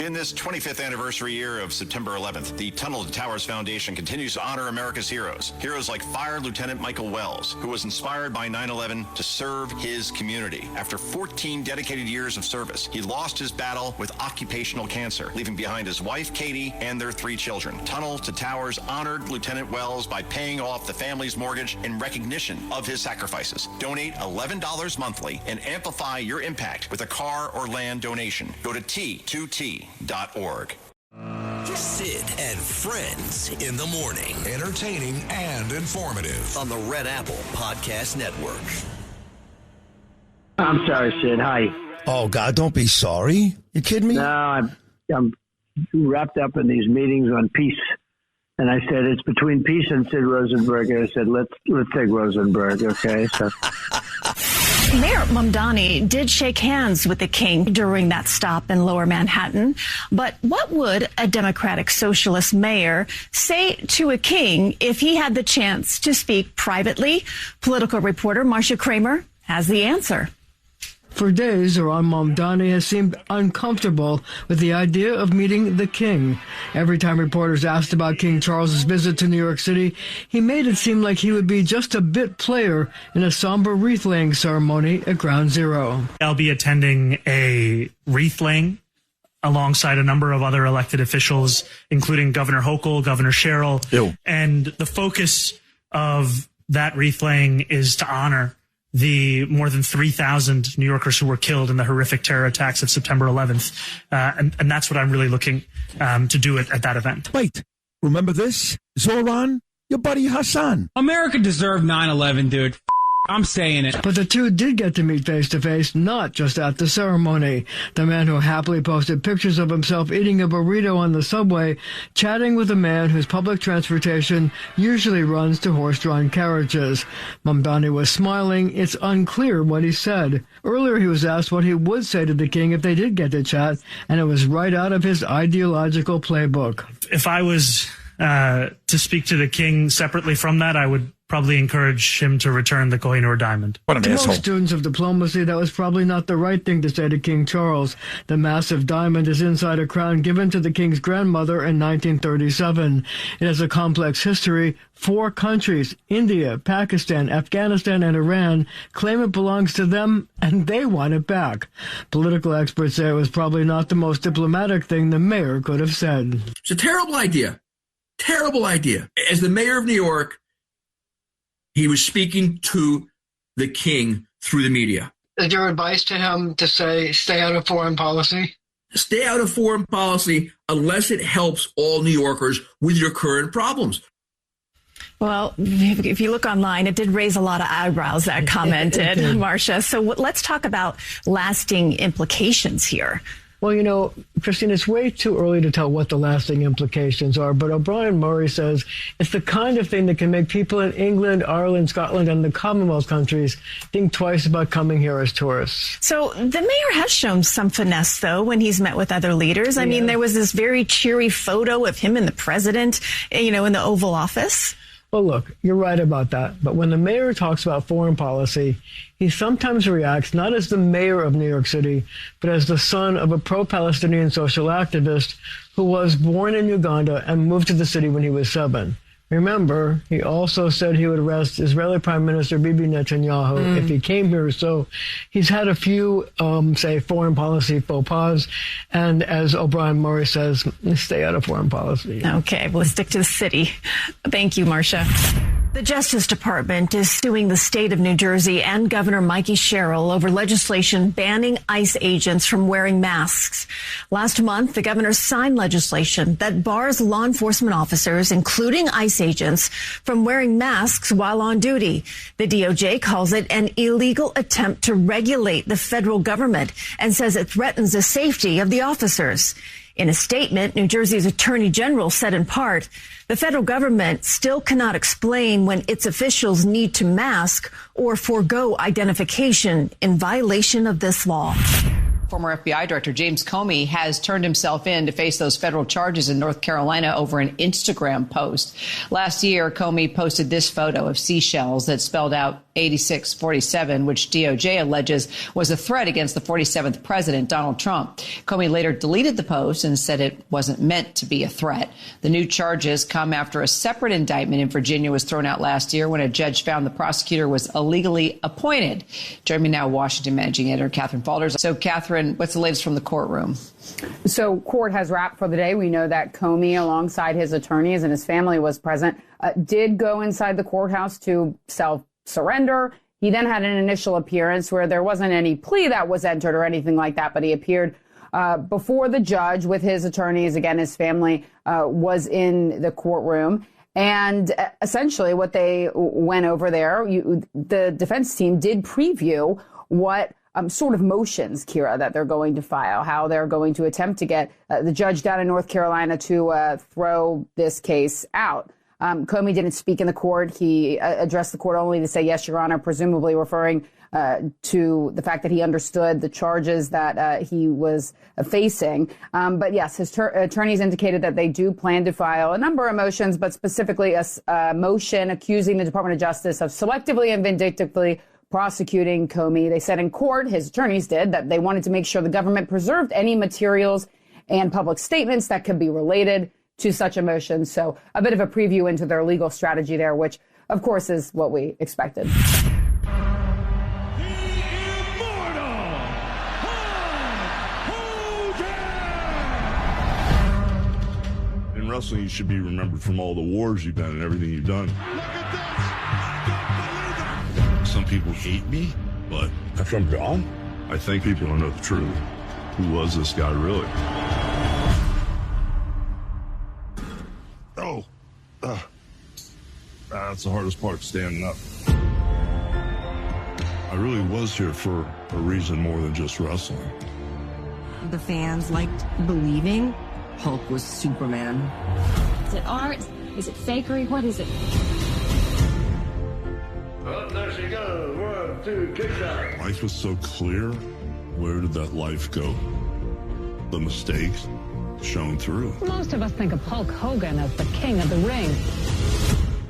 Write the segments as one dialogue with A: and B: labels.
A: In this 25th anniversary year of September 11th, the Tunnel to Towers Foundation continues to honor America's heroes. Heroes like Fire Lieutenant Michael Wells, who was inspired by 9/11 to serve his community. After 14 dedicated years of service, he lost his battle with occupational cancer, leaving behind his wife, Katie, and their 3 children. Tunnel to Towers honored Lieutenant Wells by paying off the family's mortgage in recognition of his sacrifices. Donate $11 monthly and amplify your impact with a car or land donation. Go to T2T.org.
B: Sid and Friends in the morning.
C: Entertaining and informative.
B: On the Red Apple Podcast Network.
D: I'm sorry, Sid. Hi.
E: Oh, God, don't be sorry. You kidding me?
D: No, I'm wrapped up in these meetings on peace. And I said, it's between peace and Sid Rosenberg. And I said, let's take Rosenberg, okay? So.
F: Mayor Mamdani did shake hands with the king during that stop in Lower Manhattan. But what would a Democratic Socialist mayor say to a king if he had the chance to speak privately? Political reporter Marcia Kramer has the answer.
G: For days, Zohran Mamdani has seemed uncomfortable with the idea of meeting the king. Every time reporters asked about King Charles's visit to New York City, he made it seem like he would be just a bit player in a somber wreath-laying ceremony at Ground Zero.
H: I'll be attending a wreath-laying alongside a number of other elected officials, including Governor Hochul, Governor Sherrill.
E: Ew.
H: And the focus of that wreath-laying is to honor the more than 3,000 New Yorkers who were killed in the horrific terror attacks of September 11th. And that's what I'm really looking to do at that event.
E: Wait, remember this? Zohran, your buddy Hassan.
I: America deserved 9/11, dude. I'm saying it.
G: But the two did get to meet face-to-face, not just at the ceremony. The man who happily posted pictures of himself eating a burrito on the subway, chatting with a man whose public transportation usually runs to horse-drawn carriages. Mamdani was smiling. It's unclear what he said. Earlier, he was asked what he would say to the king if they did get to chat, and it was right out of his ideological playbook.
H: If I was to speak to the king separately from that, I would probably encourage him to return the Kohinoor diamond.
E: What an
G: To
E: asshole.
G: most students of diplomacy, that was probably not the right thing to say to King Charles. The massive diamond is inside a crown given to the king's grandmother in 1937. It has a complex history. 4 countries, India, Pakistan, Afghanistan, and Iran, claim it belongs to them, and they want it back. Political experts say it was probably not the most diplomatic thing the mayor could have said.
J: It's a terrible idea. Terrible idea. As the mayor of New York, he was speaking to the king through the media.
G: Is your advice to him to say, stay out of foreign policy?
J: Stay out of foreign policy unless it helps all New Yorkers with your current problems.
F: Well, if you look online, it did raise a lot of eyebrows, that comment, Marcia. So let's talk about lasting implications here.
G: Well, you know, Christine, it's way too early to tell what the lasting implications are, but O'Brien Murray says it's the kind of thing that can make people in England, Ireland, Scotland, and the Commonwealth countries think twice about coming here as tourists.
F: So the mayor has shown some finesse, though, when he's met with other leaders. I mean, there was this very cheery photo of him and the president, you know, in the Oval Office.
G: Well, look, you're right about that. But when the mayor talks about foreign policy, he sometimes reacts not as the mayor of New York City, but as the son of a pro-Palestinian social activist who was born in Uganda and moved to the city when he was 7. Remember, he also said he would arrest Israeli Prime Minister Bibi Netanyahu if he came here. So he's had a few, say, foreign policy faux pas. And as O'Brien Murray says, stay out of foreign policy.
F: Okay, we'll stick to the city. Thank you, Marcia. The Justice Department is suing the state of New Jersey and Governor Mikie Sherrill over legislation banning ICE agents from wearing masks. Last month, the governor signed legislation that bars law enforcement officers, including ICE agents, from wearing masks while on duty. The DOJ calls it an illegal attempt to regulate the federal government and says it threatens the safety of the officers. In a statement, New Jersey's Attorney General said in part, the federal government still cannot explain when its officials need to mask or forego identification in violation of this law.
K: Former FBI Director James Comey has turned himself in to face those federal charges in North Carolina over an Instagram post. Last year, Comey posted this photo of seashells that spelled out 8647, which DOJ alleges was a threat against the 47th president, Donald Trump. Comey later deleted the post and said it wasn't meant to be a threat. The new charges come after a separate indictment in Virginia was thrown out last year when a judge found the prosecutor was illegally appointed. Join me now, Washington managing editor Catherine Falders. So, Catherine, what's the latest from the courtroom?
L: So court has wrapped for the day. We know that Comey, alongside his attorneys and his family was present, did go inside the courthouse to self-surrender. He then had an initial appearance where there wasn't any plea that was entered or anything like that, but he appeared before the judge with his attorneys. Again, his family was in the courtroom. And essentially what they went over there, the defense team did preview what sort of motions, Kira, that they're going to file, how they're going to attempt to get the judge down in North Carolina to throw this case out. Comey didn't speak in the court. He addressed the court only to say, yes, Your Honor, presumably referring to the fact that he understood the charges that he was facing. But yes, his attorneys indicated that they do plan to file a number of motions, but specifically a motion accusing the Department of Justice of selectively and vindictively prosecuting Comey. They said in court, his attorneys did, that they wanted to make sure the government preserved any materials and public statements that could be related to such a motion. So a bit of a preview into their legal strategy there, which, of course, is what we expected.
M: In wrestling, you should be remembered from all the wars you've done and everything you've done. Some people hate me, but after I'm gone, I think people don't know the truth. Who was this guy really? That's the hardest part, standing up. I really was here for a reason more than just wrestling.
N: The fans liked believing Hulk was Superman.
O: Is it art? Is it fakery? What is it?
M: Oh, there she goes. 1, 2, kick out. Life was so clear. Where did that life go? The mistakes shown through.
P: Most of us think of Hulk Hogan as the king of the ring.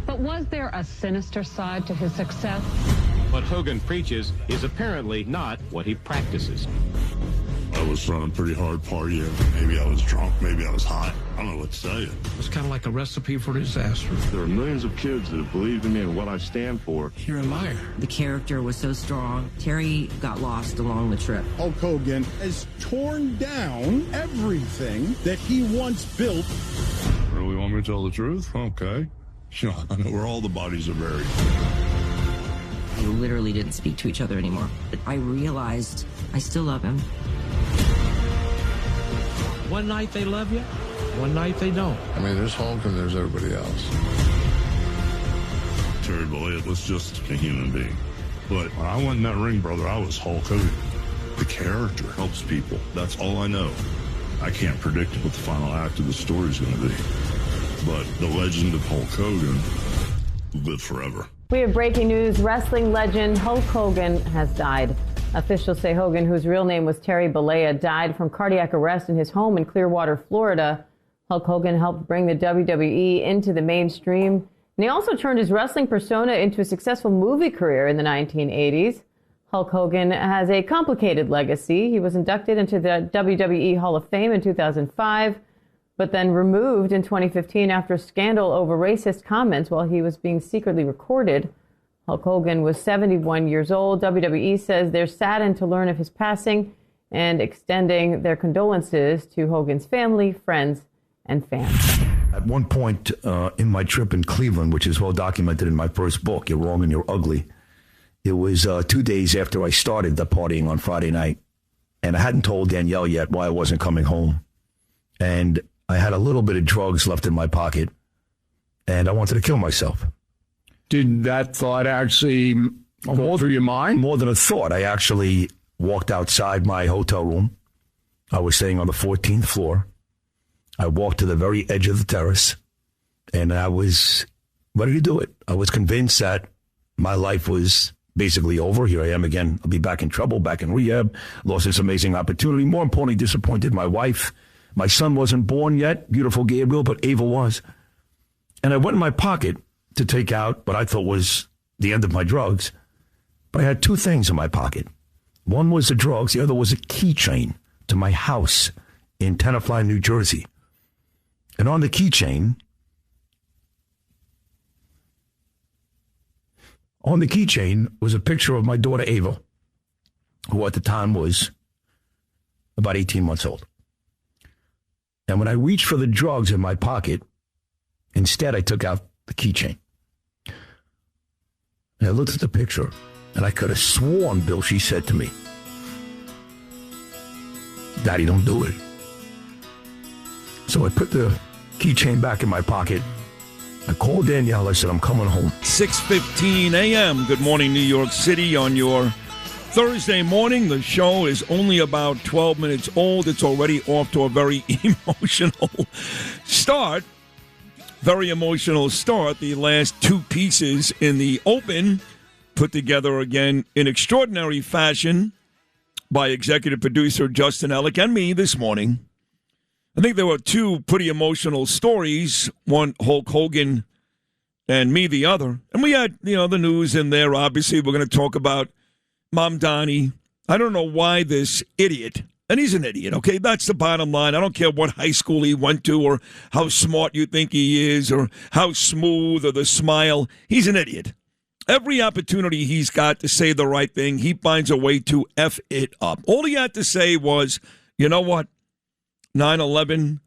P: But was there a sinister side to his success?
Q: What Hogan preaches is apparently not what he practices.
M: I was running pretty hard partying. Maybe I was drunk. Maybe I was high. I don't know what to tell you.
R: It's kind of like a recipe for disaster.
M: There are millions of kids that have believed in me and what I stand for.
R: You're a liar.
N: The character was so strong. Terry got lost along the trip.
S: Hulk Hogan has torn down everything that he once built.
M: Really want me to tell the truth? Okay. You know, I know where all the bodies are buried.
N: We literally didn't speak to each other anymore. But I realized I still love him.
R: One night they love you, one night they don't.
M: I mean, there's Hulk and there's everybody else. Terry Bollea was just a human being. But when I went in that ring, brother, I was Hulk Hogan. The character helps people. That's all I know. I can't predict what the final act of the story is going to be. But the legend of Hulk Hogan will live forever.
T: We have breaking news. Wrestling legend Hulk Hogan has died. Officials say Hogan, whose real name was Terry Bollea, died from cardiac arrest in his home in Clearwater, Florida. Hulk Hogan helped bring the WWE into the mainstream, and he also turned his wrestling persona into a successful movie career in the 1980s. Hulk Hogan has a complicated legacy. He was inducted into the WWE Hall of Fame in 2005, but then removed in 2015 after a scandal over racist comments while he was being secretly recorded. Hulk Hogan was 71 years old. WWE says they're saddened to learn of his passing and extending their condolences to Hogan's family, friends, and fans.
E: At one point in my trip in Cleveland, which is well documented in my first book, You're Wrong and You're Ugly, it was 2 days after I started the partying on Friday night, and I hadn't told Danielle yet why I wasn't coming home. And I had a little bit of drugs left in my pocket, and I wanted to kill myself.
U: Did that thought actually go through your mind?
E: More than a thought. I actually walked outside my hotel room. I was staying on the 14th floor. I walked to the very edge of the terrace, and I was ready to do it. I was convinced that my life was basically over. Here I am again. I'll be back in trouble, back in rehab. Lost this amazing opportunity. More importantly, disappointed my wife. My son wasn't born yet, beautiful Gabriel, but Ava was. And I went in my pocket to take out what I thought was the end of my drugs. But I had two things in my pocket. One was the drugs. The other was a keychain to my house in Tenafly, New Jersey. And on the keychain, was a picture of my daughter Ava, who at the time was about 18 months old. And when I reached for the drugs in my pocket, instead I took out the keychain. And I looked at the picture, and I could have sworn, Bill, she said to me, "Daddy, don't do it." So I put the keychain back in my pocket. I called Danielle. I said, "I'm coming home."
A: 6:15 a.m. Good morning, New York City. On your Thursday morning, the show is only about 12 minutes old. It's already off to a very emotional start. Very emotional start. The last two pieces in the open put together again in extraordinary fashion by executive producer Justin Ellick and me this morning. I think there were two pretty emotional stories, one Hulk Hogan and me the other. And we had, the news in there. Obviously, we're going to talk about Mamdani. I don't know why this idiot, and he's an idiot, okay? That's the bottom line. I don't care what high school he went to or how smart you think he is or how smooth or the smile. He's an idiot. Every opportunity he's got to say the right thing, he finds a way to F it up. All he had to say was, you know what? 9/11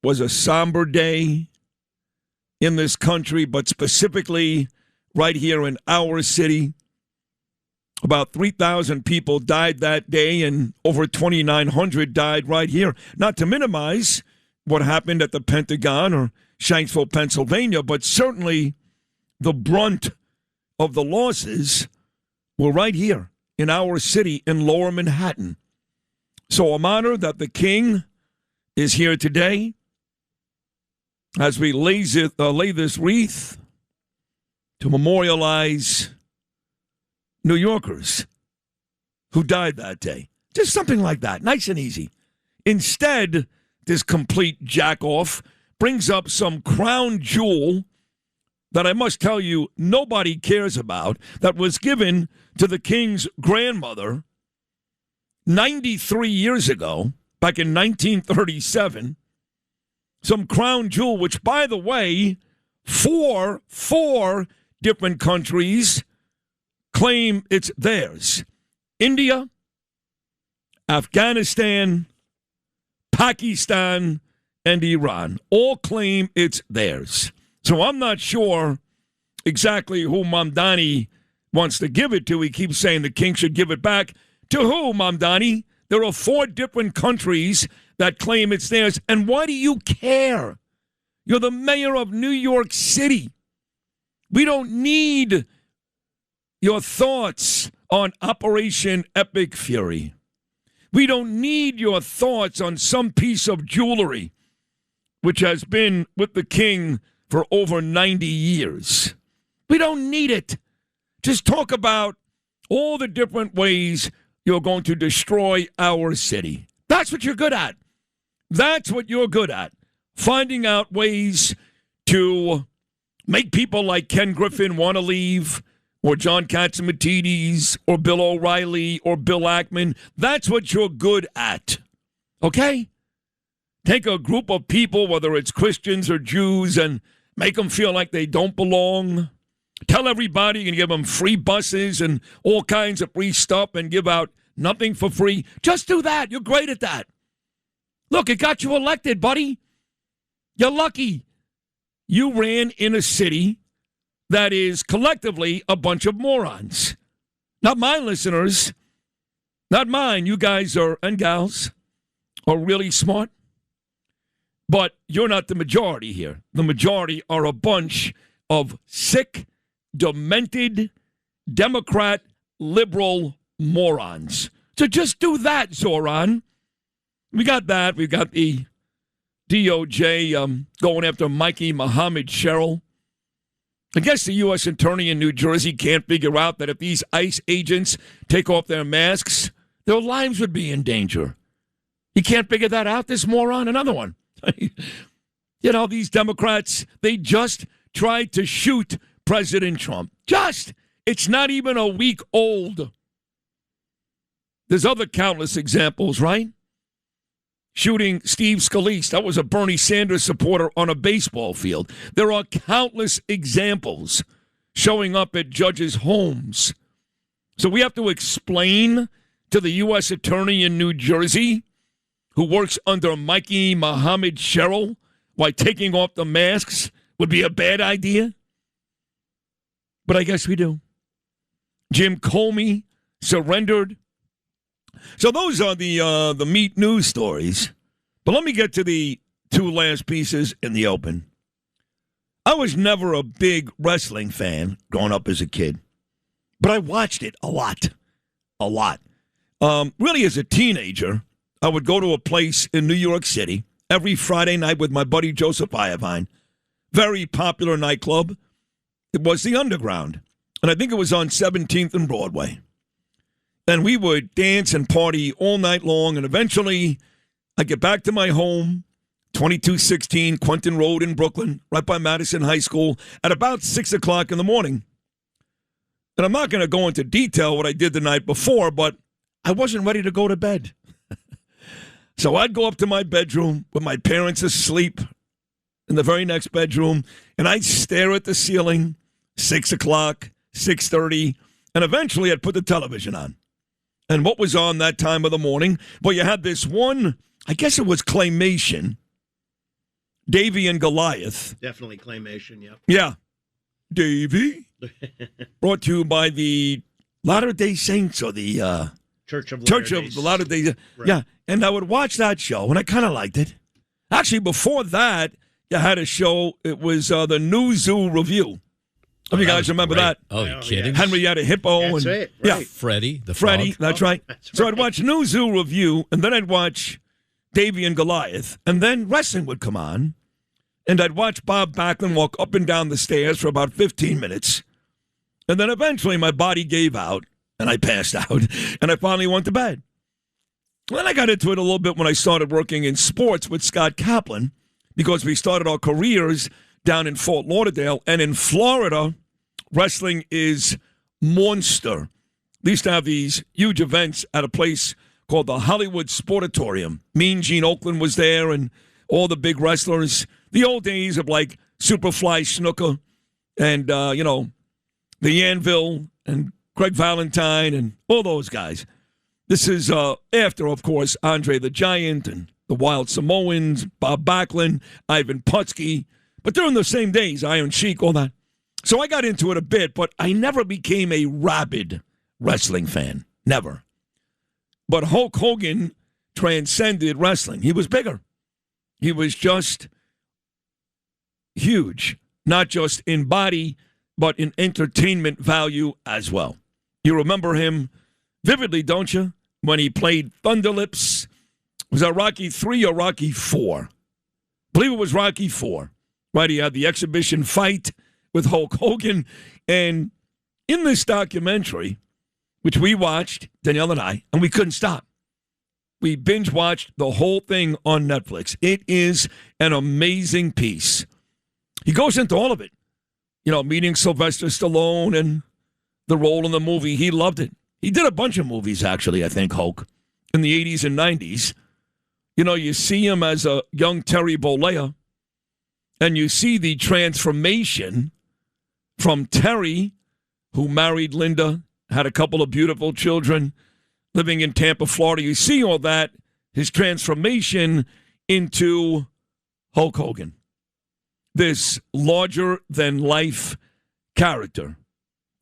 A: was a somber day in this country, but specifically right here in our city. About 3,000 people died that day, and over 2,900 died right here. Not to minimize what happened at the Pentagon or Shanksville, Pennsylvania, but certainly the brunt of the losses were right here in our city in Lower Manhattan. So I'm honored that the King is here today as we lay this wreath to memorialize New Yorkers who died that day. Just something like that, nice and easy. Instead, this complete jack-off brings up some crown jewel that I must tell you nobody cares about, that was given to the King's grandmother 93 years ago, back in 1937. Some crown jewel, which, by the way, four different countries claim it's theirs. India, Afghanistan, Pakistan, and Iran all claim it's theirs. So I'm not sure exactly who Mamdani wants to give it to. He keeps saying the King should give it back. To who, Mamdani? There are 4 different countries that claim it's theirs. And why do you care? You're the mayor of New York City. We don't need your thoughts on Operation Epic Fury. We don't need your thoughts on some piece of jewelry which has been with the King for over 90 years. We don't need it. Just talk about all the different ways you're going to destroy our city. That's what you're good at. That's what you're good at. Finding out ways to make people like Ken Griffin want to leave, or John Catsimatidis, or Bill O'Reilly, or Bill Ackman. That's what you're good at. Okay? Take a group of people, whether it's Christians or Jews, and make them feel like they don't belong. Tell everybody you're going to give them free buses and all kinds of free stuff and give out nothing for free. Just do that. You're great at that. Look, it got you elected, buddy. You're lucky. You ran in a city that is collectively a bunch of morons. Not my listeners. Not mine. You guys are, and gals, are really smart. But you're not the majority here. The majority are a bunch of sick, demented, Democrat, liberal morons. So just do that, Zohran. We got that. We got the DOJ going after Mikie Sherrill. I guess the U.S. attorney in New Jersey can't figure out that if these ICE agents take off their masks, their lives would be in danger. He can't figure that out, this moron? Another one. You know, these Democrats, they just tried to shoot President Trump. It's not even a week old. There's other countless examples, right? Shooting Steve Scalise. That was a Bernie Sanders supporter on a baseball field. There are countless examples showing up at judges' homes. So we have to explain to the U.S. attorney in New Jersey, who works under Mikie Sherrill, why taking off the masks would be a bad idea? But I guess we do. Jim Comey surrendered. So those are the meat news stories. But let me get to the two last pieces in the open. I was never a big wrestling fan growing up as a kid, but I watched it a lot. Really, as a teenager, I would go to a place in New York City every Friday night with my buddy Joseph Iovine. Very popular nightclub. It was the Underground, and I think it was on 17th and Broadway. And we would dance and party all night long, and eventually I get back to my home, 2216 Quentin Road in Brooklyn, right by Madison High School, at about 6 o'clock in the morning. And I'm not going to go into detail what I did the night before, but I wasn't ready to go to bed. So I'd go up to my bedroom with my parents asleep in the very next bedroom, and I'd stare at the ceiling, 6 o'clock, 6:30, and eventually I'd put the television on. And what was on that time of the morning? Well, you had this one, I guess it was claymation, Davy and Goliath.
C: Definitely claymation, yeah.
A: Yeah. Davy. Brought to you by the Latter-day Saints or the
C: Church of
A: the Latter-day Saints.
C: Right.
A: Yeah. And I would watch that show, and I kind of liked it. Actually, before that, you had a show, it was the New Zoo Review. You guys remember
V: great.
A: that?
V: Oh, you kidding?
A: Henrietta Hippo.
C: That's
A: and,
C: it.
A: Yeah.
C: Right.
V: Freddie, the
A: Freddie,
V: frog.
A: that's right.
C: That's
A: So
C: right.
A: I'd watch New Zoo Review, and then I'd watch Davy and Goliath, and then wrestling would come on, and I'd watch Bob Backlund walk up and down the stairs for about 15 minutes, and then eventually my body gave out, and I passed out, and I finally went to bed. Then I got into it a little bit when I started working in sports with Scott Kaplan, because we started our careers down in Fort Lauderdale, and in Florida, wrestling is monster. They used to have these huge events at a place called the Hollywood Sportatorium. Mean Gene Oakland was there and all the big wrestlers. The old days of like Superfly Snooker and, the Anvil and Greg Valentine and all those guys. This is after, of course, Andre the Giant and the Wild Samoans, Bob Backlund, Ivan Putski. But during the same days, Iron Sheik, all that. So I got into it a bit, but I never became a rabid wrestling fan. Never. But Hulk Hogan transcended wrestling. He was bigger. He was just huge, not just in body, but in entertainment value as well. You remember him vividly, don't you? When he played Thunderlips. Was that Rocky 3 or Rocky 4? I believe it was Rocky 4. Right, he had the exhibition fight with Hulk Hogan. And in this documentary, which we watched, Danielle and I, and we couldn't stop. We binge-watched the whole thing on Netflix. It is an amazing piece. He goes into all of it. Meeting Sylvester Stallone and the role in the movie. He loved it. He did a bunch of movies, actually, I think, Hulk, in the 80s and 90s. You see him as a young Terry Bollea, and you see the transformation from Terry, who married Linda, had a couple of beautiful children, living in Tampa, Florida. You see all that, his transformation into Hulk Hogan, this larger-than-life character.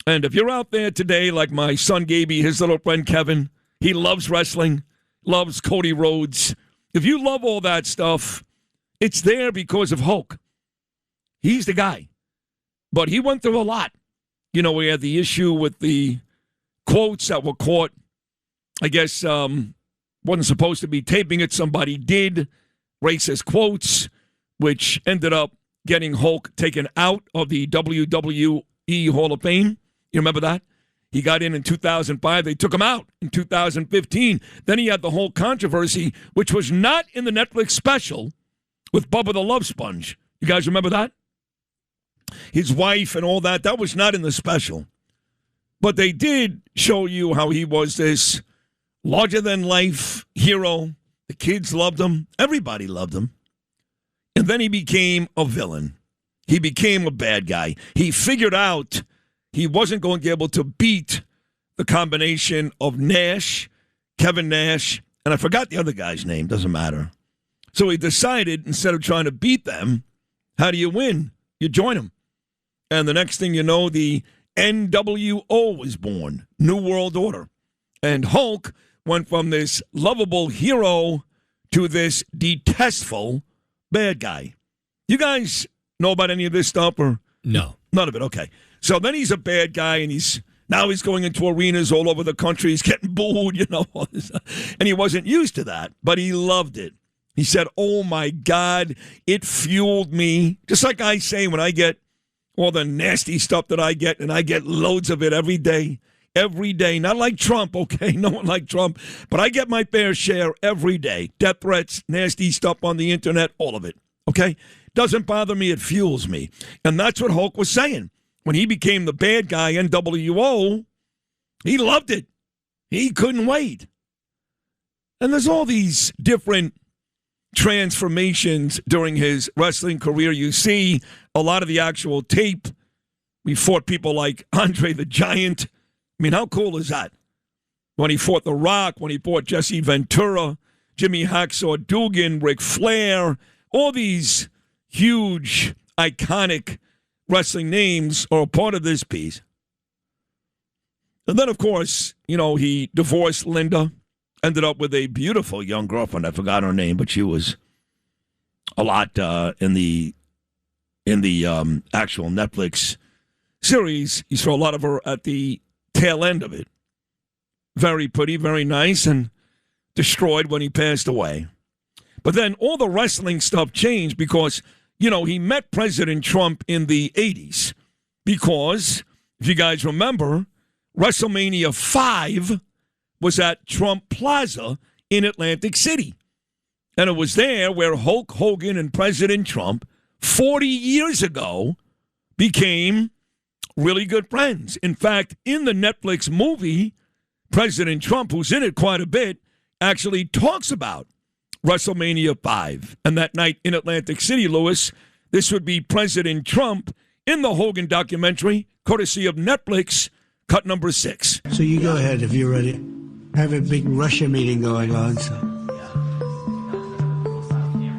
A: And if you're out there today, like my son Gaby, his little friend Kevin, he loves wrestling, loves Cody Rhodes. If you love all that stuff, it's there because of Hulk. He's the guy. But he went through a lot. We had the issue with the quotes that were caught. I guess wasn't supposed to be taping it. Somebody did. Racist quotes, which ended up getting Hulk taken out of the WWE Hall of Fame. You remember that? He got in 2005. They took him out in 2015. Then he had the whole controversy, which was not in the Netflix special with Bubba the Love Sponge. You guys remember that? His wife and all that. That was not in the special. But they did show you how he was this larger-than-life hero. The kids loved him. Everybody loved him. And then he became a villain. He became a bad guy. He figured out he wasn't going to be able to beat the combination of Nash, Kevin Nash, and I forgot the other guy's name. Doesn't matter. So he decided, instead of trying to beat them, how do you win? You join them. And the next thing you know, the NWO was born, New World Order. And Hulk went from this lovable hero to this detestful bad guy. You guys know about any of this stuff? Or
C: No.
A: None of it, okay. So then he's a bad guy, and he's going into arenas all over the country. He's getting booed, and he wasn't used to that, but he loved it. He said, oh, my God, it fueled me. Just like I say when I get all the nasty stuff that I get, and I get loads of it every day. Not like Trump, okay? No one like Trump. But I get my fair share every day. Death threats, nasty stuff on the internet, all of it, okay? Doesn't bother me. It fuels me. And that's what Hulk was saying. When he became the bad guy, NWO, he loved it. He couldn't wait. And there's all these different transformations during his wrestling career. You see a lot of the actual tape. We fought people like Andre the Giant. I mean, how cool is that? When he fought The Rock, when he fought Jesse Ventura, Jimmy Hacksaw Dugan, Ric Flair, all these huge, iconic wrestling names are a part of this piece. And then, of course, he divorced Linda, ended up with a beautiful young girlfriend. I forgot her name, but she was a lot in the actual Netflix series. You saw a lot of her at the tail end of it. Very pretty, very nice, and destroyed when he passed away. But then all the wrestling stuff changed because, he met President Trump in the 80s because, if you guys remember, WrestleMania 5 was at Trump Plaza in Atlantic City. And it was there where Hulk Hogan and President Trump, 40 years ago, became really good friends. In fact, in the Netflix movie, President Trump, who's in it quite a bit, actually talks about WrestleMania 5. And that night in Atlantic City, Lewis, this would be President Trump in the Hogan documentary, courtesy of Netflix, cut number 6.
B: So you go ahead if you're ready. I have a big Russia meeting going on.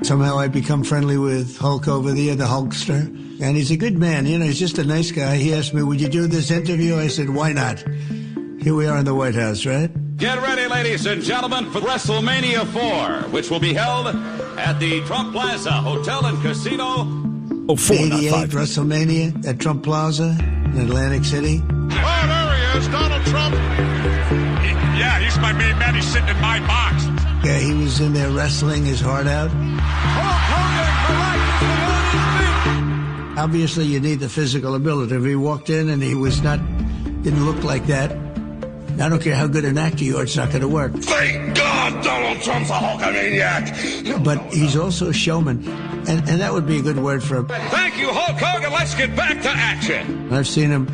B: Somehow I become friendly with Hulk over there, the Hulkster. And he's a good man, he's just a nice guy. He asked me, would you do this interview? I said, why not? Here we are in the White House, right?
V: Get ready, ladies and gentlemen, for WrestleMania 4, which will be held at the Trump Plaza Hotel and Casino.
A: 4,
B: 88 WrestleMania at Trump Plaza in Atlantic City.
W: Oh, there he is, Donald Trump. Yeah, he's my main man. He's sitting in my box.
B: Yeah, he was in there wrestling his heart out. Obviously, you need the physical ability. If he walked in and he didn't look like that, I don't care how good an actor you are, it's not going to work.
W: Thank God Donald Trump's a Hulkamaniac.
B: But he's also a showman, and that would be a good word for him.
V: Thank you, Hulk Hogan. Let's get back to action.
B: I've seen him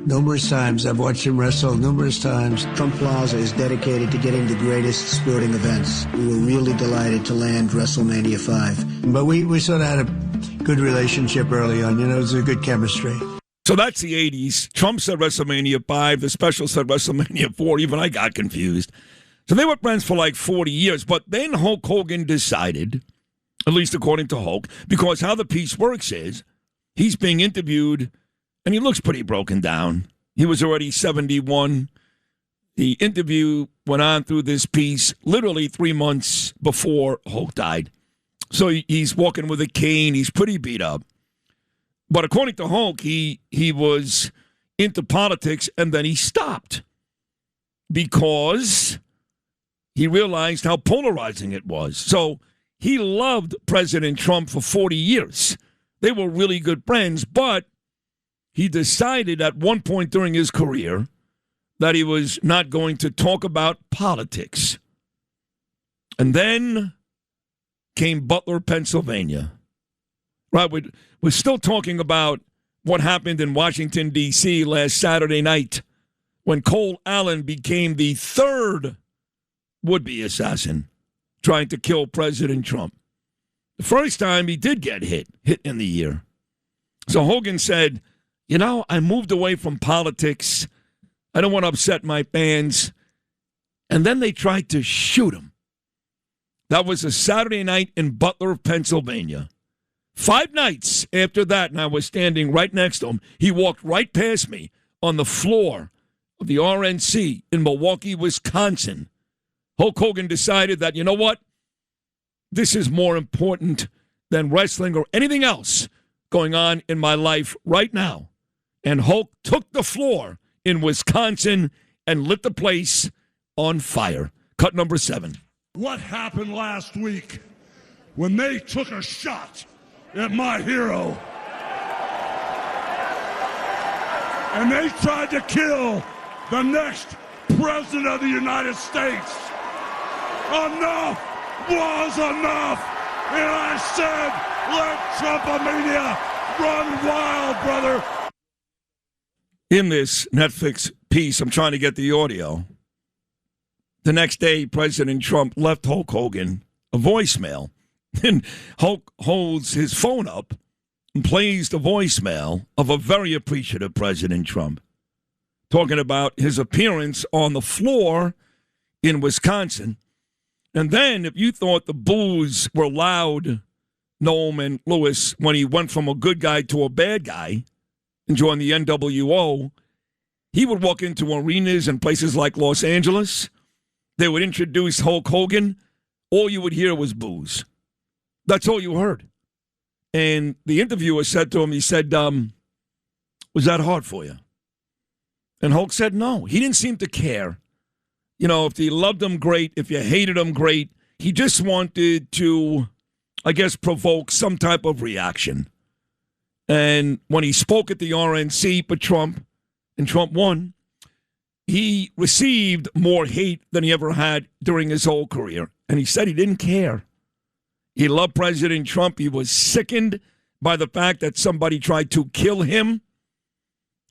B: numerous times. I've watched him wrestle numerous times.
X: Trump Plaza is dedicated to getting the greatest sporting events. We were really delighted to land WrestleMania 5.
B: But we sort of had a good relationship early on. It was a good chemistry.
A: So that's the 80s. Trump said WrestleMania 5. The special said WrestleMania 4. Even I got confused. So they were friends for like 40 years. But then Hulk Hogan decided, at least according to Hulk, because how the piece works is he's being interviewed, and he looks pretty broken down. He was already 71. The interview went on through this piece literally 3 months before Hulk died. So he's walking with a cane. He's pretty beat up. But according to Hulk, he was into politics, and then he stopped because he realized how polarizing it was. So he loved President Trump for 40 years. They were really good friends, but he decided at one point during his career that he was not going to talk about politics. And then came Butler, Pennsylvania. Right, we're still talking about what happened in Washington, D.C. last Saturday night when Cole Allen became the third would-be assassin trying to kill President Trump. The first time he did get hit in the ear. So Hogan said, I moved away from politics. I don't want to upset my fans. And then they tried to shoot him. That was a Saturday night in Butler, Pennsylvania. 5 nights after that, and I was standing right next to him, he walked right past me on the floor of the RNC in Milwaukee, Wisconsin. Hulk Hogan decided that, you know what? This is more important than wrestling or anything else going on in my life right now. And Hulk took the floor in Wisconsin and lit the place on fire. Cut number 7.
W: What happened last week when they took a shot at my hero and they tried to kill the next president of the United States? Enough was enough, and I said, let Trumpomania run wild, brother.
A: In this Netflix piece, I'm trying to get the audio. The next day, President Trump left Hulk Hogan a voicemail. And Hulk holds his phone up and plays the voicemail of a very appreciative President Trump, talking about his appearance on the floor in Wisconsin. And then, if you thought the boos were loud, Noam and Lewis, when he went from a good guy to a bad guy and joined the NWO, he would walk into arenas in places like Los Angeles. They would introduce Hulk Hogan. All you would hear was boos. That's all you heard. And the interviewer said to him, he said, was that hard for you? And Hulk said no. He didn't seem to care. If you loved him, great. If you hated him, great. He just wanted to, I guess, provoke some type of reaction. And when he spoke at the RNC for Trump, and Trump won, he received more hate than he ever had during his whole career. And he said he didn't care. He loved President Trump. He was sickened by the fact that somebody tried to kill him.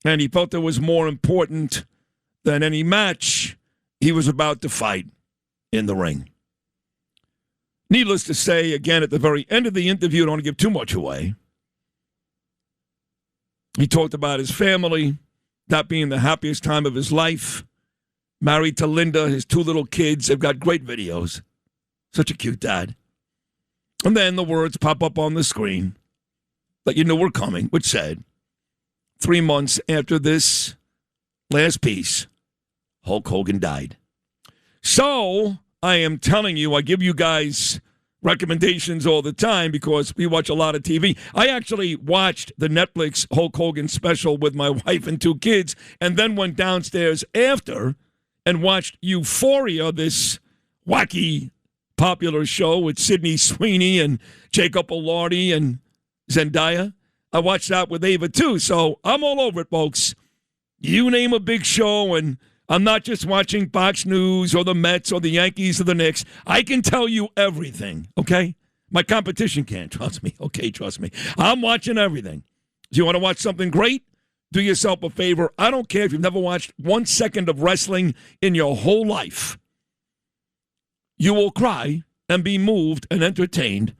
A: And he felt it was more important than any match he was about to fight in the ring. Needless to say, again, at the very end of the interview, I don't want to give too much away. He talked about his family, that being the happiest time of his life. Married to Linda, his 2 little kids. They've got great videos. Such a cute dad. And then the words pop up on the screen that you knew were coming, which said, 3 months after this last piece, Hulk Hogan died. So, I am telling you, I give you guys recommendations all the time because we watch a lot of TV. I actually watched the Netflix Hulk Hogan special with my wife and 2 kids and then went downstairs after and watched Euphoria, this wacky popular show with Sydney Sweeney and Jacob Elordi and Zendaya. I watched that with Ava, too, so I'm all over it, folks. You name a big show, and I'm not just watching Fox News or the Mets or the Yankees or the Knicks. I can tell you everything, okay? My competition can't, trust me. Okay, trust me. I'm watching everything. Do you want to watch something great? Do yourself a favor. I don't care if you've never watched 1 second of wrestling in your whole life. You will cry and be moved and entertained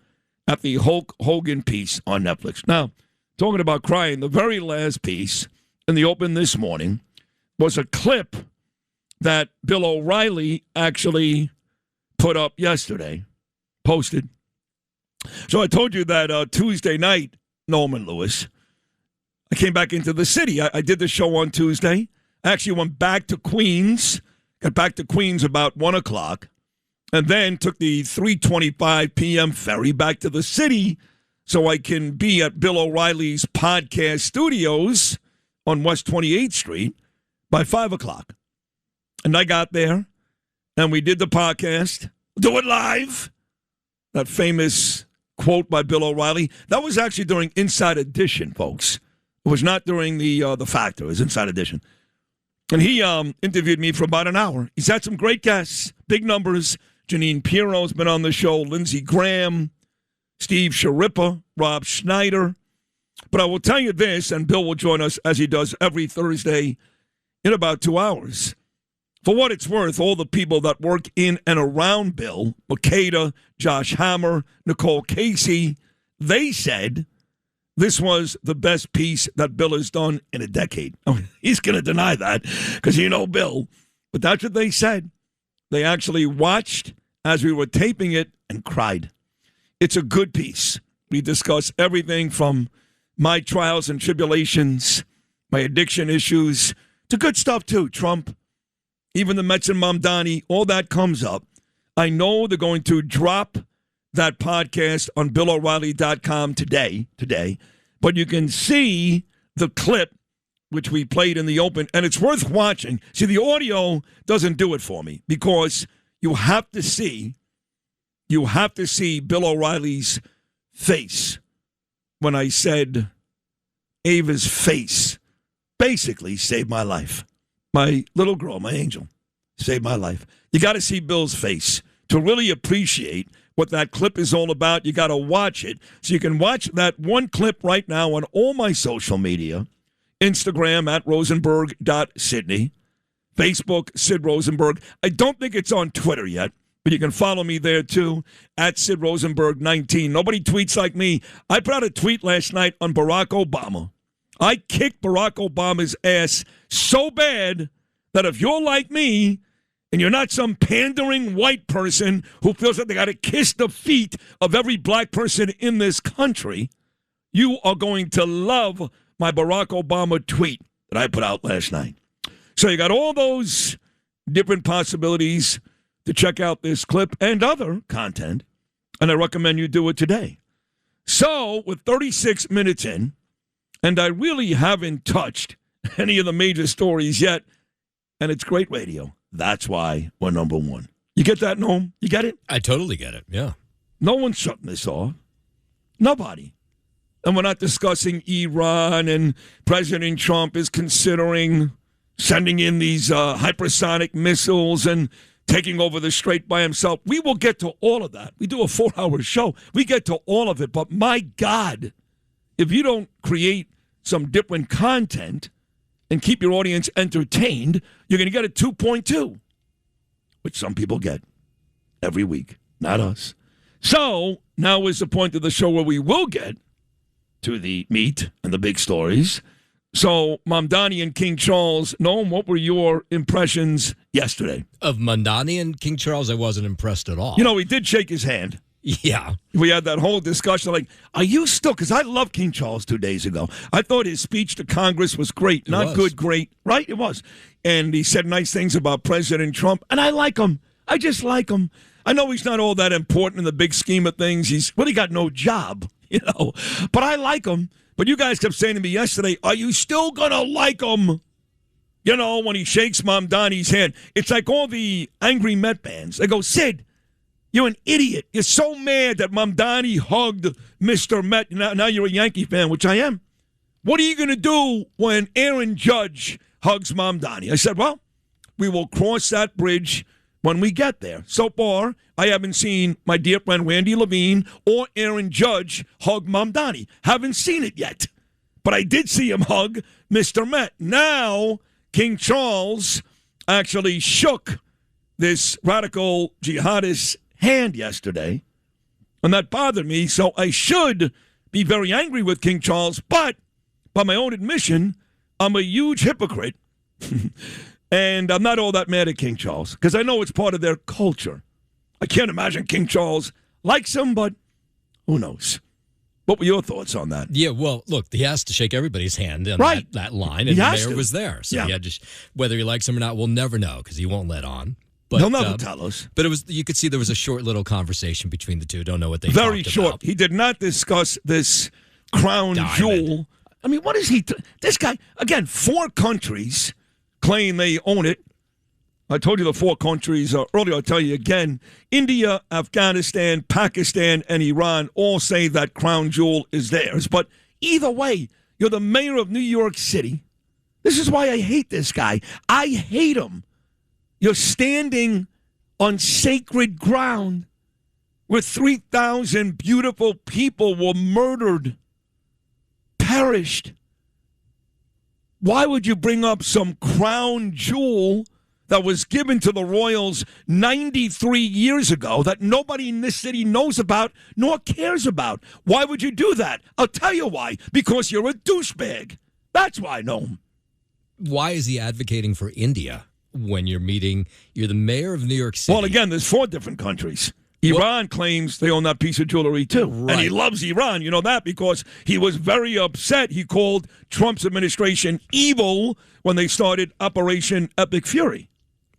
A: at the Hulk Hogan piece on Netflix. Now, talking about crying, the very last piece in the open this morning was a clip that Bill O'Reilly actually put up yesterday, posted. So I told you that Tuesday night, Norman Lewis, I came back into the city. I did the show on Tuesday. I actually went back to Queens, got back to Queens about 1 o'clock, and then took the 3:25 p.m. ferry back to the city so I can be at Bill O'Reilly's podcast studios on West 28th Street by 5 o'clock. And I got there, and we did the podcast, do it live, that famous quote by Bill O'Reilly. That was actually during Inside Edition, folks. It was not during the Factor. It was Inside Edition. And he interviewed me for about an hour. He's had some great guests, big numbers. Janine Pirro's been on the show, Lindsey Graham, Steve Sharippa, Rob Schneider. But I will tell you this, and Bill will join us as he does every Thursday in about 2 hours. For what it's worth, all the people that work in and around Bill, Makeda, Josh Hammer, Nicole Casey, they said this was the best piece that Bill has done in a decade. Oh, he's going to deny that because you know Bill. But that's what they said. They actually watched as we were taping it and cried. It's a good piece. We discuss everything from my trials and tribulations, my addiction issues, to good stuff too, Trump. Even the Mets and Mamdani, all that comes up. I know they're going to drop that podcast on BillO'Reilly.com today, but you can see the clip, which we played in the open, and it's worth watching. See, the audio doesn't do it for me because you have to see Bill O'Reilly's face when I said Ava's face basically saved my life. My little girl, my angel, saved my life. You got to see Bill's face to really appreciate what that clip is all about. You got to watch it. So you can watch that one clip right now on all my social media. Instagram at rosenberg.sydney. Facebook, Sid Rosenberg. I don't think it's on Twitter yet, but you can follow me there too, at Sid Rosenberg 19. Nobody tweets like me. I put out a tweet last night on Barack Obama. I kicked Barack Obama's ass so bad that if you're like me and you're not some pandering white person who feels like they got to kiss the feet of every black person in this country, you are going to love my Barack Obama tweet that I put out last night. So you got all those different possibilities to check out this clip and other content, and I recommend you do it today. So with 36 minutes in, and I really haven't touched any of the major stories yet, and it's great radio. That's why we're number one. You get that, Noam? You get it?
D: I totally get it, yeah.
A: No one's shutting this off. Nobody. And we're not discussing Iran, and President Trump is considering sending in these hypersonic missiles and taking over the strait by himself. We will get to all of that. We do a 4-hour show. We get to all of it. But my God, if you don't create some different content and keep your audience entertained, you're going to get a 2.2, which some people get every week, not us. So now is the point of the show where we will get to the meat and the big stories. So Mamdani and King Charles, Noam, what were your impressions yesterday?
D: Of Mamdani and King Charles, I wasn't impressed at all.
A: You know, we did shake his hand.
D: Yeah.
A: We had that whole discussion like, are you still? Because I loved King Charles 2 days ago. I thought his speech to Congress was great. Not good, great. Right? It was. And he said nice things about President Trump. And I like him. I just like him. I know he's not all that important in the big scheme of things. He's really got no job, you know. But I like him. But you guys kept saying to me yesterday, are you still going to like him? You know, when he shakes Mamdani's hand. It's like all the angry Met fans. They go, Sid, you're an idiot. You're so mad that Mamdani hugged Mr. Met. Now you're a Yankee fan, which I am. What are you going to do when Aaron Judge hugs Mamdani? I said, well, we will cross that bridge when we get there. So far, I haven't seen my dear friend Randy Levine or Aaron Judge hug Mamdani. Haven't seen it yet. But I did see him hug Mr. Met. Now, King Charles actually shook this radical jihadist hand yesterday, and that bothered me, so I should be very angry with King Charles, but by my own admission, I'm a huge hypocrite, and I'm not all that mad at King Charles, because I know it's part of their culture. I can't imagine King Charles likes him, but who knows? What were your thoughts on that?
D: Yeah, well, look, he has to shake everybody's hand on that line, and the mayor was there, so he had to whether he likes him or not, we'll never know, because he won't let on. But,
A: he'll never tell us.
D: But you could see there was a short little conversation between the two. Don't know what they
A: Very
D: talked
A: short.
D: about.
A: He did not discuss this crown jewel. I mean, what is he? This guy, again, 4 countries claim they own it. I told you the 4 countries earlier. I'll tell you again. India, Afghanistan, Pakistan, and Iran all say that crown jewel is theirs. But either way, you're the mayor of New York City. This is why I hate this guy. I hate him. You're standing on sacred ground where 3,000 beautiful people were murdered, perished. Why would you bring up some crown jewel that was given to the royals 93 years ago that nobody in this city knows about nor cares about? Why would you do that? I'll tell you why. Because you're a douchebag. That's why, Noam.
D: Why is he advocating for India when you're the mayor of New York City?
A: Well, again, there's 4 different countries. Iran claims they own that piece of jewelry, too. Right. And he loves Iran. You know that because he was very upset. He called Trump's administration evil when they started Operation Epic Fury.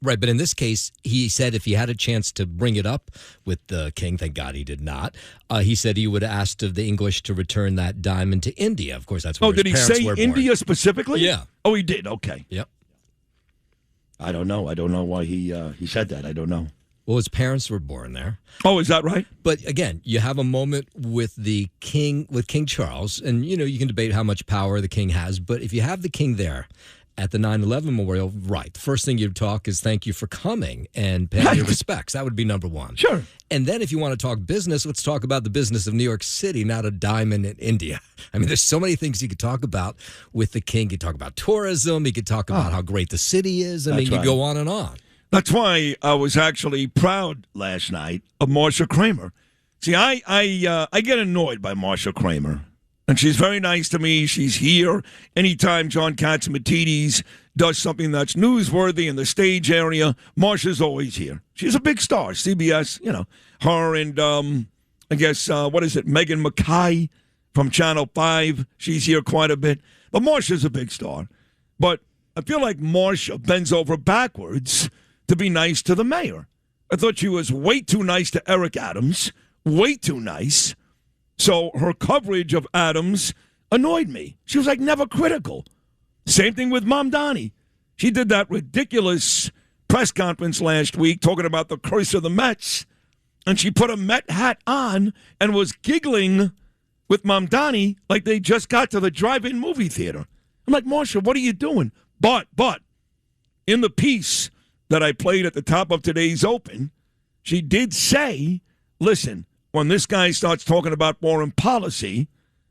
D: Right, but in this case, he said if he had a chance to bring it up with the king, thank God he did not, he said he would have asked of the English to return that diamond to India. Of course, that's where his parents were born.
A: Oh, did he say India specifically?
D: Yeah.
A: Oh, he did? Okay.
D: Yep.
A: I don't know. I don't know why he said that. I don't know.
D: Well, his parents were born there.
A: Oh, is that right?
D: But again, you have a moment with the king, with King Charles, and you can debate how much power the king has, but if you have the king there at the 9/11 memorial, right, the first thing you'd talk is thank you for coming and paying your respects. That would be number one.
A: Sure.
D: And then if you want to talk business, let's talk about the business of New York City, not a diamond in India. I mean, there's so many things you could talk about with the king. You could talk about tourism. You could talk about how great the city is. I mean, you go on and on.
A: That's why I was actually proud last night of Marsha Kramer. See, I get annoyed by Marsha Kramer. And she's very nice to me. She's here anytime John Catsimatidis does something that's newsworthy in the stage area. Marsha's always here. She's a big star. CBS, her and I guess, Megan McKay from Channel 5. She's here quite a bit. But Marsha's a big star. But I feel like Marsha bends over backwards to be nice to the mayor. I thought she was way too nice to Eric Adams. Way too nice. So her coverage of Adams annoyed me. She was like never critical. Same thing with Mamdani. She did that ridiculous press conference last week talking about the curse of the Mets. And she put a Met hat on and was giggling with Mamdani like they just got to the drive-in movie theater. I'm like, Marsha, what are you doing? But in the piece that I played at the top of today's Open, she did say, listen, when this guy starts talking about foreign policy,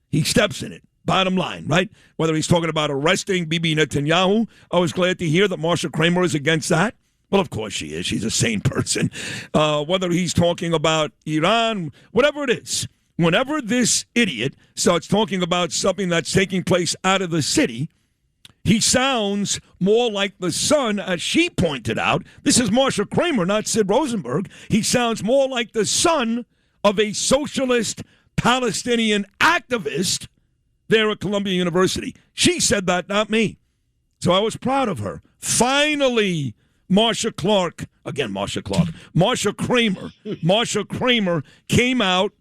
A: he steps in it. Bottom line, right? Whether he's talking about arresting Bibi Netanyahu, I was glad to hear that Marsha Kramer is against that. Well, of course she is. She's a sane person. Whether he's talking about Iran, whatever it is, whenever this idiot starts talking about something that's taking place out of the city, he sounds more like the son, as she pointed out. This is Marsha Kramer, not Sid Rosenberg. He sounds more like the son of a socialist Palestinian activist there at Columbia University. She said that, not me. So I was proud of her. Finally, Marsha Kramer came out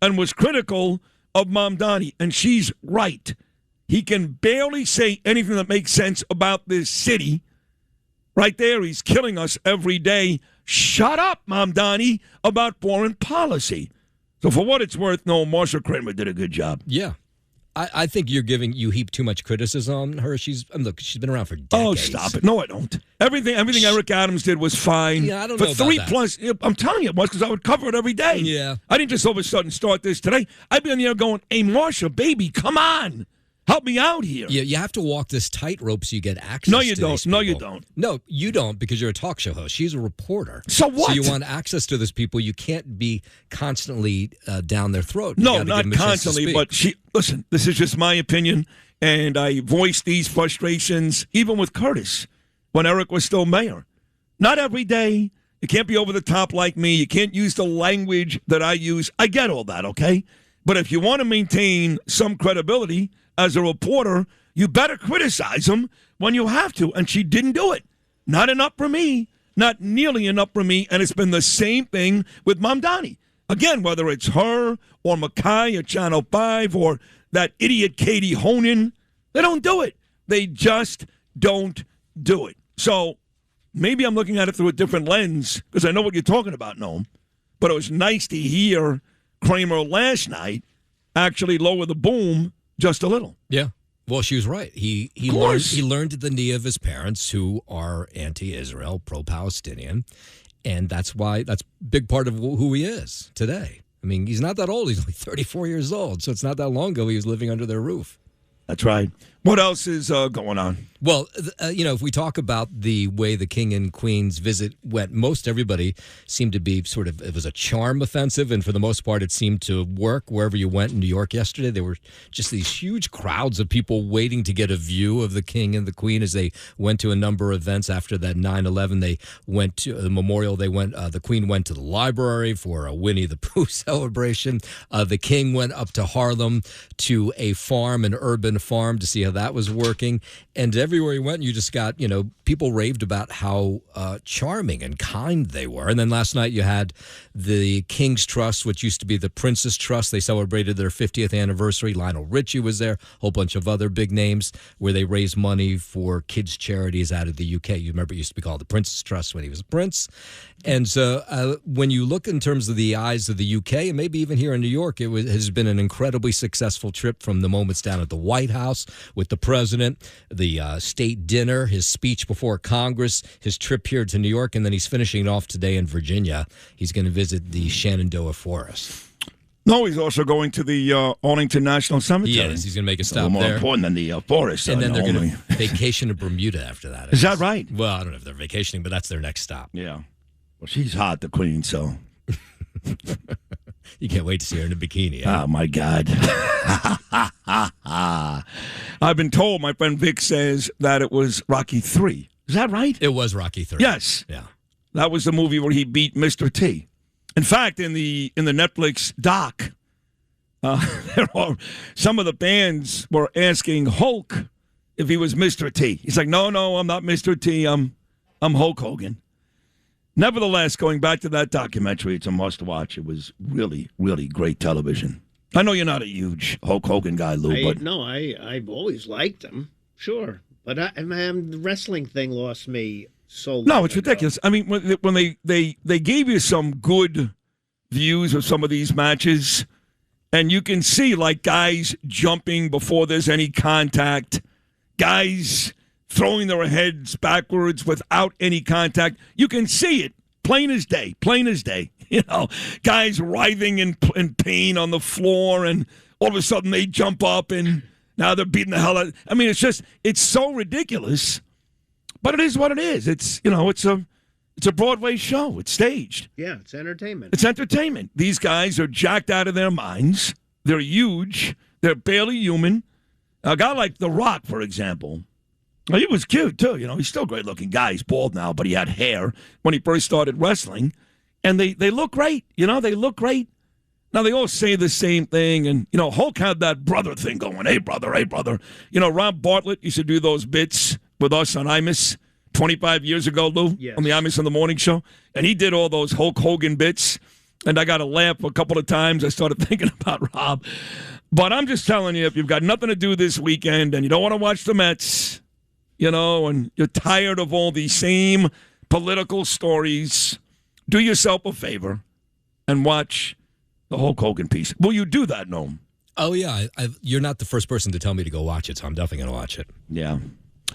A: and was critical of Mamdani, and she's right. He can barely say anything that makes sense about this city. Right there, he's killing us every day. Shut up, Mamdani, about foreign policy. So for what it's worth, no, Marsha Kramer did a good job.
D: Yeah. I think you heap too much criticism on her. She's been around for decades.
A: Oh, stop it. No, I don't. Everything Eric Adams did was fine.
D: Yeah, I don't know about that.
A: Plus, I'm telling you it was because I would cover it every day.
D: Yeah.
A: I didn't just all of a sudden start this today. I'd be on the air going, hey, Marsha, baby, come on. Help me out here.
D: Yeah, you have to walk this tightrope so you get access
A: to these
D: people.
A: No, you don't.
D: No, you don't because you're a talk show host. She's a reporter.
A: So what?
D: So you want access to those people. You can't be constantly down their throat.
A: No, not constantly, but listen, this is just my opinion, and I voiced these frustrations even with Curtis when Eric was still mayor. Not every day. You can't be over the top like me. You can't use the language that I use. I get all that, okay? But if you want to maintain some credibility as a reporter, you better criticize him when you have to. And she didn't do it. Not enough for me. Not nearly enough for me. And it's been the same thing with Mamdani. Again, whether it's her or Mackay at Channel 5 or that idiot Katie Honan, they don't do it. They just don't do it. So maybe I'm looking at it through a different lens because I know what you're talking about, Noam. But it was nice to hear Kramer last night actually lower the boom just a little.
D: Yeah. Well, she was right. He learned at the knee of his parents who are anti-Israel, pro-Palestinian, and that's a big part of who he is today. I mean, he's not that old. He's only 34 years old, so it's not that long ago he was living under their roof.
A: That's right. What else is going on?
D: Well, if we talk about the way the King and Queen's visit went, most everybody seemed to be it was a charm offensive, and for the most part, it seemed to work wherever you went in New York yesterday. There were just these huge crowds of people waiting to get a view of the King and the Queen as they went to a number of events after that 9/11. They went to the memorial. The Queen went to the library for a Winnie the Pooh celebration. The King went up to Harlem to a farm, an urban farm, to see how that was working. And everywhere he went, you just got, people raved about how charming and kind they were. And then last night you had the King's Trust, which used to be the Prince's Trust. They celebrated their 50th anniversary. Lionel Richie was there, a whole bunch of other big names, where they raised money for kids' charities out of the UK. You remember it used to be called the Prince's Trust when he was a prince. And so when you look in terms of the eyes of the UK, and maybe even here in New York, has been an incredibly successful trip, from the moments down at the White House with the president, the state dinner, his speech before Congress, his trip here to New York, and then he's finishing it off today in Virginia. He's going to visit the Shenandoah Forest.
A: No, he's also going to the Arlington National Cemetery.
D: Yes, he's going to make a stop
A: more
D: there.
A: Important than the forest.
D: And then they're going to vacation to Bermuda after that.
A: Is that right?
D: Well, I don't know if they're vacationing, but that's their next stop.
A: Yeah. Well, she's hot, the Queen, so.
D: You can't wait to see her in a bikini. Huh?
A: Oh, my God. I've been told, my friend Vic says that it was Rocky III. Is that right?
D: It was Rocky III.
A: Yes.
D: Yeah.
A: That was the movie where he beat Mr. T. In fact, in the Netflix doc, there are some of the fans were asking Hulk if he was Mr. T. He's like, no, I'm not Mr. T. I'm Hulk Hogan. Nevertheless, going back to that documentary, it's a must-watch. It was really, really great television. I know you're not a huge Hulk Hogan guy, Lou, but...
C: No, I've always liked him, sure. But the wrestling thing lost me so long
A: No, it's
C: ago.
A: ridiculous. I mean, when they gave you some good views of some of these matches, and you can see, like, guys jumping before there's any contact, guys throwing their heads backwards without any contact. You can see it, plain as day. Guys writhing in pain on the floor, and all of a sudden they jump up, and now they're beating the hell out. I mean, it's so ridiculous, but it is what it is. It's a Broadway show. It's staged.
C: Yeah, it's entertainment.
A: It's entertainment. These guys are jacked out of their minds. They're huge. They're barely human. A guy like The Rock, for example. Well, he was cute, too. He's still a great-looking guy. He's bald now, but he had hair when he first started wrestling. And they look great. They look great. Now, they all say the same thing. And, Hulk had that brother thing going. Hey, brother. Rob Bartlett used to do those bits with us on Imus 25 years ago, Lou,
C: yes,
A: on the Imus in the Morning Show. And he did all those Hulk Hogan bits. And I got to laugh a couple of times. I started thinking about Rob. But I'm just telling you, if you've got nothing to do this weekend and you don't want to watch the Mets, and you're tired of all these same political stories, do yourself a favor and watch the Hulk Hogan piece. Will you do that, Noam?
D: Oh, yeah. You're not the first person to tell me to go watch it, so I'm definitely going to watch it.
A: Yeah.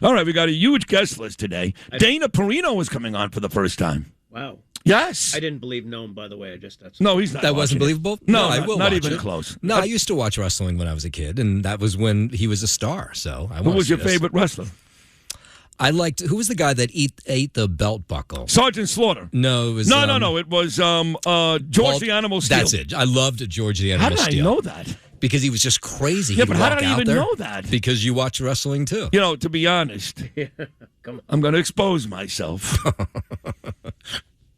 A: All right, we got a huge guest list today. Dana Perino is coming on for the first time.
C: Wow.
A: Yes.
C: I didn't believe Noam, by the way.
A: No, he's not.
D: That wasn't believable?
A: No,
D: I will
A: not
D: watch
A: even
D: it.
A: close.
D: No, I used to watch wrestling when I was a kid, and that was when he was a star. So
A: Who was your favorite wrestler?
D: Who was the guy that ate the belt buckle?
A: Sergeant Slaughter.
D: No, it was...
A: No. It was George the Animal Steel.
D: That's it. I loved George the Animal Steel.
A: How did I know that?
D: Because he was just crazy.
A: Yeah, but how did I even know that?
D: Because you watch wrestling, too.
A: To be honest,
C: Come on.
A: I'm going to expose myself.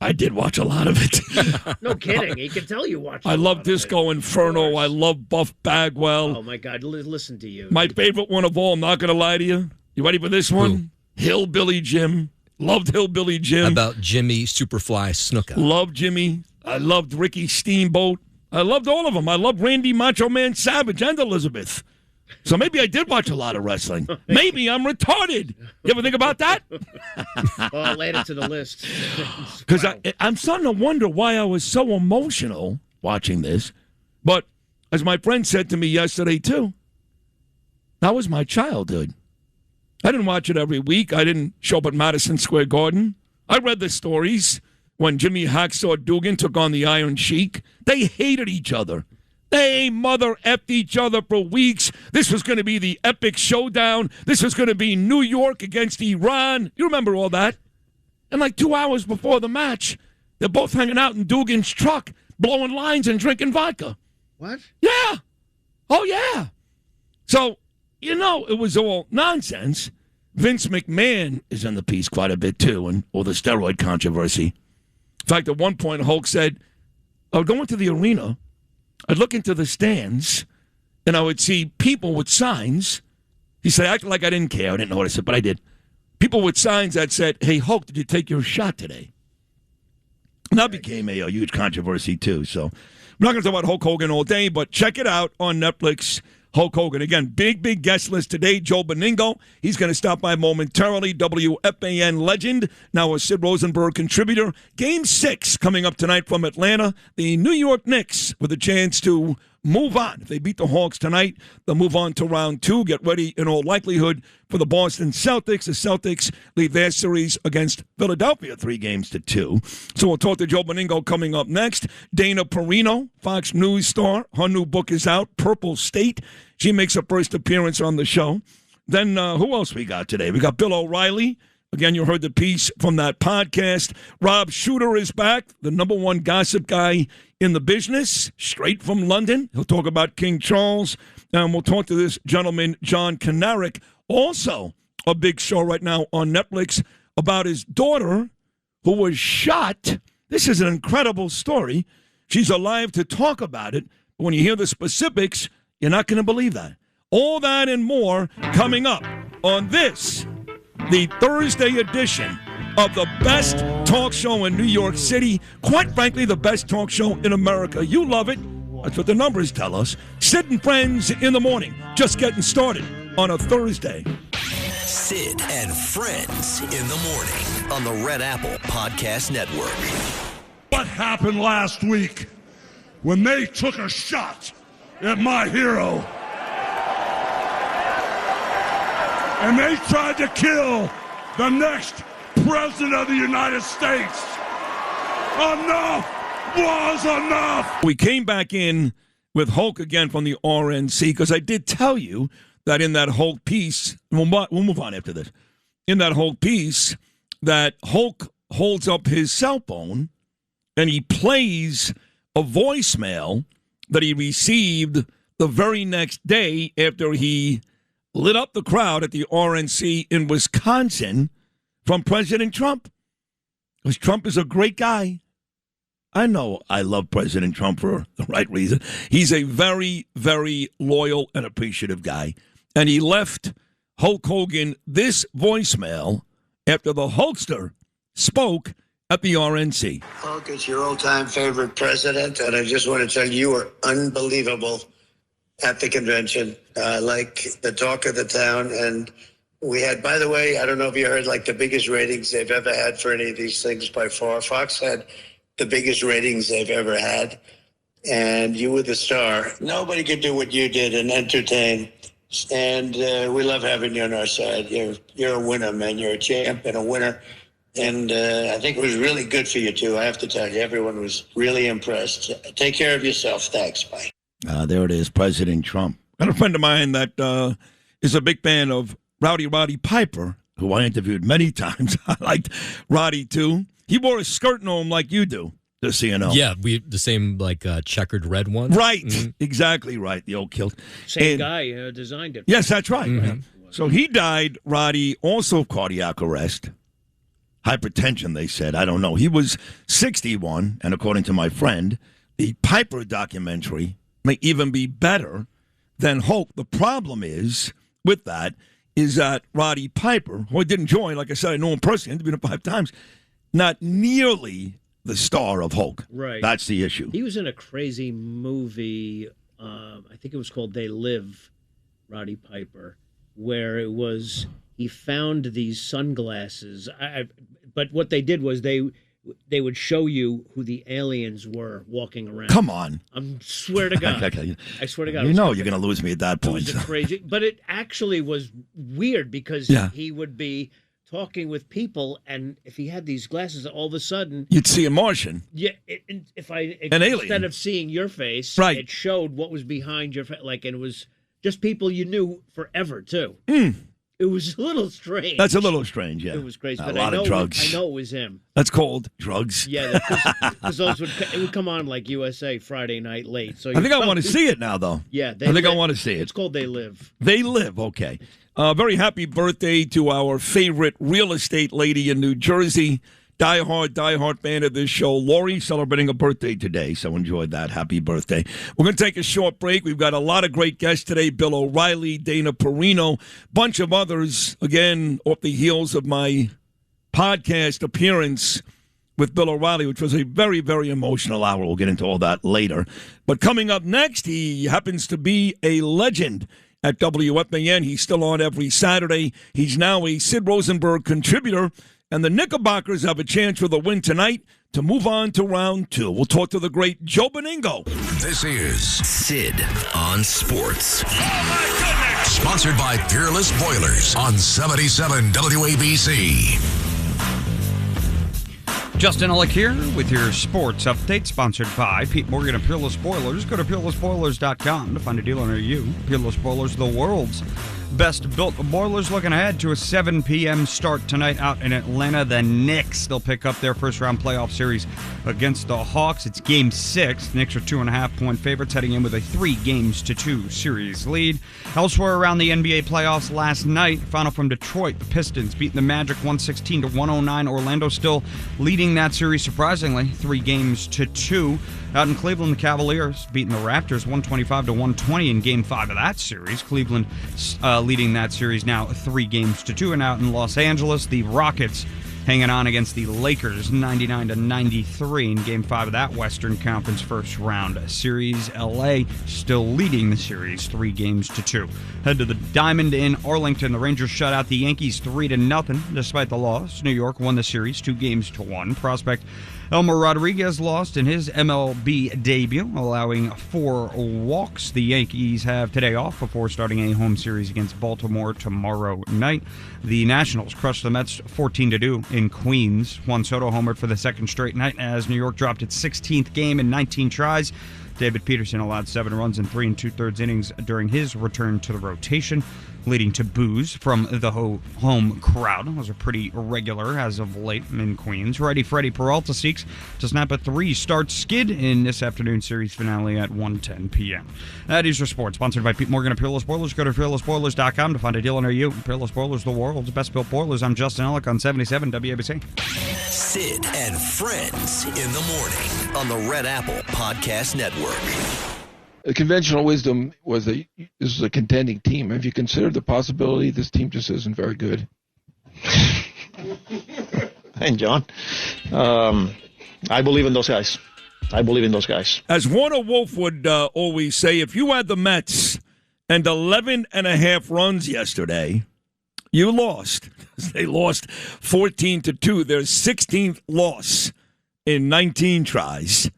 A: I did watch a lot of it.
C: No kidding. He can tell you watched
A: I love Disco Inferno. I love Buff Bagwell.
C: Oh, my God. Listen to you.
A: My favorite one of all, I'm not going to lie to you. You ready for this one? Hillbilly Jim. Loved Hillbilly Jim.
D: How about Jimmy Superfly Snuka?
A: Loved Jimmy. I loved Ricky Steamboat. I loved all of them. I loved Randy Macho Man Savage and Elizabeth. So maybe I did watch a lot of wrestling. Maybe I'm retarded. You ever think about that?
C: Well, I'll add it to the list.
A: Because I'm starting to wonder why I was so emotional watching this. But as my friend said to me yesterday, too, that was my childhood. I didn't watch it every week. I didn't show up at Madison Square Garden. I read the stories when Jimmy Hacksaw Dugan took on the Iron Sheik. They hated each other. They mother effed each other for weeks. This was going to be the epic showdown. This was going to be New York against Iran. You remember all that? And like 2 hours before the match, they're both hanging out in Dugan's truck, blowing lines and drinking vodka.
C: What?
A: Yeah. Oh, yeah. So, it was all nonsense. Vince McMahon is in the piece quite a bit, too, and all the steroid controversy. In fact, at one point, Hulk said, I would go into the arena, I'd look into the stands, and I would see people with signs. He said, I acted like I didn't care. I didn't notice it, but I did. People with signs that said, hey, Hulk, did you take your shot today? And that became a huge controversy, too. So I'm not going to talk about Hulk Hogan all day, but check it out on Netflix. Hulk Hogan. Again, big guest list today. Joe Benigno. He's going to stop by momentarily. WFAN legend, now a Sid Rosenberg contributor. Game 6 coming up tonight from Atlanta. The New York Knicks with a chance to move on. If they beat the Hawks tonight, they'll move on to round 2. Get ready, in all likelihood, for the Boston Celtics. The Celtics lead their series against Philadelphia 3-2. So we'll talk to Joe Benigno coming up next. Dana Perino, Fox News star. Her new book is out, Purple State. She makes her first appearance on the show. Then who else we got today? We got Bill O'Reilly. Again, you heard the piece from that podcast. Rob Shuter is back, the number one gossip guy in the business, straight from London. He'll talk about King Charles. And we'll talk to this gentleman, John Karanek, also a big show right now on Netflix, about his daughter who was shot. This is an incredible story. She's alive to talk about it. But when you hear the specifics, you're not going to believe that. All that and more coming up on this, the Thursday edition of the best talk show in New York City. Quite frankly, the best talk show in America. You love it. That's what the numbers tell us. Sid and Friends in the morning. Just getting started on a Thursday.
G: Sid and Friends in the morning on the Red Apple Podcast Network.
W: What happened last week when they took a shot at my hero? And they tried to kill the next president of the United States. Enough was enough.
A: We came back in with Hulk again from the RNC because I did tell you that in that Hulk piece, we'll move on after this, in that Hulk piece, that Hulk holds up his cell phone and he plays a voicemail that he received the very next day after he lit up the crowd at the RNC in Wisconsin from President Trump. Because Trump is a great guy. I know I love President Trump for the right reason. He's a very, very loyal and appreciative guy. And he left Hulk Hogan this voicemail after the Hulkster spoke at the RNC.
X: Hulk, it's your old-time favorite president, and I just want to tell you, you were unbelievable at the convention, like the talk of the town. And we had, by the way, I don't know if you heard, like the biggest ratings they've ever had for any of these things by far. Fox had the biggest ratings they've ever had. And you were the star. Nobody could do what you did and entertain. And we love having you on our side. You're a winner, man. You're a champ and a winner. And I think it was really good for you, too. I have to tell you, everyone was really impressed. Take care of yourself. Thanks. Bye.
A: There it is, President Trump. Got a friend of mine that is a big fan of Roddy Piper, who I interviewed many times. I liked Roddy, too. He wore a skirt home like you do, just so you know.
D: Yeah, the same checkered red one.
A: Right, exactly right, the old kilt.
C: Same guy designed it.
A: Yes, that's right. Mm-hmm. Right. So he died, Roddy, also of cardiac arrest. Hypertension, they said. I don't know. He was 61, and according to my friend, the Piper documentary may even be better than Hulk. The problem is, with that, is that Roddy Piper, who I did enjoy, like I said, I know him personally, interviewed him 5 times, not nearly the star of Hulk.
C: Right.
A: That's the issue.
C: He was in a crazy movie, I think it was called They Live, Roddy Piper, where it was, he found these sunglasses. But what they did was they would show you who the aliens were walking around.
A: Come on.
C: I swear to God. I swear to God.
A: You know you're going to lose me at that point.
C: It was crazy. But it actually was weird because he would be talking with people, and if he had these glasses, all of a sudden
A: you'd see a Martian.
C: Yeah,
A: An
C: instead
A: alien.
C: of seeing your face,
A: Right.
C: it showed what was behind your face, and it was just people you knew forever too. It was a little strange.
A: That's a little strange, yeah.
C: It was crazy.
A: A
C: But
A: lot
C: I know,
A: of drugs.
C: I know it was him.
A: That's called drugs.
C: Yeah, because those would come on like USA Friday night late. So
A: I think I want to see it now, though.
C: Yeah,
A: I think I want to see it.
C: It's called They Live.
A: They Live, okay. Very happy birthday to our favorite real estate lady in New Jersey. diehard fan of this show, Lori, celebrating a birthday today, so enjoy that. Happy birthday. We're going to take a short break. We've got a lot of great guests today. Bill O'Reilly, Dana Perino, bunch of others, again, off the heels of my podcast appearance with Bill O'Reilly, which was a very, very emotional hour. We'll get into all that later. But coming up next, he happens to be a legend at WFAN. He's still on every Saturday. He's now a Sid Rosenberg contributor, and the Knickerbockers have a chance for the win tonight to move on to round two. We'll talk to the great Joe Benigno.
G: This is Sid on Sports. Oh, my goodness! Sponsored by Peerless Boilers on 77 WABC.
F: Justin Ellick here with your sports update, sponsored by Pete Morgan of Peerless Boilers. Go to peerlessboilers.com to find a dealer near you. Peerless Boilers, the world's best-built boilers. Looking ahead to a 7 p.m. start tonight out in Atlanta. The Knicks, they'll pick up their first-round playoff series against the Hawks. It's Game 6. The Knicks are 2.5-point favorites, heading in with a 3-2 series lead. Elsewhere around the NBA playoffs last night, final from Detroit, the Pistons beating the Magic 116-109. Orlando still leading that series, surprisingly, 3-2. Out in Cleveland, the Cavaliers beating the Raptors 125-120 in Game 5 of that series. Cleveland leading that series now 3-2. And out in Los Angeles, the Rockets hanging on against the Lakers 99-93 in Game 5 of that Western Conference first round series. LA still leading the series 3-2. Head to the Diamond in Arlington. The Rangers shut out the Yankees 3-0 despite the loss. New York won the series 2-1. Prospect Elmer Rodriguez lost in his MLB debut, allowing 4 walks. The Yankees have today off before starting a home series against Baltimore tomorrow night. The Nationals crushed the Mets 14-2 in Queens. Juan Soto homered for the second straight night as New York dropped its 16th game in 19 tries. David Peterson allowed 7 runs in 3 2/3 innings during his return to the rotation, leading to boos from the home crowd. Those are pretty regular as of late in Queens. Righty Freddie Peralta seeks to snap a 3-start skid in this afternoon series finale at 1:10 p.m. That is your sports, sponsored by Pete Morgan of Peerless Boilers. Go to peerlessboilers.com to find a deal near you. Peerless Boilers, the world's best-built boilers. I'm Justin Ellick on 77 WABC.
G: Sid and Friends in the morning on the Red Apple Podcast Network.
U: The conventional wisdom was this is a contending team. Have you considered the possibility this team just isn't very good?
H: Hey, John. I believe in those guys.
A: As Warner Wolf would always say, if you had the Mets and 11.5 runs yesterday, you lost. They lost 14-2. Their 16th loss in 19 tries.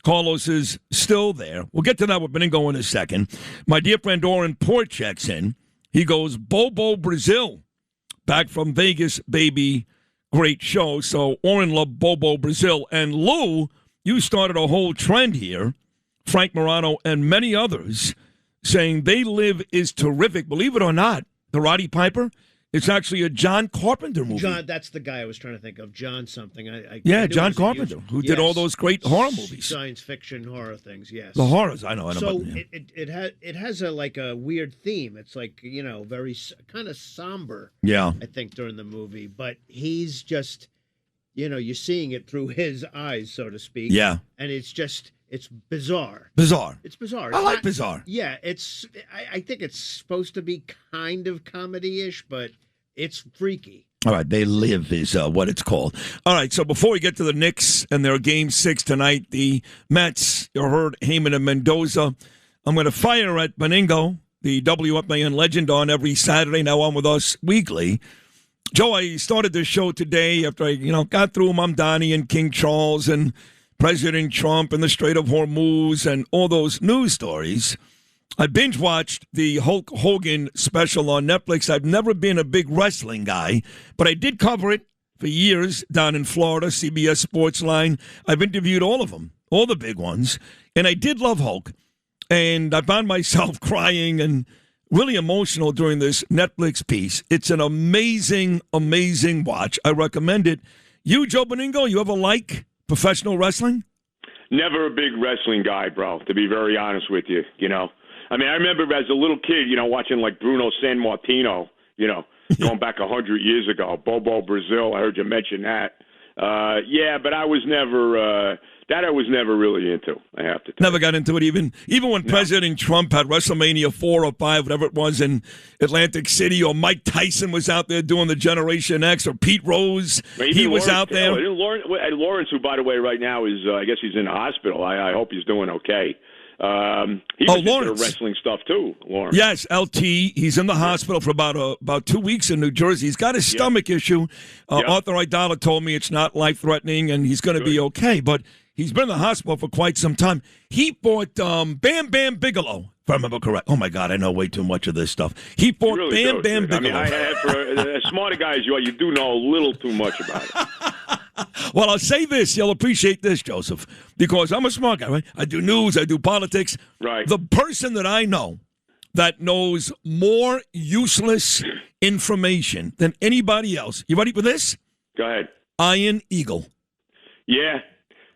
A: Carlos is still there. We'll get to that with Benigno in a second. My dear friend Oren Port checks in. He goes, Bobo Brazil. Back from Vegas, baby. Great show. So Oren loved Bobo Brazil. And Lou, you started a whole trend here. Frank Morano and many others saying They Live is terrific. Believe it or not, the Roddy Piper, it's actually a John Carpenter movie.
C: John, that's the guy I was trying to think of. John something. I
A: John Carpenter, who did all those great horror movies.
C: Science fiction horror things, yes.
A: The horrors, I know.
C: So it has a weird theme. It's like, very kind of somber.
A: Yeah.
C: I think during the movie, but he's just, you're seeing it through his eyes, so to speak.
A: Yeah.
C: And it's just. It's bizarre.
A: It's bizarre.
C: It's
A: like bizarre.
C: Yeah, I think it's supposed to be kind of comedy-ish, but it's freaky.
A: All right, They Live is what it's called. All right, so before we get to the Knicks and their Game 6 tonight, the Mets, you heard Heyman and Mendoza. I'm going to fire at Benigno, the WFAN legend, on every Saturday, now on with us weekly. Joe, I started this show today after I, got through Mamdani and King Charles and President Trump and the Strait of Hormuz and all those news stories. I binge watched the Hulk Hogan special on Netflix. I've never been a big wrestling guy, but I did cover it for years down in Florida, CBS Sportsline. I've interviewed all of them, all the big ones, and I did love Hulk. And I found myself crying and really emotional during this Netflix piece. It's an amazing, amazing watch. I recommend it. You, Joe Benigno, you ever like professional wrestling?
I: Never a big wrestling guy, bro, to be very honest with you, I mean, I remember as a little kid, watching like Bruno San Martino, going back 100 years ago. Bobo Brazil, I heard you mention that. But I was never really into, I have to tell
A: Never got into it even when President Trump had WrestleMania 4 or 5, whatever it was, in Atlantic City, or Mike Tyson was out there doing the Generation X, or Pete Rose, he was out there.
I: Lawrence, who, by the way, right now is, I guess he's in the hospital. I hope he's doing okay. He was into wrestling stuff too, Lawrence.
A: Yes, LT. He's in the hospital for about 2 weeks in New Jersey. He's got a stomach issue. Arthur Aidala told me it's not life-threatening, and he's going to be okay. But he's been in the hospital for quite some time. He fought Bam Bam Bigelow, if I remember correct. Oh, my God, I know way too much of this stuff. He fought
I: really
A: Bam Bam Bigelow.
I: I mean, for as smart a guy as you do know a little too much about it.
A: Well, I'll say this. You'll appreciate this, Joseph, because I'm a smart guy, right? I do news. I do politics.
I: Right.
A: The person that I know that knows more useless information than anybody else. You ready for this?
I: Go ahead.
A: Iron Eagle.
I: Yeah,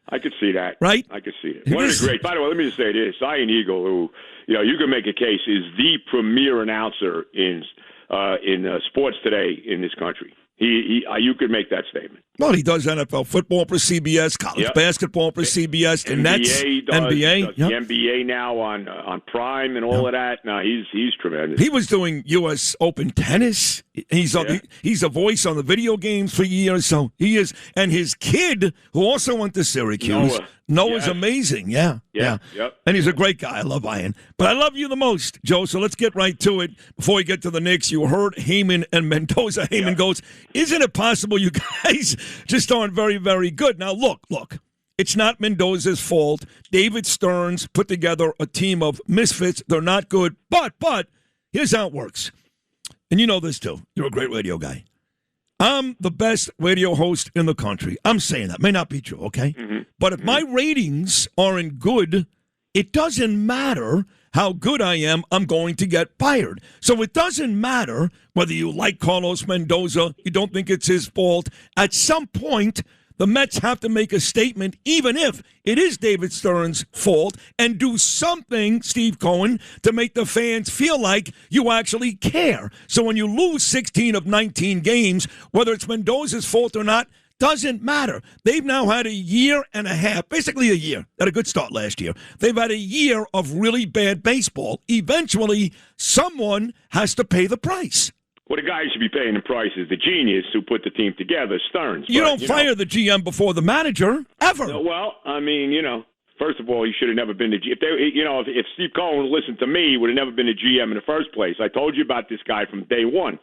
I: I could see that.
A: Right?
I: I could see it. One of the great. By the way, let me just say this: Iron Eagle, who you can make a case is the premier announcer in sports today in this country. You could make that statement.
A: Well, he does NFL football for CBS, college basketball for CBS, the Nets, NBA.
I: Does the NBA now on Prime and all of that. No, he's tremendous.
A: He was doing U.S. Open tennis. He's a voice on the video games for years. So he is, and his kid, who also went to Syracuse. Noah's amazing. Yeah.
I: Yep.
A: And he's a great guy. I love Iron. But I love you the most, Joe. So let's get right to it. Before we get to the Knicks, you heard Heyman and Mendoza. Heyman goes, isn't it possible you guys just aren't very, very good? Now, look. It's not Mendoza's fault. David Stern's put together a team of misfits. They're not good. But here's how it works. And you know this, too. You're a great radio guy. I'm the best radio host in the country. I'm saying that. May not be true, okay?
I: Mm-hmm.
A: But if my ratings aren't good, it doesn't matter how good I am. I'm going to get fired. So it doesn't matter whether you like Carlos Mendoza, you don't think it's his fault. At some point, the Mets have to make a statement, even if it is David Stern's fault, and do something, Steve Cohen, to make the fans feel like you actually care. So when you lose 16 of 19 games, whether it's Mendoza's fault or not, doesn't matter. They've now had a year and a half, basically a year. Had a good start last year. They've had a year of really bad baseball. Eventually, someone has to pay the price.
I: Well, the guy who should be paying the price is the genius who put the team together, Stearns.
A: You don't fire the GM before the manager, ever.
I: No, well, I mean, first of all, he should have never been the GM. If Steve Cohen listened to me, he would have never been the GM in the first place. I told you about this guy from day one.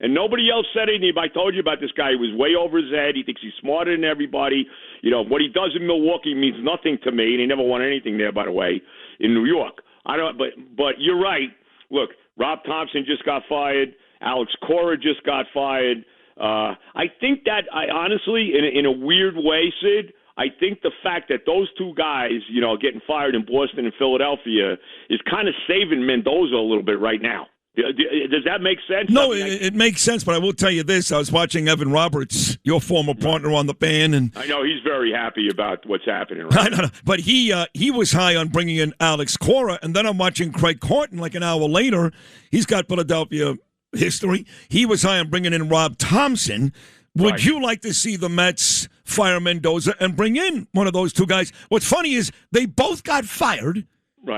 I: And nobody else said anything. I told you about this guy. He was way over his head. He thinks he's smarter than everybody. What he does in Milwaukee means nothing to me, and he never won anything there, by the way, in New York. But you're right. Look, Rob Thompson just got fired. Alex Cora just got fired. I think that, honestly, in a weird way, Sid, I think the fact that those two guys, getting fired in Boston and Philadelphia is kind of saving Mendoza a little bit right now. Does that make sense?
A: No, it makes sense, but I will tell you this. I was watching Evan Roberts, your former partner on the band, and
I: I know he's very happy about what's happening
A: right now. But he was high on bringing in Alex Cora, and then I'm watching Craig Carton like an hour later. He's got Philadelphia history. He was high on bringing in Rob Thompson. Would you like to see the Mets fire Mendoza and bring in one of those two guys? What's funny is they both got fired,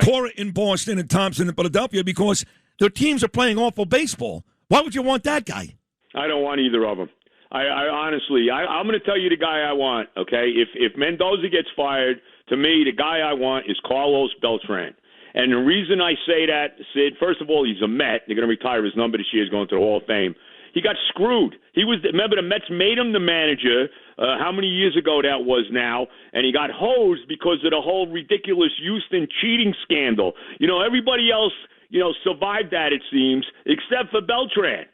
A: Cora in Boston and Thompson in Philadelphia, because their teams are playing awful baseball. Why would you want that guy?
I: I don't want either of them. I honestly, I'm going to tell you the guy I want, okay? If Mendoza gets fired, to me, the guy I want is Carlos Beltran. And the reason I say that, Sid, first of all, he's a Met. They're going to retire his number this year. He's going to the Hall of Fame. He got screwed. Remember, the Mets made him the manager how many years ago that was now, and he got hosed because of the whole ridiculous Houston cheating scandal. Everybody else, survived that, it seems, except for Beltran.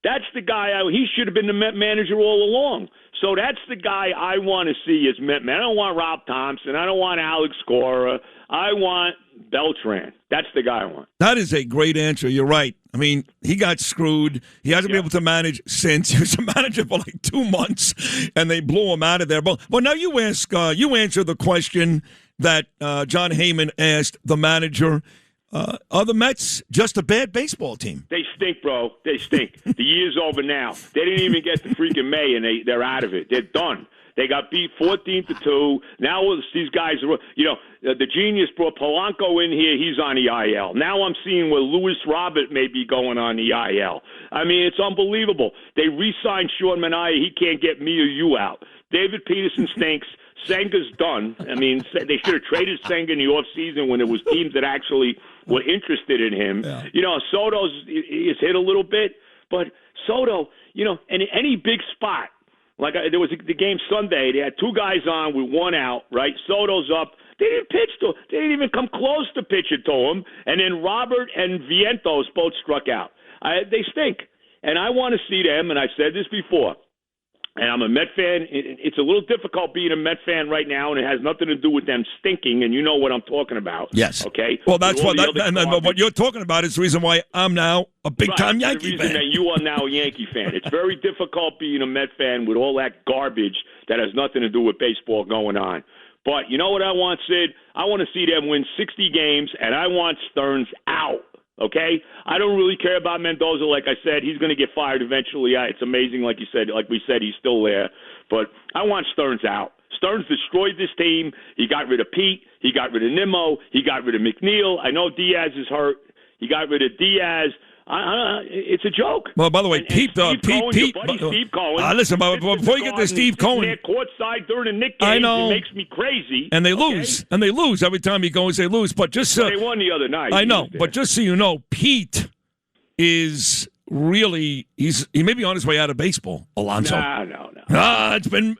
I: That's the guy. He should have been the Met manager all along. So that's the guy I want to see as Met man. I don't want Rob Thompson. I don't want Alex Cora. I want Beltran. That's the guy I want.
A: That is a great answer. You're right. I mean, he got screwed. He hasn't been able to manage since. He was a manager for like 2 months, and they blew him out of there. But now you answer the question that John Heyman asked the manager. Are the Mets just a bad baseball team?
I: They stink, bro. They stink. The year's over now. They didn't even get to freaking May, and they're out of it. They're done. They got beat 14-2. Now these guys are, the genius brought Polanco in here. He's on the IL. Now I'm seeing where Louis Robert may be going on the IL. I mean, it's unbelievable. They re-signed Sean Manaea. He can't get me or you out. David Peterson stinks. Senga's done. I mean, they should have traded Senga in the offseason when there was teams that actually were interested in him. Yeah. Soto's is hit a little bit, but Soto, in any big spot, like there was the game Sunday, they had 2 guys on with 1 out, right? Soto's up. They didn't pitch to him. They didn't even come close to pitching to him. And then Robert and Vientos both struck out. They stink. And I want to see them, and I've said this before, and I'm a Met fan. It's a little difficult being a Met fan right now, and it has nothing to do with them stinking, and you know what I'm talking about.
A: Yes.
I: Okay?
A: Well, that's what you're talking about is the reason why I'm now a big-time Yankee fan.
I: The reason that you are now a Yankee fan. It's very difficult being a Met fan with all that garbage that has nothing to do with baseball going on. But you know what I want, Sid? I want to see them win 60 games, and I want Stearns out. Okay? I don't really care about Mendoza. Like I said, he's going to get fired eventually. It's amazing, like we said, he's still there. But I want Stearns out. Stearns destroyed this team. He got rid of Pete. He got rid of Nimmo. He got rid of McNeil. I know Diaz is hurt. He got rid of Diaz. It's a joke.
A: Well, by the way, Pete,
I: Steve Cohen.
A: Listen, before you get to Steve Cohen,
I: they're courtside during the Knicks games.
A: I know.
I: It makes me crazy.
A: And they lose. And they lose every time he goes. They lose. But just
I: they won the other night.
A: I know, but just so you know, Pete is really he may be on his way out of baseball. Alonso.
I: No.
A: It's been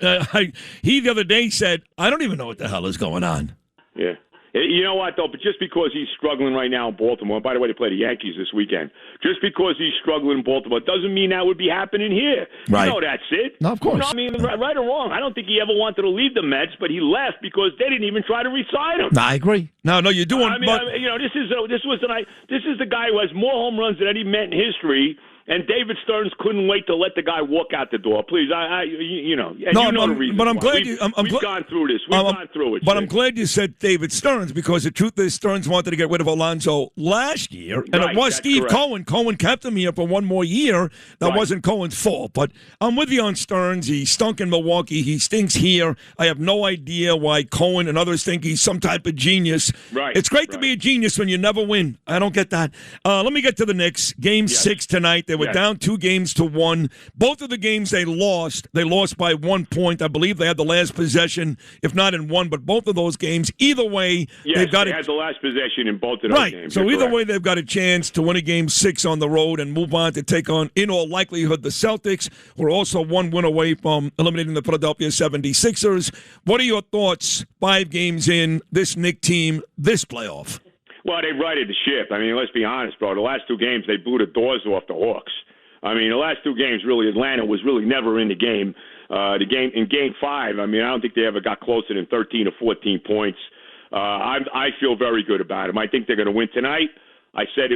A: he the other day said, I don't even know what the hell is going on.
I: Yeah. You know what, though? But just because he's struggling right now in Baltimore, by the way, they play the Yankees this weekend. Just because he's struggling in Baltimore doesn't mean that would be happening here.
A: Right.
I: You know that's it.
A: No, of course.
I: I mean, right or wrong, I don't think he ever wanted to leave the Mets, but he left because they didn't even try to re-sign him.
A: No, I agree. No, you're doing.
I: This is the guy who has more home runs than any Met in history. And David Stearns couldn't wait to let the guy walk out the door. Please, the reason.
A: But I'm glad
I: we've gone through this. We've gone through it.
A: But I'm glad you said David Stearns because the truth is Stearns wanted to get rid of Alonso last year, and it was Steve Cohen. Cohen kept him here for one more year. That wasn't Cohen's fault. But I'm with you on Stearns. He stunk in Milwaukee. He stinks here. I have no idea why Cohen and others think he's some type of genius.
I: Right.
A: It's great to be a genius when you never win. I don't get that. Let me get to the Knicks. Game 6 tonight. They were down 2-1. Both of the games they lost by 1 point. I believe they had the last possession, if not in one, but both of those games. Either way, they've got
I: they had the last possession in both of those games.
A: So either way, they've got a chance to win a game 6 on the road and move on to take on, in all likelihood, the Celtics, who are also 1 win away from eliminating the Philadelphia 76ers. What are your thoughts 5 games in this Knick team, this playoff?
I: Well, they righted the ship. I mean, let's be honest, bro. The last 2 games, they blew the doors off the Hawks. I mean, the last 2 games, really, Atlanta was really never in the game. In Game 5, I mean, I don't think they ever got closer than 13 or 14 points. I feel very good about them. I think they're going to win tonight. I said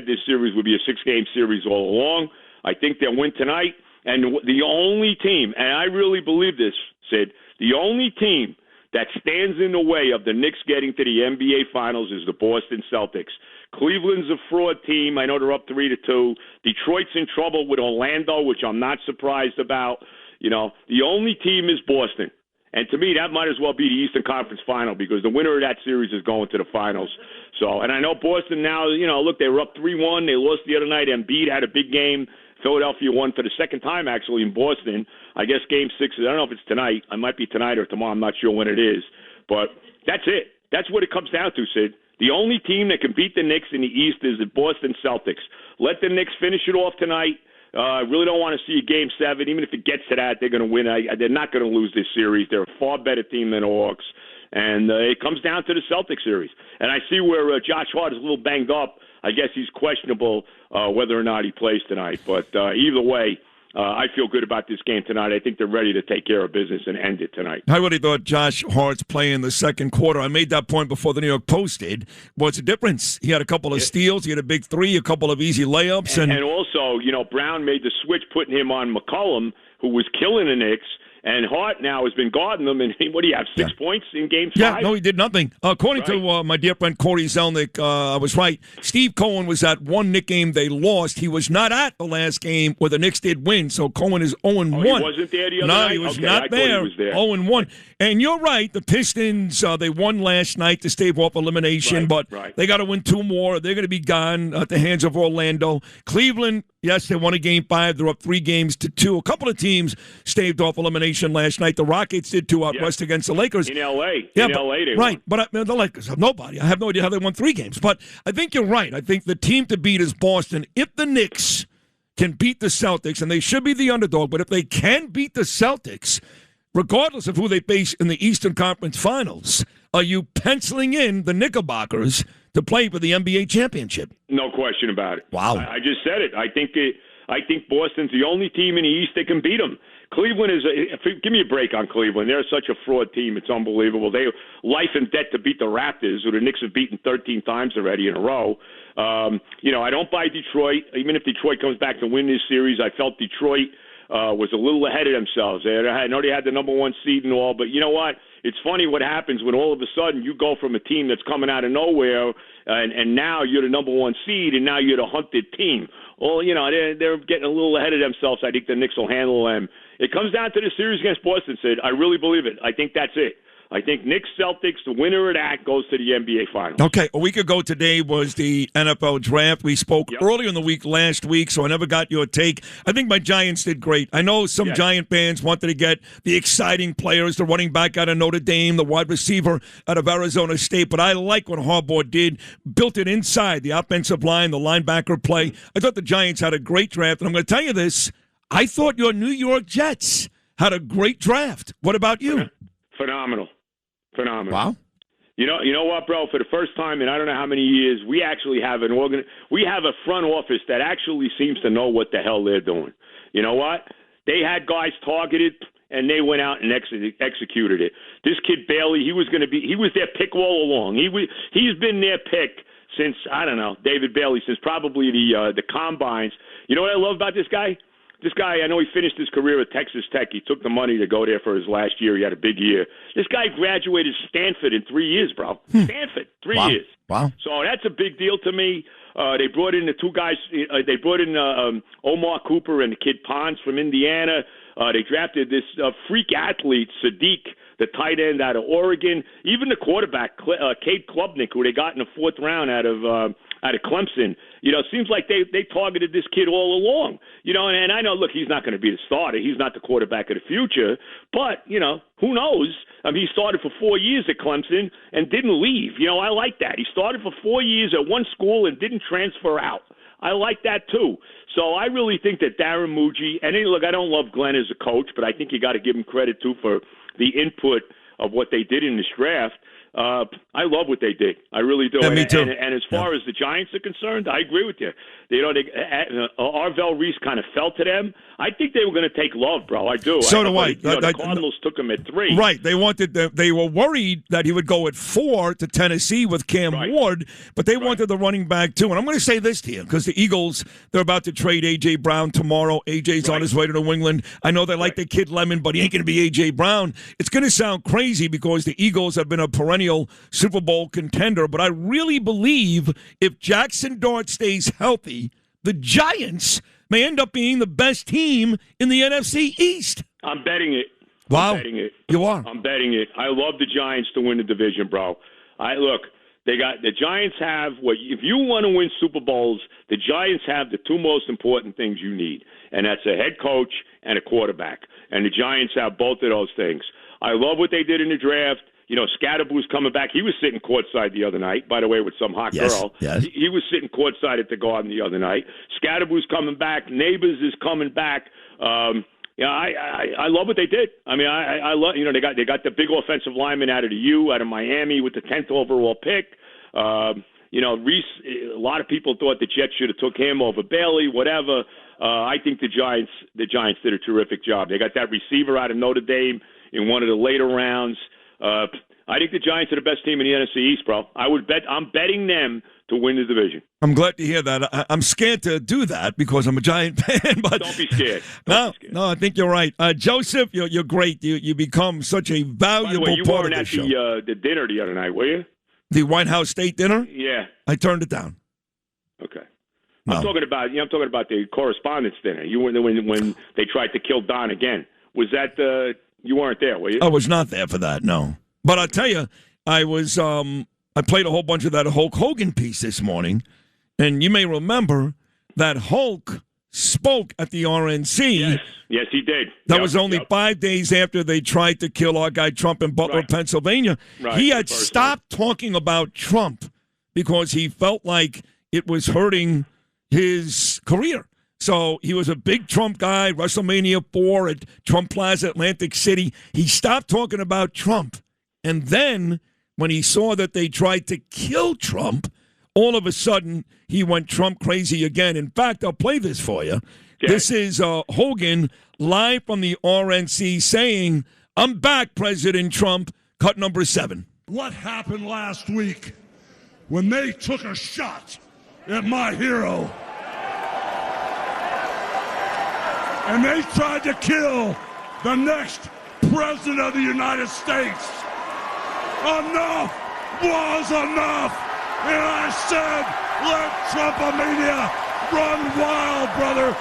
I: this series would be a 6-game series all along. I think they'll win tonight. And the only team, and I really believe this, Sid, the only team that stands in the way of the Knicks getting to the NBA Finals is the Boston Celtics. Cleveland's a fraud team. I know they're up 3-2. Detroit's in trouble with Orlando, which I'm not surprised about. The only team is Boston. And to me, that might as well be the Eastern Conference Final because the winner of that series is going to the finals. So, and I know Boston now, look, they were up 3-1. They lost the other night. Embiid had a big game. Philadelphia won for the second time, actually, in Boston. I guess Game 6, I don't know if it's tonight. It might be tonight or tomorrow. I'm not sure when it is. But that's it. That's what it comes down to, Sid. The only team that can beat the Knicks in the East is the Boston Celtics. Let the Knicks finish it off tonight. I really don't want to see a Game 7. Even if it gets to that, they're going to win. They're not going to lose this series. They're a far better team than the Hawks. And it comes down to the Celtics series. And I see where Josh Hart is a little banged up. I guess he's questionable whether or not he plays tonight. But either way, I feel good about this game tonight. I think they're ready to take care of business and end it tonight.
A: I really thought Josh Hart's playing the second quarter. I made that point before the New York Post did. What's the difference? He had a couple of steals. He had a big three, a couple of easy layups.
I: And also, Brown made the switch, putting him on McCollum, who was killing the Knicks. And Hart now has been guarding them. And what do you have, 6 points in Game 5?
A: Yeah, no, he did nothing. According to my dear friend Corey Zelnick, I was right. Steve Cohen was at one Knick game they lost. He was not at the last game where the Knicks did win. So Cohen is 0-1.
I: He wasn't there the other night?
A: No, he was not there.
I: He was there.
A: 0-1. And you're right. The Pistons, they won last night to stave off elimination, but they got to win 2 more. They're going to be gone at the hands of Orlando. Cleveland, yes, they won a Game 5. They're up 3-2. A couple of teams staved off elimination last night. The Rockets did 2 out west against the Lakers.
I: In L.A.
A: Yeah,
I: they
A: won.
I: But
A: the Lakers have nobody. I have no idea how they won 3 games. But I think you're right. I think the team to beat is Boston. If the Knicks can beat the Celtics, and they should be the underdog, but if they can beat the Celtics, regardless of who they face in the Eastern Conference Finals, are you penciling in the Knickerbockers to play for the NBA championship?
I: No question about it.
A: Wow.
I: I just said it. I think Boston's the only team in the East that can beat them. Cleveland give me a break on Cleveland. They're such a fraud team. It's unbelievable. They life and debt to beat the Raptors, who the Knicks have beaten 13 times already in a row. I don't buy Detroit. Even if Detroit comes back to win this series, I felt Detroit was a little ahead of themselves. I know they had the number 1 seed and all, but you know what? It's funny what happens when all of a sudden you go from a team that's coming out of nowhere and now you're the number 1 seed and now you're the hunted team. Well, they're getting a little ahead of themselves. I think the Knicks will handle them. It comes down to the series against Boston, Sid. I really believe it. I think that's it. I think Knicks, Celtics, the winner of that goes to the NBA Finals.
A: Okay, a week ago today was the NFL Draft. We spoke earlier in the week last week, so I never got your take. I think my Giants did great. I know some Giant fans wanted to get the exciting players, the running back out of Notre Dame, the wide receiver out of Arizona State, but I like what Harbaugh did, built it inside the offensive line, the linebacker play. I thought the Giants had a great draft, and I'm going to tell you this. I thought your New York Jets had a great draft. What about you?
I: Phenomenal.
A: Wow.
I: You know what, bro? For the first time in I don't know how many years, we actually have we have a front office that actually seems to know what the hell they're doing. You know what? They had guys targeted, and they went out and executed it. This kid Bailey, he was their pick all along. He's been their pick since, I don't know, David Bailey, since probably the combines. You know what I love about this guy? This guy, I know he finished his career at Texas Tech. He took the money to go there for his last year. He had a big year. This guy graduated Stanford in 3 years, bro. Stanford, 3 years.
A: Wow.
I: So that's a big deal to me. They brought in the 2 guys. They brought in Omar Cooper and the kid Pons from Indiana. They drafted this freak athlete, Sadiq, the tight end out of Oregon. Even the quarterback, Cade Klubnik, who they got in the 4th round out of Clemson. It seems like they targeted this kid all along. And I know, look, he's not going to be the starter. He's not the quarterback of the future. But, who knows? I mean, he started for 4 years at Clemson and didn't leave. I like that. He started for 4 years at one school and didn't transfer out. I like that, too. So I really think that Darren Muji, and look, I don't love Glenn as a coach, but I think you got to give him credit, too, for the input of what they did in this draft. I love what they did. I really do.
A: Yeah, me too.
I: And as far as the Giants are concerned, I agree with you. Arvell Reese kind of fell to them. I think they were going to take Love, bro. I do.
A: So do I.
I: The Cardinals took him at 3.
A: Right. They were worried that he would go at 4 to Tennessee with Cam Ward, but they wanted the running back too. And I'm going to say this to you, because the Eagles, they're about to trade A.J. Brown tomorrow. A.J.'s on his way to New England. I know they like the kid Lemon, but he ain't going to be A.J. Brown. It's going to sound crazy because the Eagles have been a perennial Super Bowl contender, but I really believe if Jackson Dart stays healthy, the Giants may end up being the best team in the NFC East.
I: I'm betting it.
A: Wow.
I: I'm betting it.
A: You are?
I: I'm betting it. I love the Giants to win the division, bro. The Giants have if you want to win Super Bowls, the Giants have the 2 most important things you need, and that's a head coach and a quarterback. And the Giants have both of those things. I love what they did in the draft. Scadaboo's coming back. He was sitting courtside the other night, by the way, with some hot girl.
A: Yes.
I: He was sitting courtside at the Garden the other night. Scadaboo's coming back. Neighbors is coming back. I love what they did. I mean, I love, they got the big offensive lineman out of the U, out of Miami with the 10th overall pick. Reese, a lot of people thought the Jets should have took him over Bailey, whatever. I think the Giants did a terrific job. They got that receiver out of Notre Dame in one of the later rounds. I think the Giants are the best team in the NFC East, bro. I'm betting them to win the division.
A: I'm glad to hear that. I'm scared to do that because I'm a Giant fan. But
I: don't be scared.
A: No, I think you're right. Joseph, you're great. You become such a valuable
I: By the way,
A: part of the show.
I: You weren't at the dinner the other night, were you?
A: The White House State dinner?
I: Yeah.
A: I turned it down.
I: Okay.
A: No.
I: I'm talking about the correspondence dinner. You were when they tried to kill Don again. Was that you weren't there, were you?
A: I was not there for that, no. But I'll tell you, I was I played a whole bunch of that Hulk Hogan piece this morning, and you may remember that Hulk spoke at the RNC.
I: Yes, he did.
A: That was only 5 days after they tried to kill our guy Trump in Butler, Pennsylvania.
I: Right.
A: He had stopped talking about Trump because he felt like it was hurting his career. So he was a big Trump guy, WrestleMania 4 at Trump Plaza, Atlantic City. He stopped talking about Trump. And then when he saw that they tried to kill Trump, all of a sudden he went Trump crazy again. In fact, I'll play this for you. Yeah. This is Hogan live from the RNC saying, "I'm back, President Trump," cut number 7.
W: What happened last week when they took a shot at my hero and they tried to kill the next president of the United States? Enough was enough. And I said, let Trumpomania run wild, brother.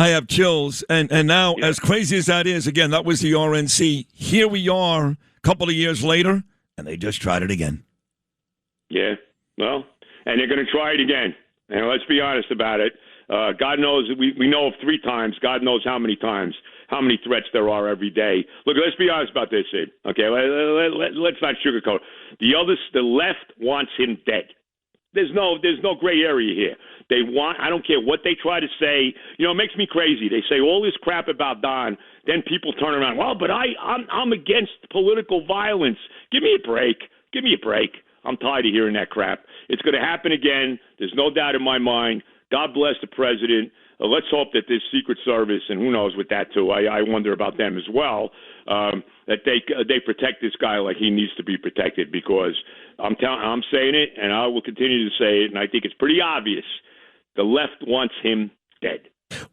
A: I have chills. And now, as crazy as that is, again, that was the RNC. Here we are a couple of years later, and they just tried it again.
I: Yeah, well, and they're going to try it again. And let's be honest about it. God knows, we know of 3 times. God knows how many times, how many threats there are every day. Look, let's be honest about this, Sid. Okay, let's not sugarcoat. The left wants him dead. There's no gray area here. I don't care what they try to say. It makes me crazy. They say all this crap about Don, then people turn around. Well, but I'm against political violence. Give me a break. Give me a break. I'm tired of hearing that crap. It's going to happen again. There's no doubt in my mind. God bless the president. Let's hope that this Secret Service, and who knows with that too, I wonder about them as well, that they protect this guy like he needs to be protected, because I'm saying it, and I will continue to say it, and I think it's pretty obvious. The left wants him dead.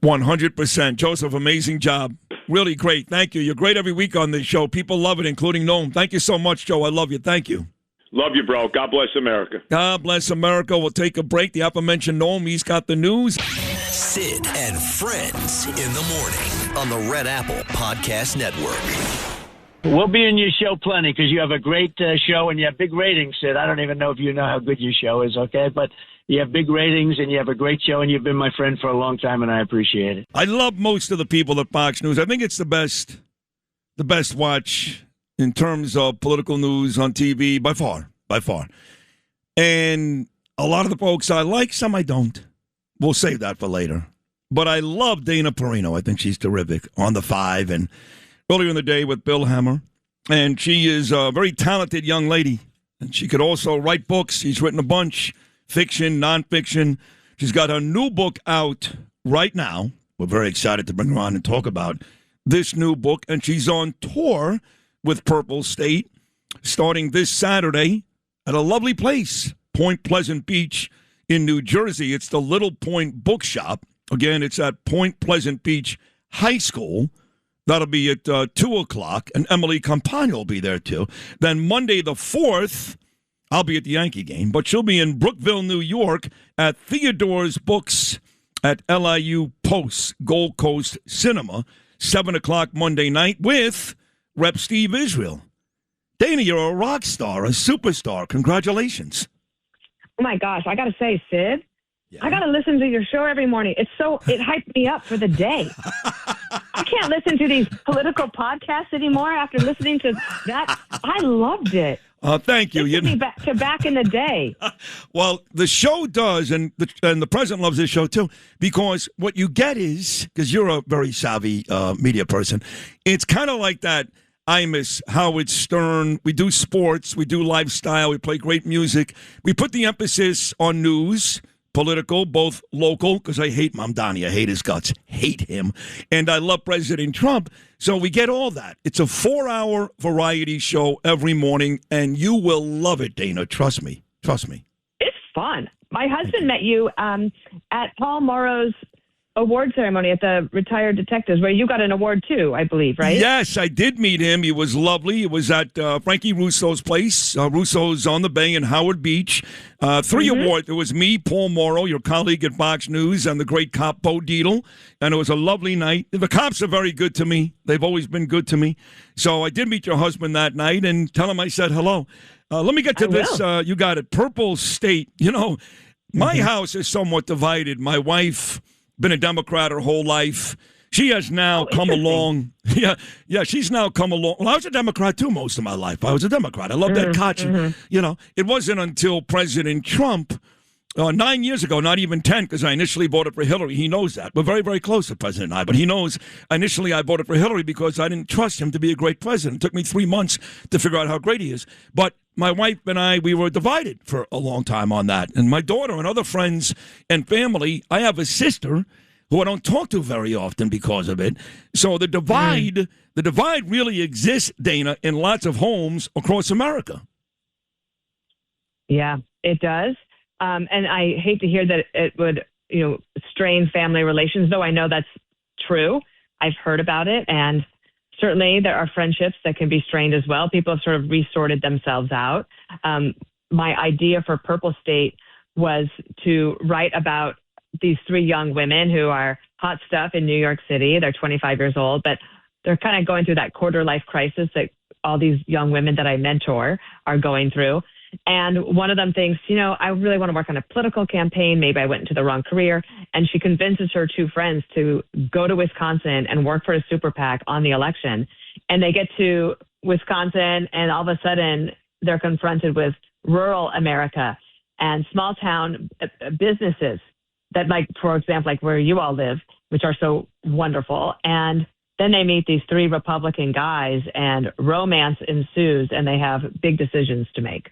A: 100%. Joseph, amazing job. Really great. Thank you. You're great every week on this show. People love it, including Noam. Thank you so much, Joe. I love you. Thank you.
I: Love you, bro. God bless America.
A: God bless America. We'll take a break. The aforementioned Noam, he's got the news.
G: Sid and Friends in the morning on the Red Apple Podcast Network.
J: We'll be in your show plenty because you have a great show and you have big ratings, Sid. I don't even know if you know how good your show is, okay? But you have big ratings and you have a great show and you've been my friend for a long time and I appreciate it.
A: I love most of the people at Fox News. I think it's the best watch in terms of political news on TV by far. And a lot of the folks I like, some I don't. We'll save that for later. But I love Dana Perino. I think she's terrific on the 5 and earlier in the day with Bill Hammer. And she is a very talented young lady. And she could also write books. She's written a bunch, fiction, nonfiction. She's got her new book out right now. We're very excited to bring her on and talk about this new book. And she's on tour with Purple State starting this Saturday at a lovely place, Point Pleasant Beach in New Jersey. It's the Little Point Bookshop. Again, it's at Point Pleasant Beach High School. That'll be at 2 o'clock, and Emily Campagno will be there, too. Then Monday the 4th, I'll be at the Yankee game, but she'll be in Brookville, New York, at Theodore's Books at LIU Post, Gold Coast Cinema, 7 o'clock Monday night with Rep. Steve Israel. Dana, you're a rock star, a superstar. Congratulations.
K: Oh, my gosh. I got to say, Sid, I got to listen to your show every morning. It hyped me up for the day. I can't listen to these political podcasts anymore after listening to that. I loved it.
A: Thank you.
K: It took me back in the day.
A: Well, the show does, and the president loves this show too, because what you get is, because you're a very savvy media person, it's kind of like that Imus, Howard Stern. We do sports, we do lifestyle, we play great music. We put the emphasis on news, political, both local, because I hate Mamdani. I hate his guts. Hate him. And I love President Trump. So we get all that. It's a 4-hour variety show every morning, and you will love it, Dana. Trust me. Trust me.
K: It's fun. My husband met you at Paul Morrow's award ceremony at the Retired Detectives, where you got an award too, I believe, right?
A: Yes, I did meet him. He was lovely. It was at Frankie Russo's place. Russo's on the Bay in Howard Beach. 3 awards. It was me, Paul Morrow, your colleague at Fox News, and the great cop Bo Dietl. And it was a lovely night. The cops are very good to me. They've always been good to me. So I did meet your husband that night and tell him I said hello. Let me get to this. You got it. Purple State. You know, my house is somewhat divided. My wife been a Democrat her whole life. She has now come along. Yeah, she's now come along. Well, I was a Democrat, too, most of my life. I was a Democrat. I loved Ed Koch. You know, it wasn't until President Trump, 9 years ago, not even 10, because I initially voted for Hillary. He knows that. We're very, very close to President and I, but he knows initially I voted for Hillary because I didn't trust him to be a great president. It took me 3 months to figure out how great he is. But my wife and I, we were divided for a long time on that. And my daughter and other friends and family, I have a sister who I don't talk to very often because of it. So the divide really exists, Dana, in lots of homes across America.
K: Yeah, it does. And I hate to hear that it would, strain family relations, though I know that's true. I've heard about it, and certainly there are friendships that can be strained as well. People have sort of resorted themselves out. My idea for Purple State was to write about these 3 young women who are hot stuff in New York City. They're 25 years old, but they're kind of going through that quarter life crisis that all these young women that I mentor are going through. And one of them thinks, I really want to work on a political campaign. Maybe I went into the wrong career. And she convinces her 2 friends to go to Wisconsin and work for a super PAC on the election. And they get to Wisconsin, and all of a sudden they're confronted with rural America and small town businesses that, like, for example, like where you all live, which are so wonderful. And then they meet these 3 Republican guys, and romance ensues, and they have big decisions to make.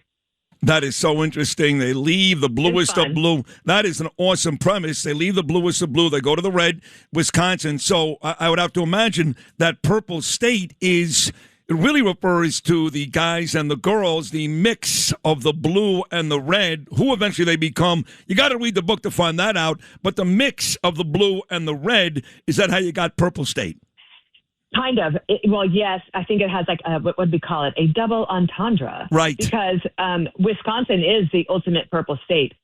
A: That is so interesting. They leave the bluest of blue. That is an awesome premise. They leave the bluest of blue. They go to the red, Wisconsin. So I would have to imagine that Purple State it really refers to the guys and the girls, the mix of the blue and the red, who eventually they become. You got to read the book to find that out. But the mix of the blue and the red, is that how you got Purple State?
K: Kind of. Well, yes, I think it has like what would we call it? A double entendre.
A: Right.
K: Because Wisconsin is the ultimate purple state.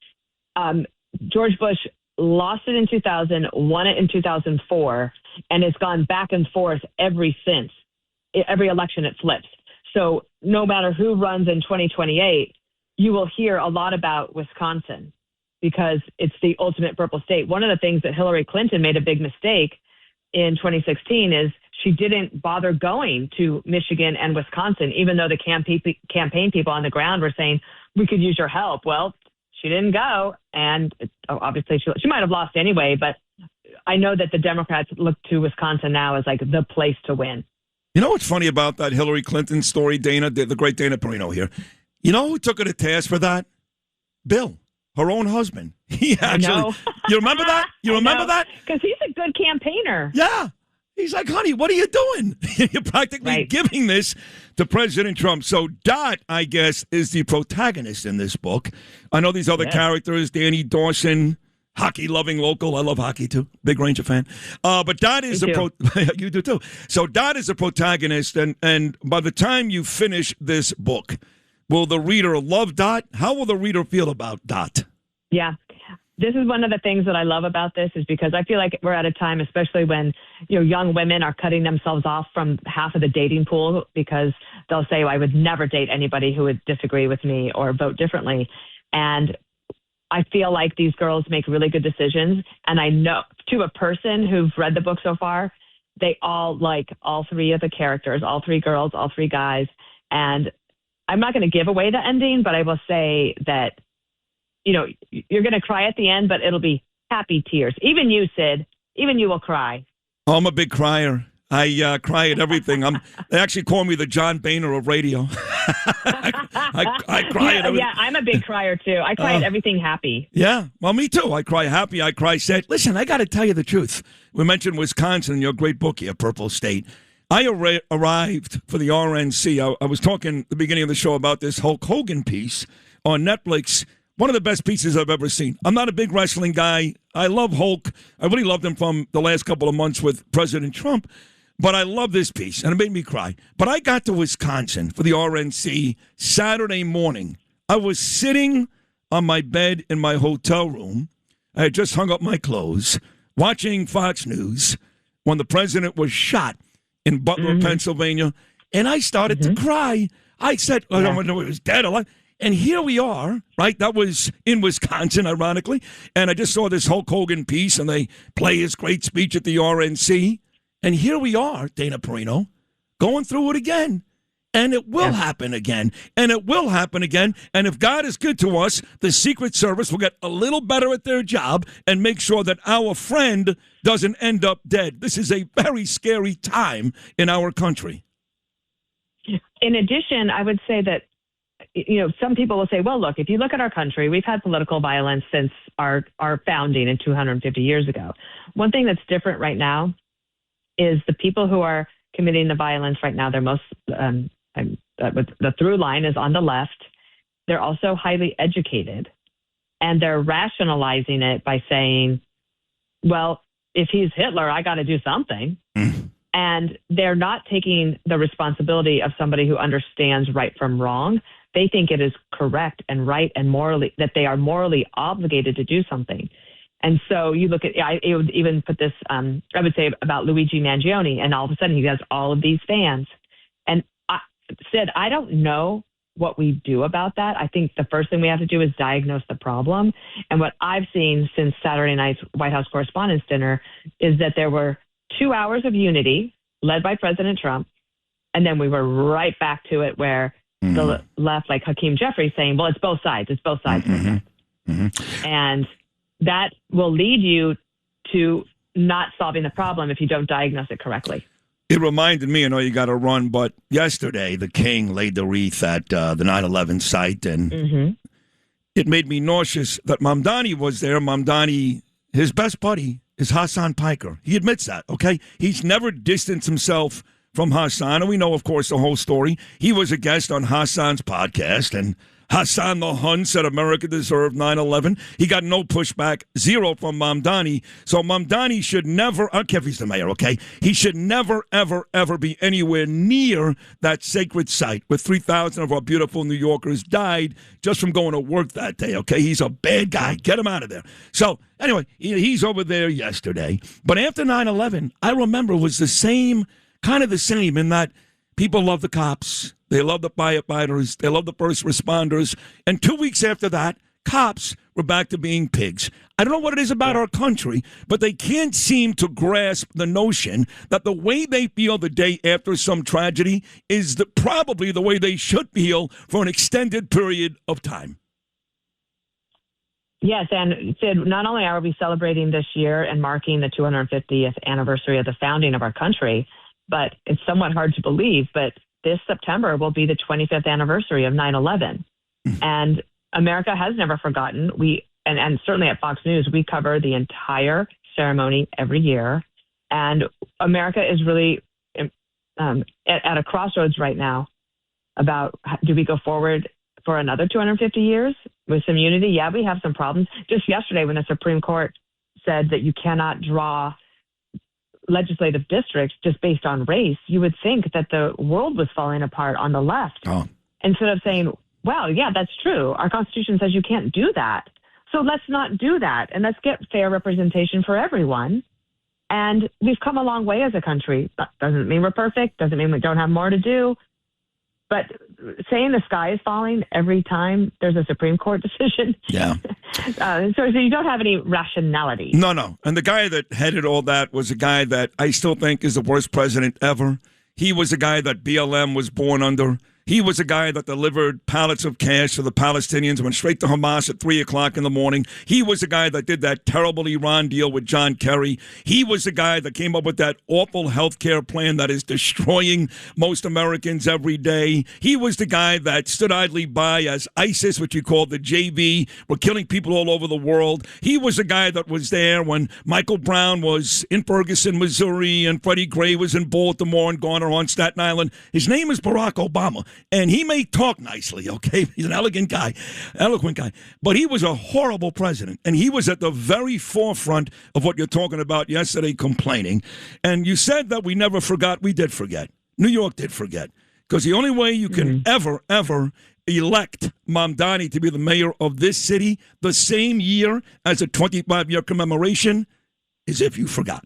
K: George Bush lost it in 2000, won it in 2004, and it's gone back and forth every since. Every election it flips. So no matter who runs in 2028, you will hear a lot about Wisconsin because it's the ultimate purple state. One of the things that Hillary Clinton made a big mistake in 2016 is she didn't bother going to Michigan and Wisconsin, even though the campaign people on the ground were saying, we could use your help. Well, she didn't go, and obviously she might have lost anyway, but I know that the Democrats look to Wisconsin now as like the place to win.
A: You know what's funny about that Hillary Clinton story, Dana, the great Dana Perino here? You know who took her to task for that? Bill, her own husband. He actually, you remember that? You remember that?
K: Because he's a good campaigner.
A: Yeah. He's like, honey, what are you doing? You're practically giving this to President Trump. So Dot, I guess, is the protagonist in this book. I know these other characters, Danny Dawson, hockey-loving local. I love hockey, too. Big Ranger fan. But Dot is you do, too. So Dot is the protagonist, and by the time you finish this book, will the reader love Dot? How will the reader feel about Dot?
K: Yeah. This is one of the things that I love about this is because I feel like we're at a time, especially when young women are cutting themselves off from half of the dating pool because they'll say, I would never date anybody who would disagree with me or vote differently. And I feel like these girls make really good decisions. And I know to a person who's read the book so far, they all like all three of the characters, all three girls, all three guys. And I'm not going to give away the ending, but I will say that, you're going to cry at the end, but it'll be happy tears. Even you, Sid, even you will cry.
A: Oh, I'm a big crier. I cry at everything. They actually call me the John Boehner of radio. I cry at everything.
K: Yeah, I'm a big crier, too. I cry at everything happy.
A: Yeah, well, me too. I cry happy. I cry sad. Listen, I got to tell you the truth. We mentioned Wisconsin in your great book here, Purple State. I arrived for the RNC. I was talking at the beginning of the show about this Hulk Hogan piece on Netflix. One of the best pieces I've ever seen. I'm not a big wrestling guy. I love Hulk. I really loved him from the last couple of months with President Trump. But I love this piece, and it made me cry. But I got to Wisconsin for the RNC Saturday morning. I was sitting on my bed in my hotel room. I had just hung up my clothes, watching Fox News when the president was shot in Butler, Pennsylvania, and I started to cry. I said, I don't know if he was dead or alive. And here we are, right? That was in Wisconsin, ironically. And I just saw this Hulk Hogan piece, and they play his great speech at the RNC. And here we are, Dana Perino, going through it again. And it will happen again. And it will happen again. And if God is good to us, the Secret Service will get a little better at their job and make sure that our friend doesn't end up dead. This is a very scary time in our country.
K: In addition, I would say that, some people will say, well, look, if you look at our country, we've had political violence since our founding in 250 years ago. One thing that's different right now is the people who are committing the violence right now, they're most, the through line is on the left. They're also highly educated, and they're rationalizing it by saying, well, if he's Hitler, I got to do something. And they're not taking the responsibility of somebody who understands right from wrong. They think it is correct and right and morally, that they are morally obligated to do something. And so you look at, I would even put this, I would say about Luigi Mangione, and all of a sudden he has all of these fans. And Sid, I don't know what we do about that. I think the first thing we have to do is diagnose the problem. And what I've seen since Saturday night's White House Correspondents' Dinner is that there were 2 hours of unity led by President Trump. And then we were right back to it where the left, like Hakeem Jeffries, saying, well, it's both sides. It's both sides. And that will lead you to not solving the problem if you don't diagnose it correctly.
A: It reminded me, I know you got to run, but yesterday the king laid the wreath at the 9/11 site, and it made me nauseous that Mamdani was there. Mamdani, his best buddy, is Hassan Piker. He admits that, okay? He's never distanced himself from Hassan, and we know, of course, the whole story. He was a guest on Hassan's podcast, and Hassan the Hun said America deserved 9/11. He got no pushback, zero from Mamdani. So Mamdani should never, I don't care if he's the mayor, okay? He should never, ever, ever be anywhere near that sacred site where 3,000 of our beautiful New Yorkers died just from going to work that day, okay? He's a bad guy. Get him out of there. So anyway, he's over there yesterday. But after 9/11, I remember it was the same, kind of the same in that people love the cops. They love the firefighters. They love the first responders. And 2 weeks after that, cops were back to being pigs. I don't know what it is about our country, but they can't seem to grasp the notion that the way they feel the day after some tragedy is probably the way they should feel for an extended period of time.
K: Yes, and Sid, not only are we celebrating this year and marking the 250th anniversary of the founding of our country, but it's somewhat hard to believe, but this September will be the 25th anniversary of 9/11. And America has never forgotten. And certainly at Fox News, we cover the entire ceremony every year. And America is really at a crossroads right now about, do we go forward for another 250 years with some unity? Yeah, we have some problems. Just yesterday when the Supreme Court said that you cannot draw legislative districts just based on race, you would think that the world was falling apart on the left. Instead of saying, well, yeah, that's true. Our Constitution says you can't do that. So let's not do that. And let's get fair representation for everyone. And we've come a long way as a country. That doesn't mean we're perfect. Doesn't mean we don't have more to do. But saying the sky is falling every time there's a Supreme Court decision.
A: Yeah.
K: So you don't have any rationality.
A: No. And the guy that headed all that was a guy that I still think is the worst president ever. He was a guy that BLM was born under. He was a guy that delivered pallets of cash to the Palestinians, went straight to Hamas at 3 o'clock in the morning. He was the guy that did that terrible Iran deal with John Kerry. He was the guy that came up with that awful health care plan that is destroying most Americans every day. He was the guy that stood idly by as ISIS, which you call the JV, were killing people all over the world. He was the guy that was there when Michael Brown was in Ferguson, Missouri, and Freddie Gray was in Baltimore and Garner on Staten Island. His name is Barack Obama. And he may talk nicely, okay? He's an eloquent guy, but he was a horrible president. And he was at the very forefront of what you're talking about yesterday, complaining. And you said that we never forgot. We did forget. New York did forget. Because the only way you can ever elect Mamdani to be the mayor of this city the same year as a 25-year commemoration is if you forgot.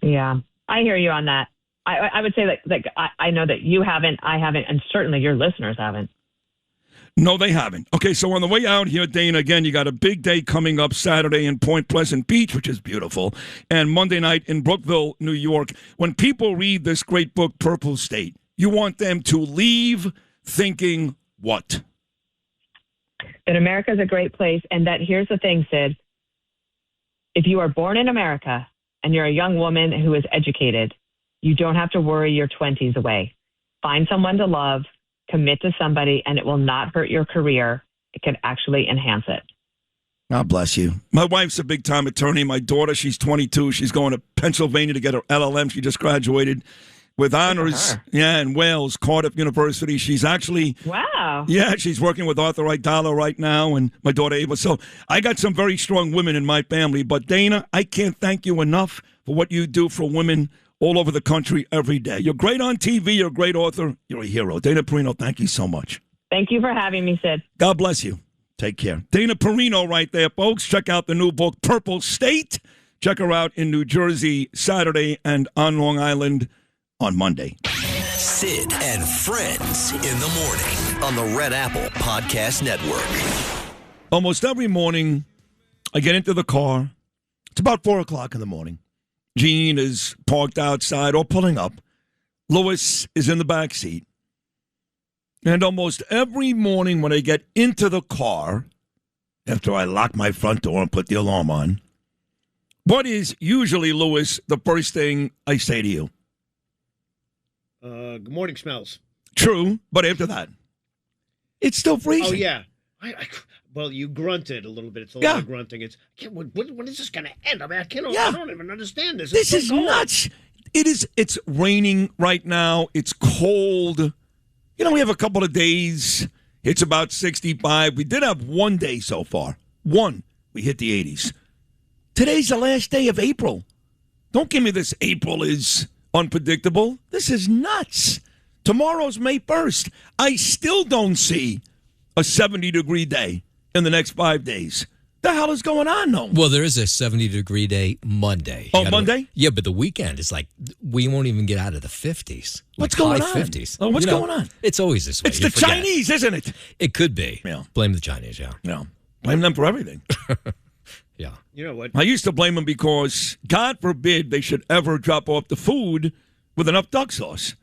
K: Yeah, I hear you on that. I would say that I know that you haven't, I haven't, and certainly your listeners haven't.
A: No, they haven't. Okay, so on the way out here, Dana, again, you got a big day coming up Saturday in Point Pleasant Beach, which is beautiful, and Monday night in Brookville, New York. When people read this great book, Purple State, you want them to leave thinking what?
K: That America is a great place, and that here's the thing, Sid. If you are born in America and you're a young woman who is educated, you don't have to worry your 20s away. Find someone to love, commit to somebody, and it will not hurt your career. It can actually enhance it.
A: God bless you. My wife's a big-time attorney. My daughter, she's 22. She's going to Pennsylvania to get her LLM. She just graduated with honors. Yeah, in Wales, Cardiff University. She's actually...
K: Wow.
A: Yeah, she's working with Arthur Aidala right now and my daughter Ava. So I got some very strong women in my family. But, Dana, I can't thank you enough for what you do for women all over the country every day. You're great on TV. You're a great author. You're a hero. Dana Perino, thank you so much.
K: Thank you for having me, Sid.
A: God bless you. Take care. Dana Perino right there, folks. Check out the new book, Purple State. Check her out in New Jersey Saturday and on Long Island on Monday.
G: Sid and Friends in the morning on the Red Apple Podcast Network.
A: Almost every morning, I get into the car. It's about 4 o'clock in the morning. Jean is parked outside or pulling up. Louis is in the back seat. And almost every morning when I get into the car, after I lock my front door and put the alarm on, what is usually, Louis, the first thing I say to you?
C: Good morning, Smells.
A: True, but after that, it's still freezing.
C: Oh, yeah. Well, you grunted a little bit. It's a lot of grunting. When is this going to end? I mean, I don't even understand this.
A: This is nuts. It's raining right now. It's cold. You know, we have a couple of days. It's about 65. We did have one day so far. One. We hit the 80s. Today's the last day of April. Don't give me this April is unpredictable. This is nuts. Tomorrow's May 1st. I still don't see a 70-degree day in the next 5 days. The hell is going on, though?
D: Well, there is a 70-degree day Monday.
A: Oh, Monday?
D: Yeah, but the weekend is like, we won't even get out of the 50s.
A: What's going on?
D: High 50s.
A: Oh, what's going on?
D: It's always this way.
A: It's the Chinese, isn't it?
D: It could be.
A: Yeah.
D: Blame the Chinese, yeah.
A: Yeah. Blame them for everything.
D: Yeah.
C: You know what?
A: I used to blame them because, God forbid, they should ever drop off the food with enough duck sauce.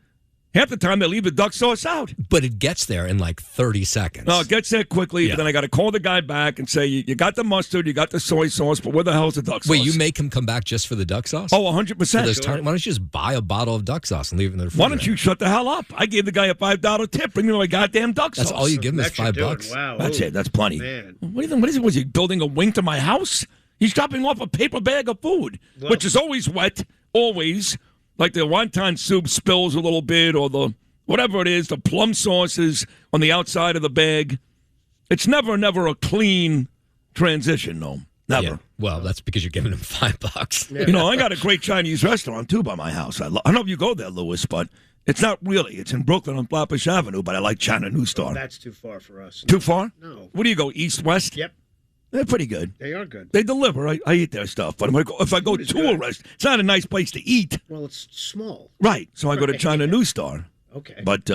A: Half the time, they leave the duck sauce out.
D: But it gets there in like 30 seconds.
A: No, it gets there quickly, but then I got to call the guy back and say, you got the mustard, you got the soy sauce, but where the hell's the duck sauce?
D: Wait, you make him come back just for the duck sauce?
A: Oh, 100%.
D: Why don't you just buy a bottle of duck sauce and leave it in the refrigerator?
A: Why don't you shut the hell up? I gave the guy a $5 tip. Bring me my goddamn duck sauce.
D: That's all you give him is $5.
C: Wow.
A: That's it. That's plenty.
C: Man.
A: What do you think? What is it? Was he building a wing to my house? He's dropping off a paper bag of food, which is always wet, always. Like the wonton soup spills a little bit, or the whatever it is, the plum sauce is on the outside of the bag. It's never a clean transition, no. Never.
D: Yeah. Well, that's because you're giving him $5.
A: You know, I got a great Chinese restaurant, too, by my house. I don't know if you go there, Louis, but it's not really. It's in Brooklyn on Flatbush Avenue, but I like China New Star.
C: That's too far for us.
A: Too far?
C: No.
A: Where do you go, east, west?
C: Yep.
A: They're pretty good.
C: They are good.
A: They deliver. I eat their stuff. But if I go to a restaurant, it's not a nice place to eat.
C: Well, it's small.
A: Right. So I go to China New Star.
C: Okay.
A: But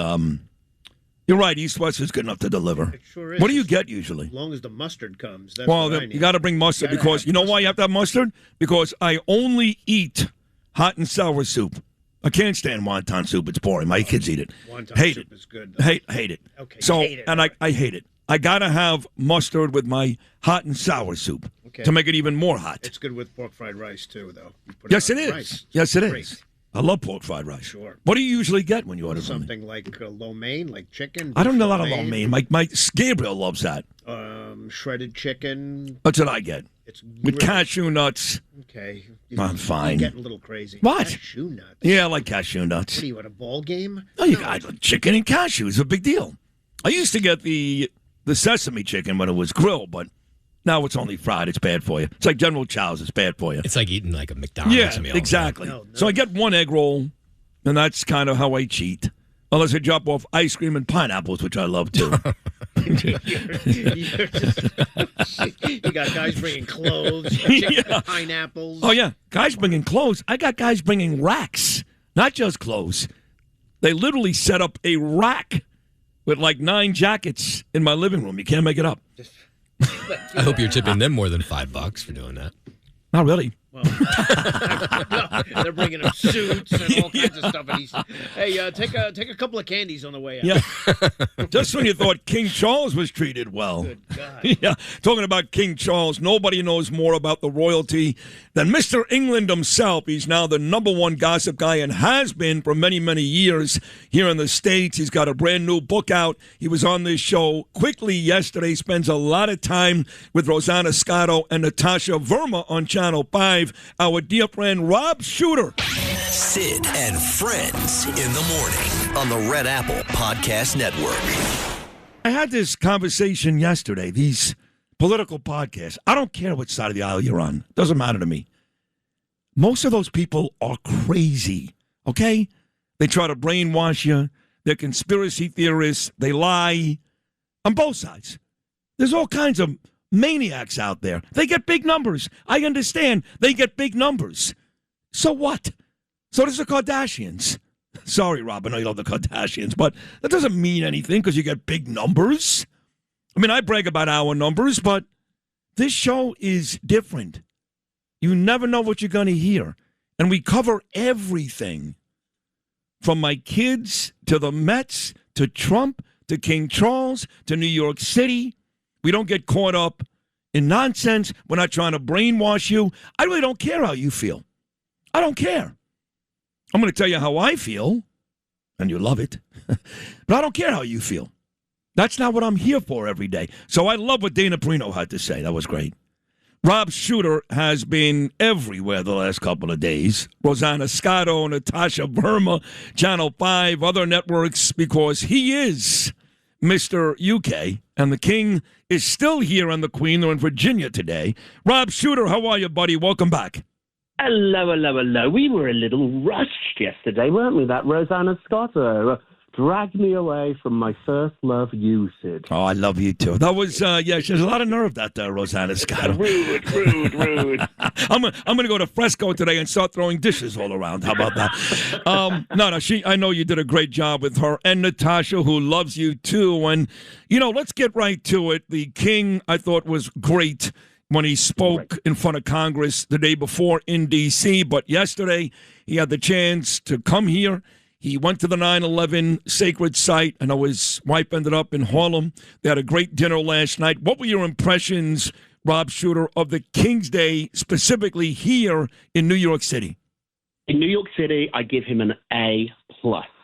A: You're right. East West is good enough to deliver.
C: It sure is.
A: What do you get usually?
C: As long as the mustard comes. That's
A: Well,
C: what I need.
A: you got to bring mustard because you know why you have to have mustard? Because I only eat hot and sour soup. I can't stand wonton soup. It's boring. My kids eat it.
C: Wonton
A: Hate
C: soup
A: it.
C: is good, though.
A: Hate it.
C: Okay,
A: So,
C: hate it.
A: and I hate it. I got to have mustard with my hot and sour soup to make it even more hot.
C: It's good with pork fried rice, too, though. You put
A: Yes,
C: on
A: it is.
C: rice.
A: Yes, it
C: Great.
A: is. I love pork fried rice.
C: Sure.
A: What do you usually get when you order from me?
C: Something like lo mein, like chicken.
A: I don't know a
C: beef
A: lot of lo mein. My Gabriel loves that.
C: Shredded chicken.
A: That's what I get.
C: It's
A: with
C: really-
A: cashew nuts.
C: Okay.
A: I'm fine.
C: You're getting a little crazy.
A: What?
C: Cashew nuts.
A: Yeah, I like cashew nuts.
C: What are you, at a ball game?
A: Oh, you got chicken and cashew is a big deal. I used to get the sesame chicken when it was grilled, but now it's only fried. It's bad for you. It's like General Chow's. It's bad for you.
D: It's like eating like a McDonald's meal.
A: Exactly.
C: No.
A: So I get one egg roll, and that's kind of how I cheat. Unless I drop off ice cream and pineapples, which I love too.
C: You got guys bringing clothes, chicken, pineapples.
A: Oh, yeah. Guys bringing clothes. I got guys bringing racks, not just clothes. They literally set up a rack with like 9 jackets in my living room. You can't make it up.
D: I hope you're tipping them more than $5 for doing that.
A: Not really.
C: Well, no, they're bringing him suits and all kinds of stuff. And he's, hey, take a couple of candies on the way out.
A: Yeah. Just when you thought King Charles was treated well.
C: Good God.
A: Yeah. Talking about King Charles, nobody knows more about the royalty than Mr. England himself. He's now the #1 gossip guy and has been for many, many years here in the States. He's got a brand new book out. He was on this show quickly yesterday. Spends a lot of time with Rosanna Scotto and Natasha Verma on Channel 5. Our dear friend Rob Shuter.
L: Sid and Friends in the morning on the Red Apple Podcast Network.
A: I had this conversation yesterday. These political podcasts, I don't care which side of the aisle you're on. Doesn't matter to me. Most of those people are crazy, okay? They try to brainwash you. They're conspiracy theorists. They lie on both sides. There's all kinds of maniacs out there. They get big numbers. I understand they get big numbers. So what? So does the Kardashians. Sorry, Rob, I know you love the Kardashians, but that doesn't mean anything because you get big numbers. I mean, I brag about our numbers, but this show is different. You never know what you're going to hear. And we cover everything from my kids to the Mets to Trump to King Charles to New York City. We don't get caught up in nonsense. We're not trying to brainwash you. I really don't care how you feel. I don't care. I'm going to tell you how I feel, and you love it. But I don't care how you feel. That's not what I'm here for every day. So I love what Dana Perino had to say. That was great. Rob Shuter has been everywhere the last couple of days. Rosanna Scotto, Natasha Verma, Channel 5, other networks, because he is Mr. UK, and the King is still here and the Queen. They're in Virginia today. Rob Shuter, how are you, buddy? Welcome back.
O: Hello. We were a little rushed yesterday, weren't we? That Rosanna Scotto dragged me away from my first love, you, Sid.
A: Oh, I love you, too. That was, yeah, she has a lot of nerve, that Rosanna Scotto.
O: Rude.
A: I'm going to go to Fresco today and start throwing dishes all around. How about that? No, I know you did a great job with her. And Natasha, who loves you, too. And, let's get right to it. The King, I thought, was great when he spoke in front of Congress the day before in D.C., but yesterday he had the chance to come here. He went to the 9/11 sacred site. I know his wife ended up in Harlem. They had a great dinner last night. What were your impressions, Rob Shuter, of the King's Day, specifically here in New York City?
O: In New York City, I give him an A+.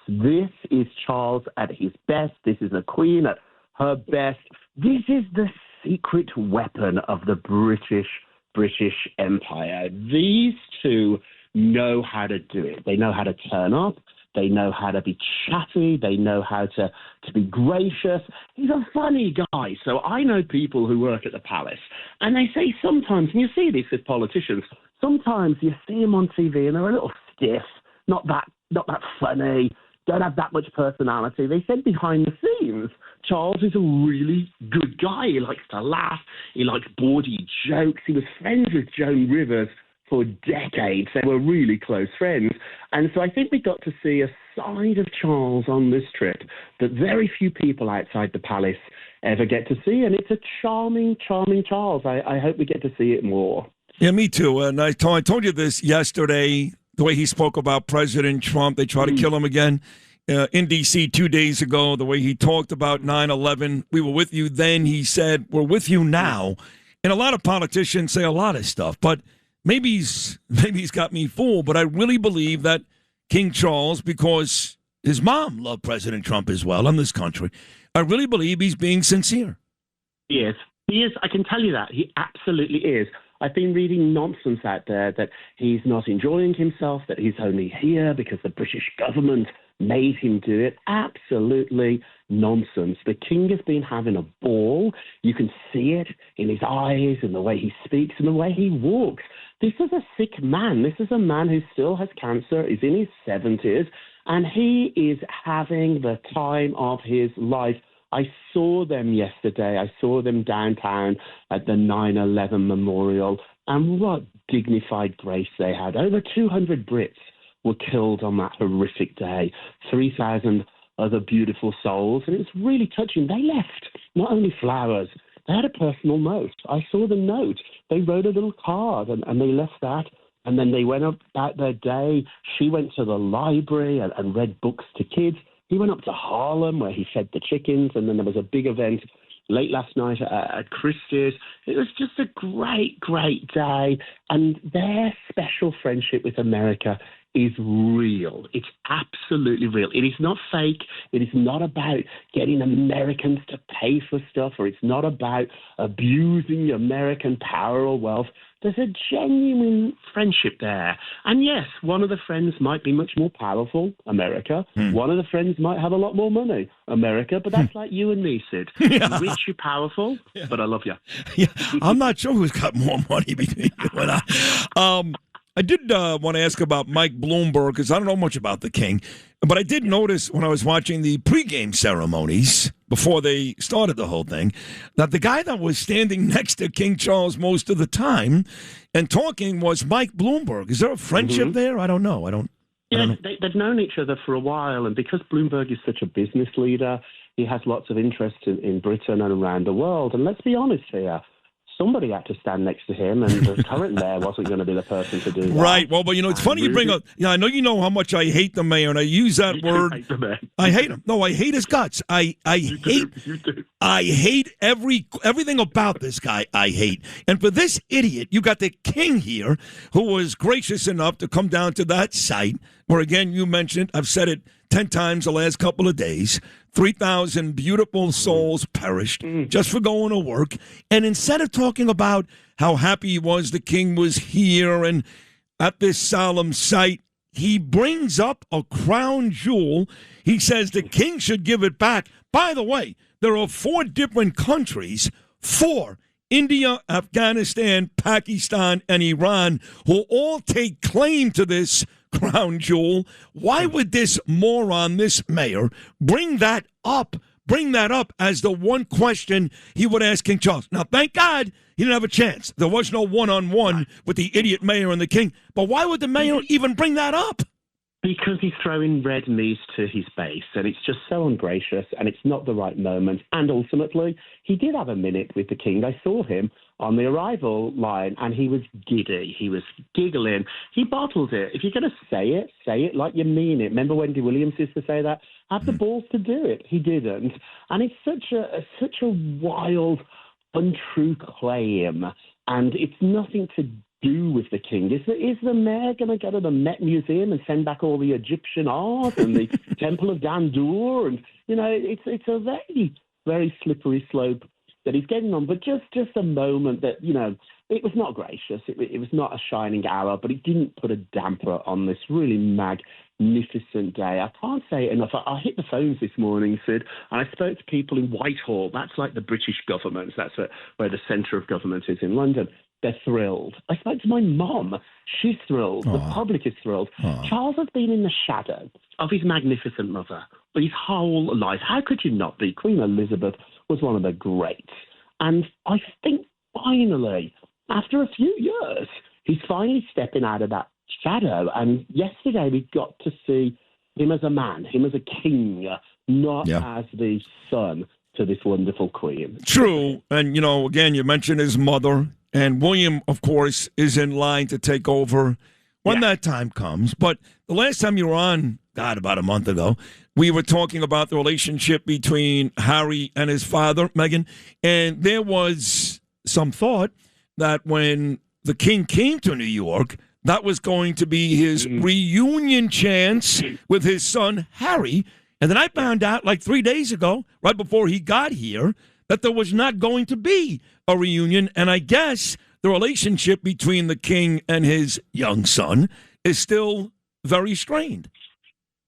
O: This is Charles at his best. This is a Queen at her best. This is the secret weapon of the British Empire. These two know how to do it. They know how to turn up. They know how to be chatty. They know how to be gracious. He's a funny guy. So I know people who work at the palace, and they say sometimes, and you see this with politicians, sometimes you see them on TV and they're a little stiff, not that funny, don't have that much personality. They said behind the scenes, Charles is a really good guy. He likes to laugh. He likes bawdy jokes. He was friends with Joan Rivers for decades. They were really close friends. And so I think we got to see a side of Charles on this trip that very few people outside the palace ever get to see. And it's a charming, charming Charles. I hope we get to see it more.
A: Yeah, me too. And I told you this yesterday, the way he spoke about President Trump. They tried to kill him again in D.C. 2 days ago, the way he talked about 9/11. We were with you then. He said, we're with you now. And a lot of politicians say a lot of stuff, but maybe he's got me fooled. But I really believe that King Charles, because his mom loved President Trump as well in this country, I really believe he's being sincere.
O: He is. He is. I can tell you that. He absolutely is. I've been reading nonsense out there that he's not enjoying himself, that he's only here because the British government made him do it. Absolutely nonsense. The king has been having a ball. You can see it in his eyes and the way he speaks and the way he walks. This is a sick man. This is a man who still has cancer, is in his 70s, and he is having the time of his life. I saw them yesterday. I saw them downtown at the 9/11 memorial, and what dignified grace they had. Over 200 Brits were killed on that horrific day, 3,000 other beautiful souls, and it was really touching. They left not only flowers, they had a personal note. I saw the note. They wrote a little card, and they left that, and then they went about their day. She went to the library and read books to kids. He went up to Harlem where he fed the chickens, and then there was a big event late last night at Christie's. It was just a great, great day, and their special friendship with America is real. It's absolutely real. It is not fake. It is not about getting Americans to pay for stuff, or it's not about abusing American power or wealth. There's a genuine friendship there. And yes, one of the friends might be much more powerful, America. One of the friends might have a lot more money, America. But that's like you and me, Sid.
A: Yeah.
O: You're rich, you're powerful, but I love you.
A: Yeah, I'm not sure who's got more money between you and I. I did want to ask about Mike Bloomberg, because I don't know much about the king. But I did notice when I was watching the pregame ceremonies before they started the whole thing, that the guy that was standing next to King Charles most of the time and talking was Mike Bloomberg. Is there a friendship there? I don't know.
O: Yeah, they've known each other for a while, and because Bloomberg is such a business leader, he has lots of interest in Britain and around the world. And let's be honest here, somebody had to stand next to him, and the current mayor wasn't going to be the person to do that.
A: Right. Well, but it's funny you bring up. Yeah, I know you know how much I hate the mayor, and I use that word.
O: Hate the mayor.
A: I hate him. No, I hate his guts. I hate everything about this guy. I hate. And for this idiot, you got the king here, who was gracious enough to come down to that site where, again, you mentioned. I've said it 10 times the last couple of days. 3,000 beautiful souls perished just for going to work. And instead of talking about how happy he was the king was here and at this solemn site, he brings up a crown jewel. He says the king should give it back. By the way, there are 4 different countries, 4, India, Afghanistan, Pakistan, and Iran, who all take claim to this crown jewel. Why would this moron, this mayor, bring that up as the one question he would ask King Charles? Now, thank God he didn't have a chance. There was no one-on-one with the idiot mayor and the king. But why would the mayor even bring that up?
O: Because he's throwing red meat to his base, and it's just so ungracious, and it's not the right moment. And ultimately, he did have a minute with the king. I saw him on the arrival line, and he was giddy. He was giggling. He bottled it. If you're going to say it like you mean it. Remember Wendy Williams used to say that? Have the balls to do it. He didn't. And it's such a wild, untrue claim, and it's nothing to do with the king. Is the mayor going to go to the Met Museum and send back all the Egyptian art and the Temple of Gandour? And, it's a very, very slippery slope that he's getting on. But just a moment that, it was not gracious. It was not a shining hour, but it didn't put a damper on this really magnificent day. I can't say it enough. I hit the phones this morning, Sid, and I spoke to people in Whitehall. That's like the British government. That's where the centre of government is in London. They're thrilled. I spoke to my mom. She's thrilled. The public is thrilled. Charles has been in the shadow of his magnificent mother his whole life. How could you not be? Queen Elizabeth was one of the greats. And I think finally, after a few years, he's finally stepping out of that shadow. And yesterday we got to see him as a man, him as a king, not as the son to this wonderful queen.
A: True. And, again, you mentioned his mother. And William, of course, is in line to take over when that time comes. But the last time you were on, about a month ago, we were talking about the relationship between Harry and his father, Meghan. And there was some thought that when the king came to New York, that was going to be his reunion chance with his son, Harry. And then I found out like 3 days ago, right before he got here, that there was not going to be a reunion. And I guess the relationship between the king and his young son is still very strained.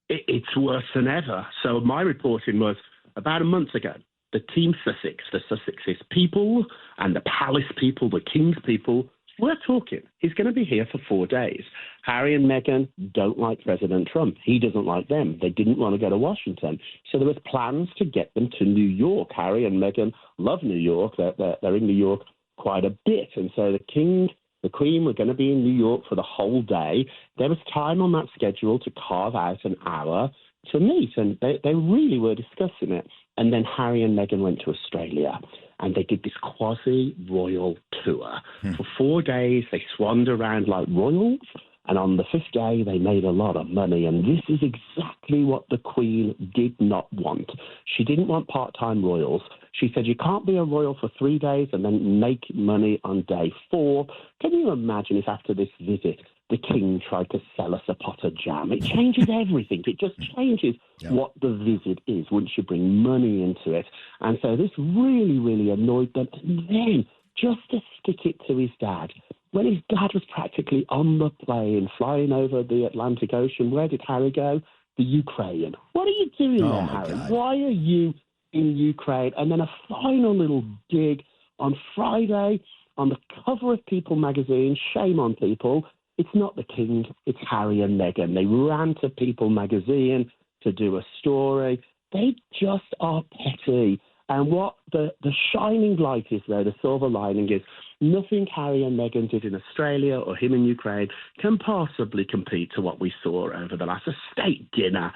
O: It's worse than ever. So my reporting was about a month ago. The Team Sussex, the Sussex's people and the palace people, the king's people, we're talking. He's going to be here for 4 days. Harry and Meghan don't like President Trump. He doesn't like them. They didn't want to go to Washington. So there was plans to get them to New York. Harry and Meghan love New York. They're in New York quite a bit. And so the king, the queen were going to be in New York for the whole day. There was time on that schedule to carve out an hour to meet. And they really were discussing it. And then Harry and Meghan went to Australia. And they did this quasi-royal tour. For 4 days, they swanned around like royals. And on the 5th day, they made a lot of money. And this is exactly what the Queen did not want. She didn't want part-time royals. She said, you can't be a royal for 3 days and then make money on day 4. Can you imagine if after this visit, the king tried to sell us a pot of jam? It changes everything. It just changes what the visit is once you bring money into it. And so this really, really annoyed them. And then, just to stick it to his dad, when his dad was practically on the plane flying over the Atlantic Ocean, where did Harry go? The Ukraine. What are you doing there, Harry? God. Why are you in Ukraine? And then a final little dig on Friday on the cover of People magazine. Shame on People. It's not the king, it's Harry and Meghan. They ran to People magazine to do a story. They just are petty. And what the shining light is there, the silver lining is, nothing Harry and Meghan did in Australia or him in Ukraine can possibly compete to what we saw over the last state dinner,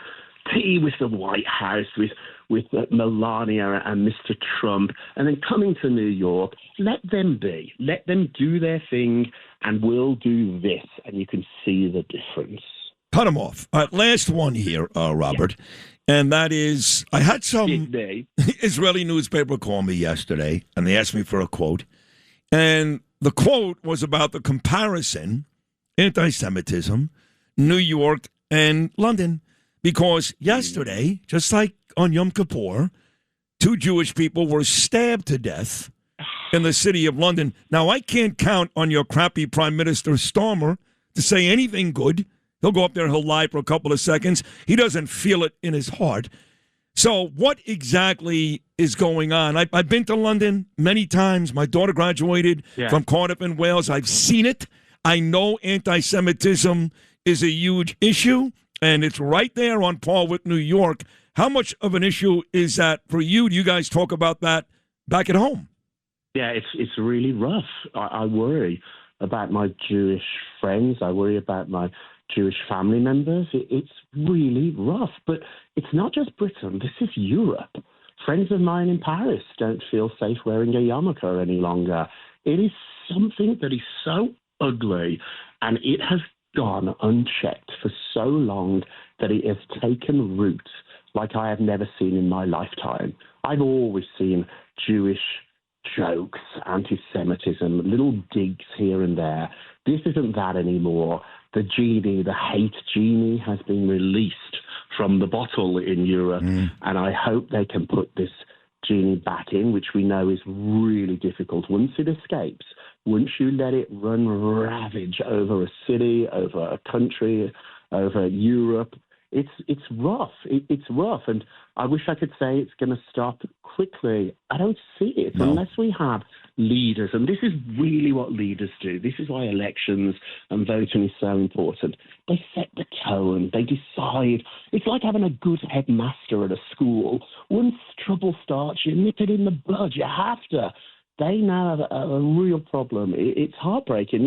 O: tea with the White House, with Melania and Mr. Trump, and then coming to New York. Let them be. Let them do their thing, and we'll do this, and you can see the difference.
A: Cut them off. Last one here, Robert, and that is, I had some Israeli newspaper call me yesterday, and they asked me for a quote, and the quote was about the comparison, anti-Semitism, New York and London, because yesterday, just like on Yom Kippur, 2 Jewish people were stabbed to death in the city of London. Now, I can't count on your crappy Prime Minister Starmer to say anything good. He'll go up there, he'll lie for a couple of seconds. He doesn't feel it in his heart. So what exactly is going on? I've been to London many times. My daughter graduated from Cardiff in Wales. I've seen it. I know anti-Semitism is a huge issue, and it's right there on par with New York. How much of an issue is that for you? Do you guys talk about that back at home?
O: Yeah, it's really rough. I worry about my Jewish friends. I worry about my Jewish family members. It's really rough. But it's not just Britain. This is Europe. Friends of mine in Paris don't feel safe wearing a yarmulke any longer. It is something that is so ugly, and it has gone unchecked for so long that it has taken root like I have never seen in my lifetime. I've always seen Jewish jokes, anti-Semitism, little digs here and there. This isn't that anymore. The genie, the hate genie, has been released from the bottle in Europe, and I hope they can put this genie back in, which we know is really difficult. Once it escapes, once you let it run ravage over a city, over a country, over Europe, it's rough. It's rough, and I wish I could say it's going to stop quickly. I don't see it unless we have leaders, and this is really what leaders do. This is why elections and voting is so important. They set the tone. They decide. It's like having a good headmaster at a school. Once trouble starts, you nip it in the bud. You have to they now have a real problem. It's heartbreaking.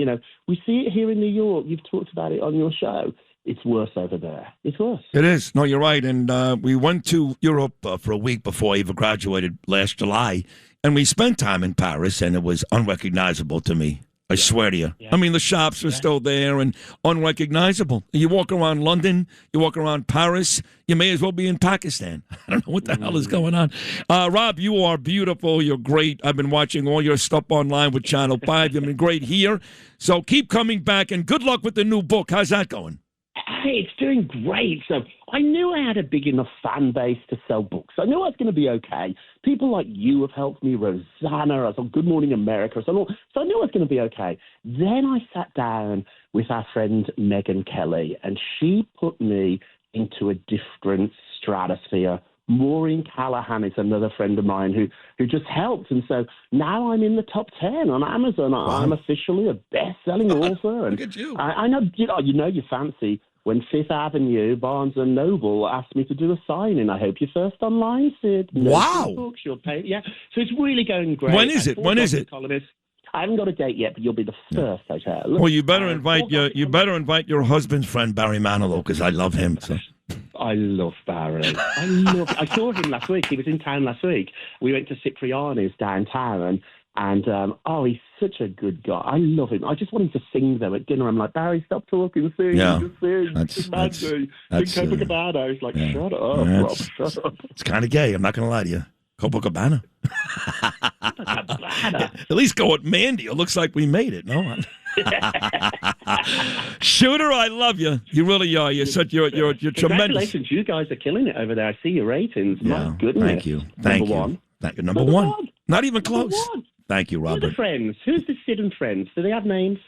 O: We see it here in New York. You've talked about it on your show. It's worse over there. It's worse.
A: It is. No, you're right. And we went to Europe for a week before Eva graduated last July, and we spent time in Paris, and it was unrecognizable to me. I swear to you. Yeah. I mean, the shops are still there and unrecognizable. You walk around London, you walk around Paris, you may as well be in Pakistan. I don't know what the hell is going on. Rob, you are beautiful. You're great. I've been watching all your stuff online with Channel 5. You've been great here. So keep coming back, and good luck with the new book. How's that going?
O: Hey, it's doing great. So I knew I had a big enough fan base to sell books. I knew I was going to be okay. People like you have helped me, Rosanna. I was on Good Morning America. So I knew I was going to be okay. Then I sat down with our friend Megyn Kelly, and she put me into a different stratosphere. Maureen Callahan is another friend of mine who just helped. And so now I'm in the top 10 on Amazon. Wow. I'm officially a best-selling author. And
A: look at you.
O: I know, you fancy when Fifth Avenue, Barnes & Noble asked me to do a signing. I hope you're first online, Sid.
A: Wow.
O: Books, yeah. So it's really going great.
A: When is it? When is it?
O: I haven't got a date yet, but you'll be the first, I tell you.
A: Well, you better invite your husband's friend, Barry Manilow, because I love him. So.
O: I love Barry. I saw him last week. He was in town last week. We went to Cipriani's downtown, and he's such a good guy. I love him. I just want him to sing them at dinner. I'm like, Barry, stop talking, sing.
A: Yeah.
O: Just sing. That's Copacabana. He's like, shut up, Rob, shut up.
A: It's kind of gay. I'm not going to lie to you. Copacabana. At least go with Mandy. It looks like we made it. No. Shuter, I love you. You really are. You're tremendous.
O: Congratulations, you guys are killing it over there. I see your ratings.
A: Yeah,
O: my goodness.
A: Thank you. Number one. Number one. Not even close. Thank you, Robert.
O: Who are the friends? Who's the Sid and Friends? Do they have names?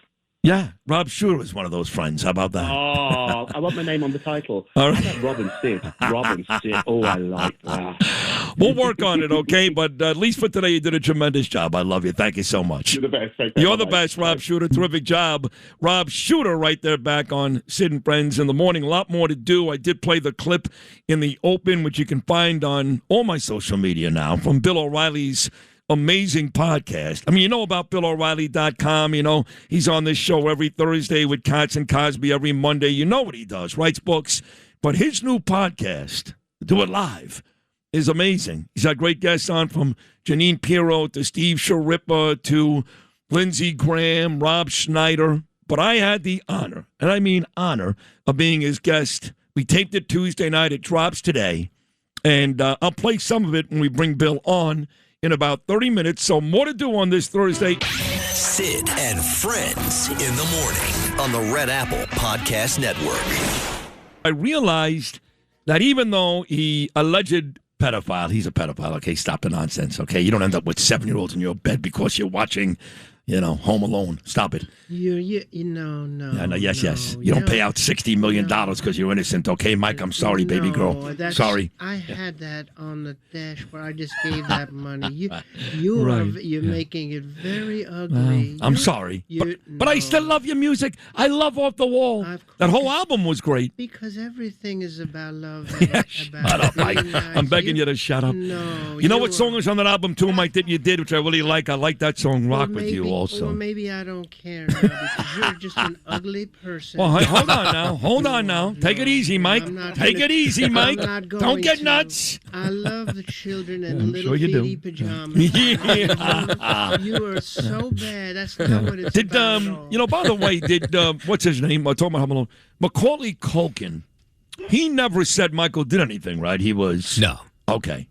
A: Yeah, Rob Shuter is one of those friends. How about that?
O: Oh, I want my name on the title.
A: All right.
O: How about Robin Sid? Robin Sid. Oh, I like that.
A: We'll work on it, okay? But at least for today, you did a tremendous job. I love you. Thank you so much.
O: You're the best.
A: You're the best, Rob Shuter. Terrific job. Rob Shuter right there back on Sid and Friends in the morning. A lot more to do. I did play the clip in the open, which you can find on all my social media now, from Bill O'Reilly's amazing podcast. I mean, you know about BillO'Reilly.com. You know, he's on this show every Thursday with Katz and Cosby every Monday. You know what he does, writes books. But his new podcast, Do It Live, is amazing. He's had great guests on, from Janine Pirro to Steve Sharippa to Lindsey Graham, Rob Schneider. But I had the honor, and I mean honor, of being his guest. We taped it Tuesday night. It drops today. And I'll play some of it when we bring Bill on in about 30 minutes. So more to do on this Thursday.
L: Sid and Friends in the morning on the Red Apple Podcast Network.
A: I realized that even though he alleged pedophile, he's a pedophile. Okay, stop the nonsense. Okay, you don't end up with 7-year-olds in your bed because you're watching, Home Alone. Stop it.
C: No.
A: Yes. You don't pay out $60 million because you're innocent. Okay, Mike, I'm sorry, baby girl. Sorry.
C: I had that on the dashboard. I just gave that money. You're making it very ugly.
A: I'm sorry. But I still love your music. I love Off the Wall. That whole album was great.
C: Because everything is about love.
A: Shut up, Mike. I'm begging you to shut up.
C: No.
A: You know what song was on that album, too, Mike, that you did, which I really like? I like that song, Rock With You. Also.
C: Well, maybe I don't care now because you're just an ugly person.
A: Well, hold on now. Take it easy, Mike. Take it easy, Mike. Don't get nuts.
C: I love the children and little feety pajamas.
A: Yeah.
C: You are so bad. That's not what it's about at all.
A: By the way, what's his name? Talking about Home Alone. Macaulay Culkin. He never said Michael did anything, right? He was...
D: No.
A: Okay.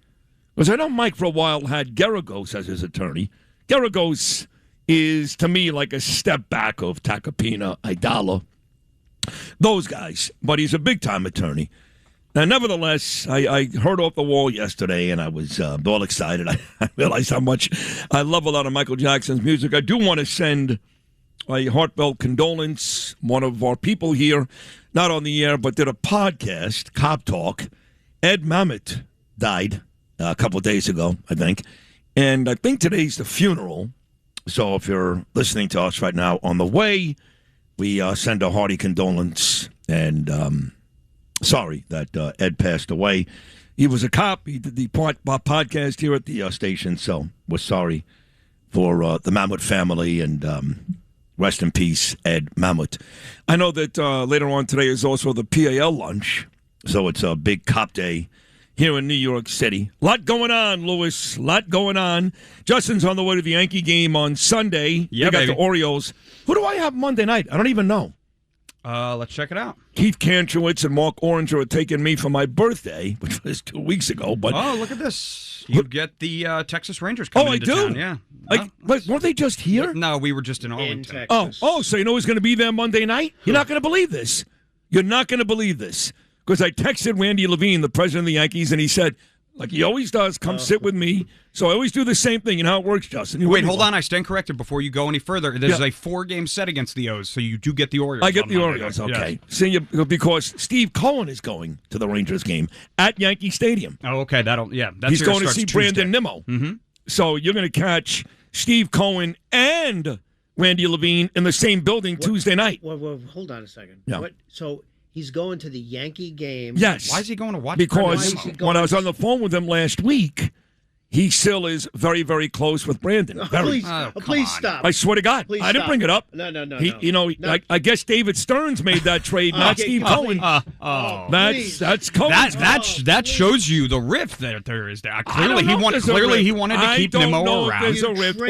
A: Because I know Mike for a while had Garagos as his attorney. Garagos is, to me, like a step back of Tacopina, Idala, those guys. But he's a big-time attorney. Now, nevertheless, I heard Off the Wall yesterday, and I was all excited. I realized how much I love a lot of Michael Jackson's music. I do want to send a heartfelt condolence. One of our people here, not on the air, but did a podcast, Cop Talk. Ed Mamet died a couple of days ago, I think. And I think today's the funeral. So if you're listening to us right now on the way, we send a hearty condolence. And sorry that Ed passed away. He was a cop. He did the podcast here at the station, so we're sorry for the Mammoth family, and rest in peace, Ed Mammoth. I know that later on today is also the PAL lunch, so it's a big cop day here in New York City. Lot going on, Lewis. Lot going on. Justin's on the way to the Yankee game on Sunday.
F: Yeah,
A: they got
F: baby.
A: the Orioles. Who do I have Monday night? I don't even know.
F: Let's check it out.
A: Keith Kantrowitz and Mark Oranger are taking me for my birthday, which was 2 weeks ago. But
F: Oh, look at this. You get the Texas Rangers coming into town. Yeah.
A: But weren't they just here?
F: No, we were just in Arlington.
A: Oh, so you know who's going to be there Monday night? You're not going to believe this. You're not going to believe this. Because I texted Randy Levine, the president of the Yankees, and he said, like he always does, come sit with me. So I always do the same thing. You know how it works, Justin.
F: Wait, hold on. I stand corrected before you go any further. There's a 4-game set against the O's, so you do get the Orioles.
A: I get
F: on
A: the
F: Monday
A: Orioles,
F: night.
A: okay.
F: Yes.
A: See, because Steve Cohen is going to the Rangers game at Yankee Stadium.
F: Oh, okay. That's
A: He's going to
F: starts
A: see
F: Tuesday.
A: Brandon Nimmo.
F: Mm-hmm.
A: So you're going to catch Steve Cohen and Randy Levine in the same building Tuesday night.
C: Well, hold on a second.
A: Yeah.
C: So he's going to the Yankee game.
A: Yes.
F: Why is he going to watch?
A: Because
F: Brandon Nimmo?
A: when I was on the phone with him last week, he still is very, very close with Brandon. Very.
C: Please stop.
A: I swear to God.
C: Please
A: I didn't
C: stop.
A: bring it up.
C: No.
A: You know, I guess David Stearns made that trade, not Steve Cohen. That's Cohen.
F: That shows you the rift that there is there. Clearly, he wanted to keep Nimmo around.
A: I don't know if there's a rift.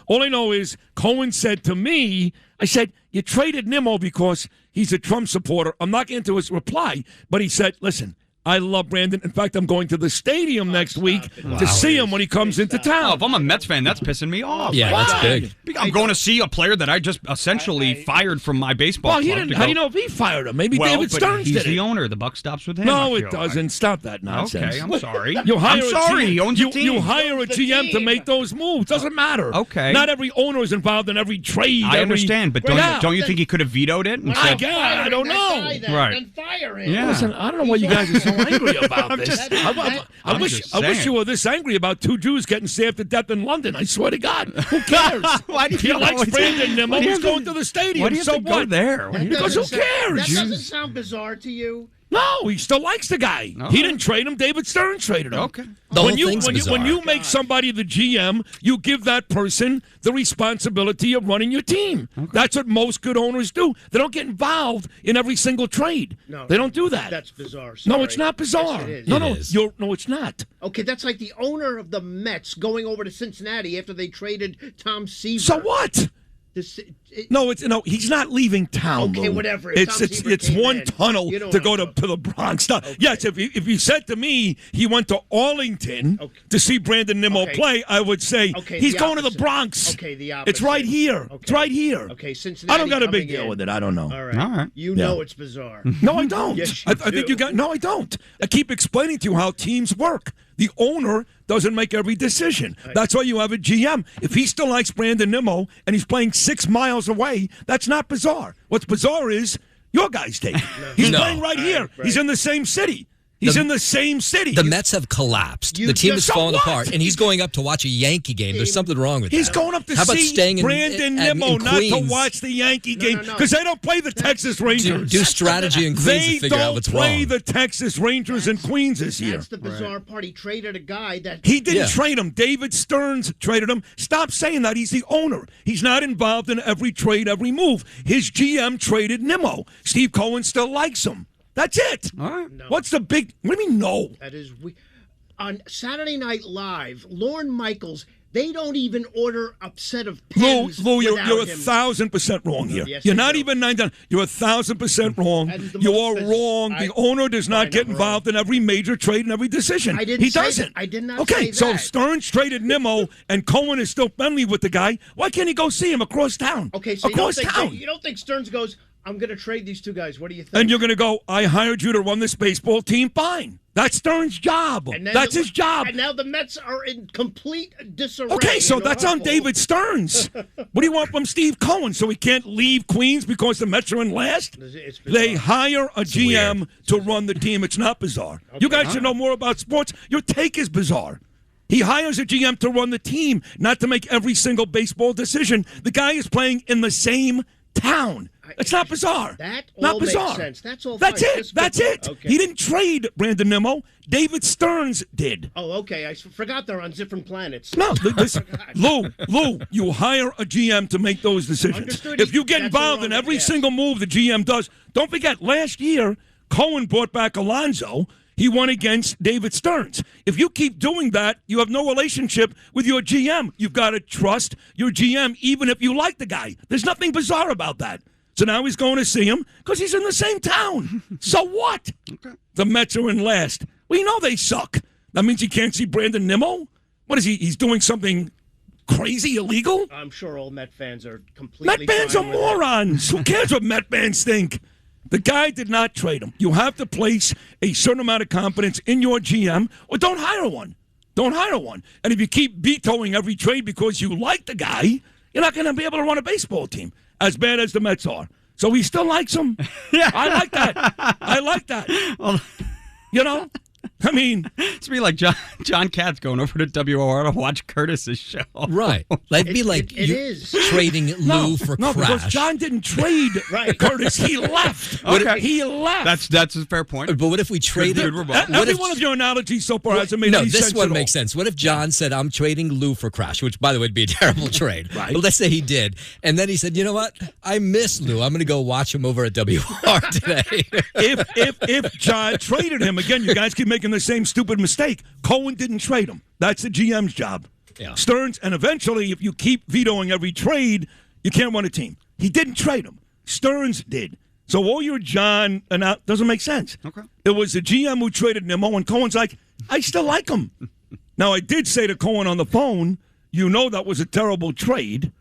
A: All I know is Cohen said to me, I said, you traded Nimmo because he's a Trump supporter. I'm not getting to his reply, but he said, listen, I love Brandon. In fact, I'm going to the stadium next week to see him when he comes into town.
F: Oh, if I'm a Mets fan, that's pissing me off.
D: Yeah, that's big.
F: I'm going to see a player that I just essentially fired from my baseball
A: Well,
F: club.
A: he didn't. How do you know if he fired him? Maybe David Stearns
F: he's
A: did
F: the
A: it.
F: owner. The buck stops with him.
A: No,
F: I
A: it
F: feel
A: doesn't.
F: like.
A: Stop that nonsense.
F: Okay, I'm sorry.
A: I'm
F: sorry. He owns the team.
A: You hire a GM to make those moves. Doesn't matter.
F: Okay.
A: Not every owner is involved in every trade.
F: I understand, but don't you think he could have vetoed it? And said,
A: I don't know.
F: Right.
C: And fire him.
F: Yeah.
A: Listen, I don't know why you guys are so angry about this. I
F: just
A: wish
F: saying.
A: you were this angry about two Jews getting stabbed to death in London. I swear to God. Who cares?
F: Why do
A: He
F: you
A: likes
F: always-
A: Brandon Nimmo.
F: why do you
A: He's
F: have
A: going to the stadium.
F: Why do you have
A: So
F: to go
A: what?
F: there?
A: Because who cares?
C: That doesn't sound bizarre to you.
A: No, he still likes the guy.
F: No.
A: He didn't trade him. David Stearns traded him.
F: Okay.
D: The whole
A: When
D: thing's
A: you
D: bizarre.
A: make somebody the GM, you give that person the responsibility of running your team. Okay. That's what most good owners do. They don't get involved in every single trade.
C: No,
A: they don't do that.
C: That's bizarre.
A: No, it's not bizarre.
C: Yes, it is.
A: No, it's not.
C: Okay, that's like the owner of the Mets going over to Cincinnati after they traded Tom Seaver.
A: So what? No, he's not leaving town.
C: Okay,
A: Lou.
C: whatever.
A: It's one tunnel to go to the Bronx. Okay. Yes, if you said to me he went to Arlington to see Brandon Nimmo play, I would say he's going to the Bronx.
C: Okay, the opposite.
A: It's right here.
C: Okay.
A: It's right here.
C: Okay, Cincinnati.
A: I don't got a big
C: coming
A: deal
C: in.
A: with it. I don't know.
C: All right. You know it's bizarre.
A: No, I don't.
C: Yes,
A: I think you got. No, I don't. I keep explaining to you how teams work. The owner doesn't make every decision. That's why you have a GM. If he still likes Brandon Nimmo and he's playing 6 miles away, that's not bizarre. What's bizarre is your guy's take. He's playing right here.
C: Right.
A: He's in the same city. He's in the same city.
D: The Mets have collapsed. The team is falling apart, and he's going up to watch a Yankee game. There's something wrong with that.
A: He's going up to
D: How about
A: see
D: staying
A: Brandon
D: in
A: Nimmo, not to
D: Queens?
A: watch the Yankee game, because they don't play the Texas Rangers.
D: Do strategy in Queens to figure out what's
A: They don't play
D: wrong.
A: the Texas Rangers in Queens this year.
C: That's the bizarre part. He traded a guy that
A: He didn't trade him. David Stearns traded him. Stop saying that. He's the owner. He's not involved in every trade, every move. His GM traded Nimmo. Steve Cohen still likes him. That's it.
F: All right.
C: No.
A: What's the big... What do you mean, no?
C: That is on Saturday Night Live, Lorne Michaels. They don't even order a set of pens.
A: Lou, you're
C: without him.
A: 1,000% wrong here.
C: Yes,
A: you're
C: they
A: not
C: do.
A: even 9 You're 1,000% wrong.
C: That is the
A: You
C: most
A: are wrong. The owner does not get involved in every major trade and every decision.
C: I didn't
A: he
C: say
A: doesn't.
C: that. I did not
A: Okay,
C: say
A: so
C: that.
A: Stearns traded Nimmo and Cohen is still friendly with the guy. Why can't he go see him across town?
C: Okay, so
A: across town.
C: you don't think Stearns goes, I'm going to trade these two guys. What do you think?
A: And you're going to go, I hired you to run this baseball team. Fine. That's Stearns' job.
C: And then
A: That's his job.
C: And now the Mets are in complete disarray.
A: Okay, so
C: and
A: that's on
C: awful.
A: David Stearns. What do you want from Steve Cohen? So he can't leave Queens because the Mets are in last?
C: It's bizarre.
A: They hire a GM to run the team. It's not bizarre. You guys should know more about sports. Your take is bizarre. He hires a GM to run the team, not to make every single baseball decision. The guy is playing in the same town. It's not bizarre.
N: That
A: not
N: all
A: bizarre.
N: makes sense. That's all.
A: That's
N: fine.
A: it.
N: Just
A: That's
N: good.
A: it.
N: Okay.
A: He didn't trade Brandon Nimmo. David Stearns did.
N: Oh, okay. I forgot they're on different planets.
A: No, listen, Lou, you hire a GM to make those decisions.
N: Understood.
A: If you get
N: That's
A: involved
N: wrong,
A: in every
N: yes.
A: single move the GM does, don't forget, last year, Cohen brought back Alonzo. He won against David Stearns. If you keep doing that, you have no relationship with your GM. You've got to trust your GM, even if you like the guy. There's nothing bizarre about that. So now he's going to see him because he's in the same town. So what? Okay. The Mets are in last. We know they suck. That means he can't see Brandon Nimmo? What is he? He's doing something crazy, illegal?
N: I'm sure all Met fans are completely.
A: Met fans are
N: fine with
A: morons. Who cares what Met fans think? The guy did not trade him. You have to place a certain amount of confidence in your GM, or don't hire one. Don't hire one. And if you keep vetoing every trade because you like the guy, you're not going to be able to run a baseball team, as bad as the Mets are. So he still likes him. Yeah. I like that. I like that.
F: Well,
A: you know? I mean,
F: it's be like John Katz going over to WOR to watch Curtis's show.
D: Right. That'd be like
N: it is.
D: trading Lou for
A: no,
D: Crash.
A: because John didn't trade Curtis. He left.
F: Okay.
A: He left.
F: That's a fair point.
D: But what if we traded?
A: Every one of your analogies so far hasn't made any sense.
D: No, this one
A: at all.
D: makes sense. What if John said, I'm trading Lou for Crash, which, by the way, would be a terrible trade.
A: Right.
D: But let's say he did. And then he said, you know what? I miss Lou. I'm going to go watch him over at WR today.
A: If John traded him, again, you guys keep making the same stupid mistake. Cohen didn't trade him. That's the GM's job.
D: Yeah.
A: Stearns, and eventually, if you keep vetoing every trade, you can't run a team. He didn't trade him. Stearns did. So all your John and out doesn't make sense.
F: Okay.
A: It was the GM who traded Nimmo, and Cohen's like, I still like him. Now, I did say to Cohen on the phone, you know that was a terrible trade,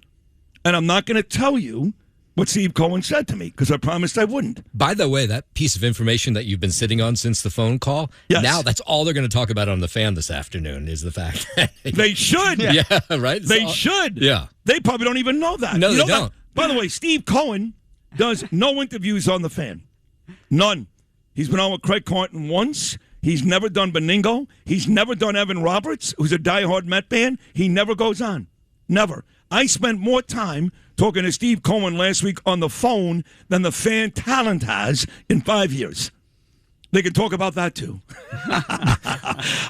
A: and I'm not going to tell you what Steve Cohen said to me, because I promised I wouldn't.
D: By the way, that piece of information that you've been sitting on since the phone call,
A: yes.
D: Now that's all they're going to talk about on the Fan this afternoon is the fact that
A: they should.
D: Yeah, right?
A: They should.
D: Yeah.
A: They probably don't even know that.
D: No,
A: you
D: they
A: know
D: don't.
A: That? By the way, Steve Cohen does no interviews on the Fan. None. He's been on with Craig Carton once. He's never done Benigno. He's never done Evan Roberts, who's a diehard Met fan. He never goes on. Never. I spent more time talking to Steve Cohen last week on the phone than the Fan talent has in 5 years. They can talk about that, too.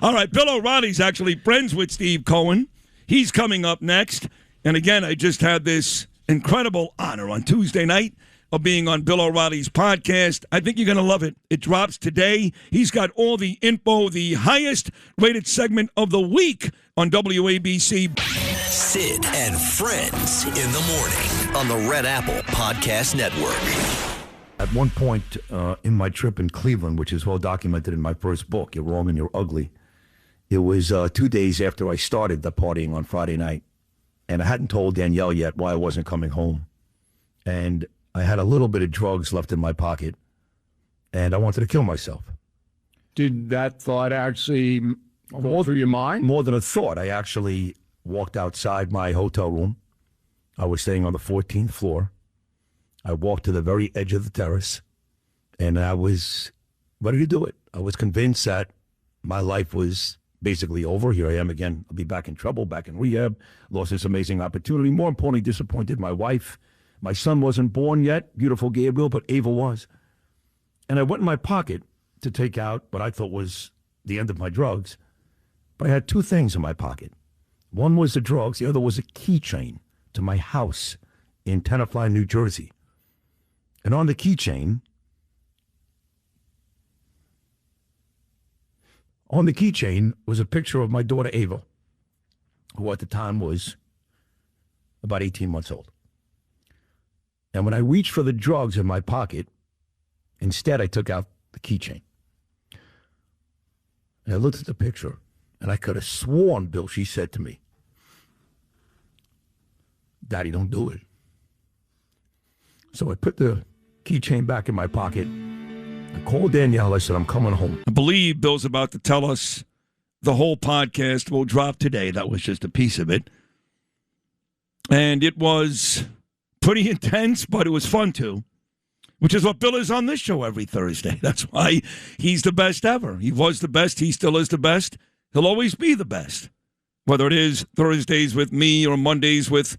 A: All right, Bill O'Reilly's actually friends with Steve Cohen. He's coming up next. And again, I just had this incredible honor on Tuesday night of being on Bill O'Reilly's podcast. I think you're going to love it. It drops today. He's got all the info, the highest rated segment of the week on WABC.
L: Sid and Friends in the morning on the Red Apple Podcast Network.
E: At one point in my trip in Cleveland, which is well documented in my first book, You're Wrong and You're Ugly, it was 2 days after I started the partying on Friday night. And I hadn't told Danielle yet why I wasn't coming home. And I had a little bit of drugs left in my pocket, and I wanted to kill myself.
U: Did that thought actually go through your mind?
E: More than a thought. I actually walked outside my hotel room. I was staying on the 14th floor. I walked to the very edge of the terrace, and I was ready to do it. I was convinced that my life was basically over. Here I am again. I'll be back in trouble, back in rehab. Lost this amazing opportunity. More importantly, disappointed my wife. My son wasn't born yet, beautiful Gabriel, but Ava was. And I went in my pocket to take out what I thought was the end of my drugs. But I had two things in my pocket. One was the drugs. The other was a keychain to my house in Tenafly, New Jersey. And on the keychain, was a picture of my daughter Ava, who at the time was about 18 months old. And when I reached for the drugs in my pocket, instead I took out the keychain. And I looked at the picture, and I could have sworn, Bill, she said to me, Daddy, don't do it. So I put the keychain back in my pocket. I called Danielle. I said, I'm coming home.
A: I believe Bill's about to tell us the whole podcast will drop today. That was just a piece of it. And it was pretty intense, but it was fun too, which is what Bill is on this show every Thursday. That's why he's the best ever. He was the best. He still is the best. He'll always be the best, whether it is Thursdays with me or Mondays with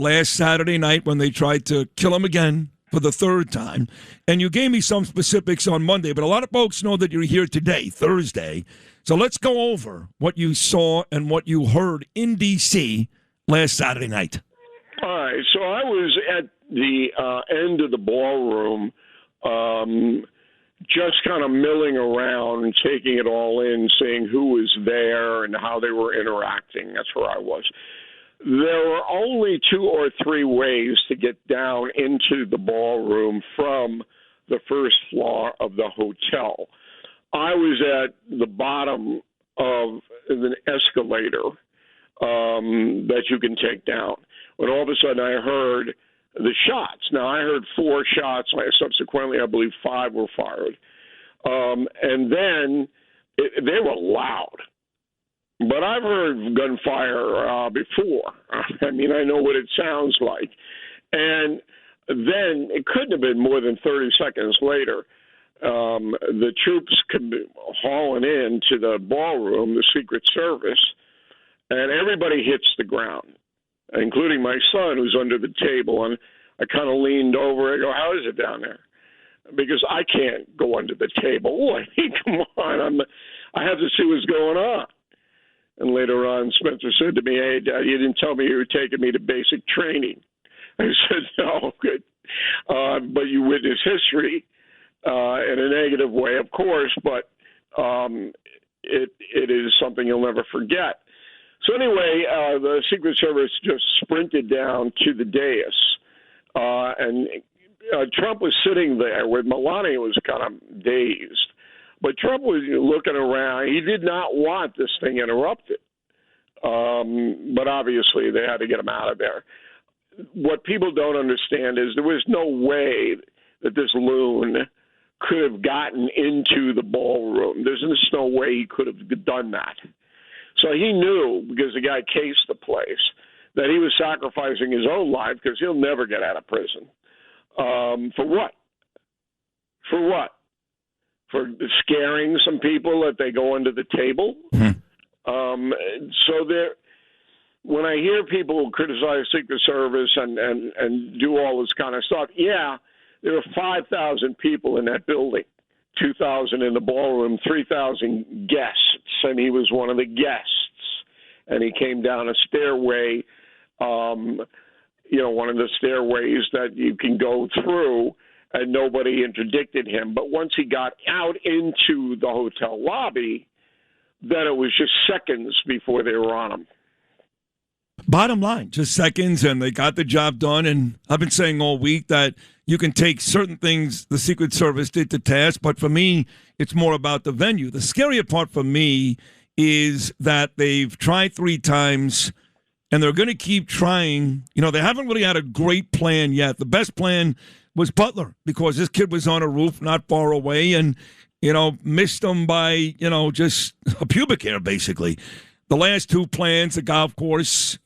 A: last Saturday night when they tried to kill him again for the third time. And you gave me some specifics on Monday, but a lot of folks know that you're here today, Thursday. So let's go over what you saw and what you heard in D.C. last Saturday night.
P: All right. So I was at the end of the ballroom, just kind of milling around and taking it all in, seeing who was there and how they were interacting. That's where I was. There were only 2 or 3 ways to get down into the ballroom from the first floor of the hotel. I was at the bottom of an escalator that you can take down, when all of a sudden I heard the shots. Now, I heard 4 shots. Subsequently, I believe 5 were fired. And then they were loud. But I've heard gunfire before. I mean, I know what it sounds like. And then it couldn't have been more than 30 seconds later. The troops come hauling into the ballroom, the Secret Service, and everybody hits the ground, including my son, who's under the table. And I kind of leaned over and go, "How is it down there?" Because I can't go under the table. I mean, come on. I have to see what's going on. And later on, Spencer said to me, "Hey, Dad, you didn't tell me you were taking me to basic training." I said, "No, good. But you witness history in a negative way, of course, but it is something you'll never forget." So anyway, the Secret Service just sprinted down to the dais, and Trump was sitting there with Melania was kind of dazed. But Trump was looking around. He did not want this thing interrupted. But obviously they had to get him out of there. What people don't understand is there was no way that this loon could have gotten into the ballroom. There's just no way he could have done that. So he knew, because the guy cased the place, that he was sacrificing his own life because he'll never get out of prison. For what? For what? For scaring some people that they go under the table? So there, when I hear people criticize Secret Service and do all this kind of stuff, yeah, there were 5,000 people in that building, 2,000 in the ballroom, 3,000 guests, and he was one of the guests. And he came down a stairway, one of the stairways that you can go through, and nobody interdicted him. But once he got out into the hotel lobby, then it was just seconds before they were on him.
A: Bottom line, just seconds, and they got the job done. And I've been saying all week that you can take certain things the Secret Service did to task, but for me, it's more about the venue. The scarier part for me is that they've tried 3 times, and they're going to keep trying. You know, they haven't really had a great plan yet. The best plan was Butler, because this kid was on a roof not far away and, missed him by, just a pubic hair, basically. The last 2 plans, the golf course,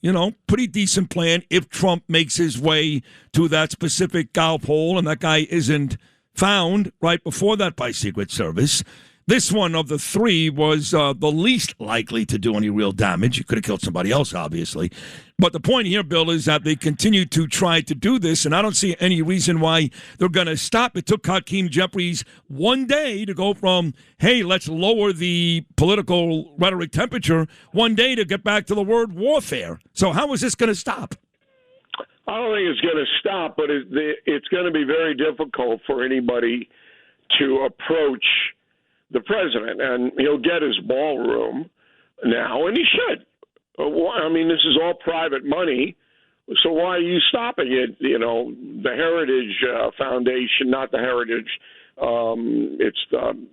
A: pretty decent plan if Trump makes his way to that specific golf hole and that guy isn't found right before that by Secret Service. This one of the 3 was the least likely to do any real damage. You could have killed somebody else, obviously. But the point here, Bill, is that they continue to try to do this, and I don't see any reason why they're going to stop. It took Hakeem Jeffries 1 day to go from, hey, let's lower the political rhetoric temperature, 1 day to get back to the word warfare. So how is this going to stop?
P: I don't think it's going to stop, but it's going to be very difficult for anybody to approach the president, and he'll get his ballroom now, and he should. I mean, this is all private money, so why are you stopping it? The Heritage Foundation, not the Heritage, it's the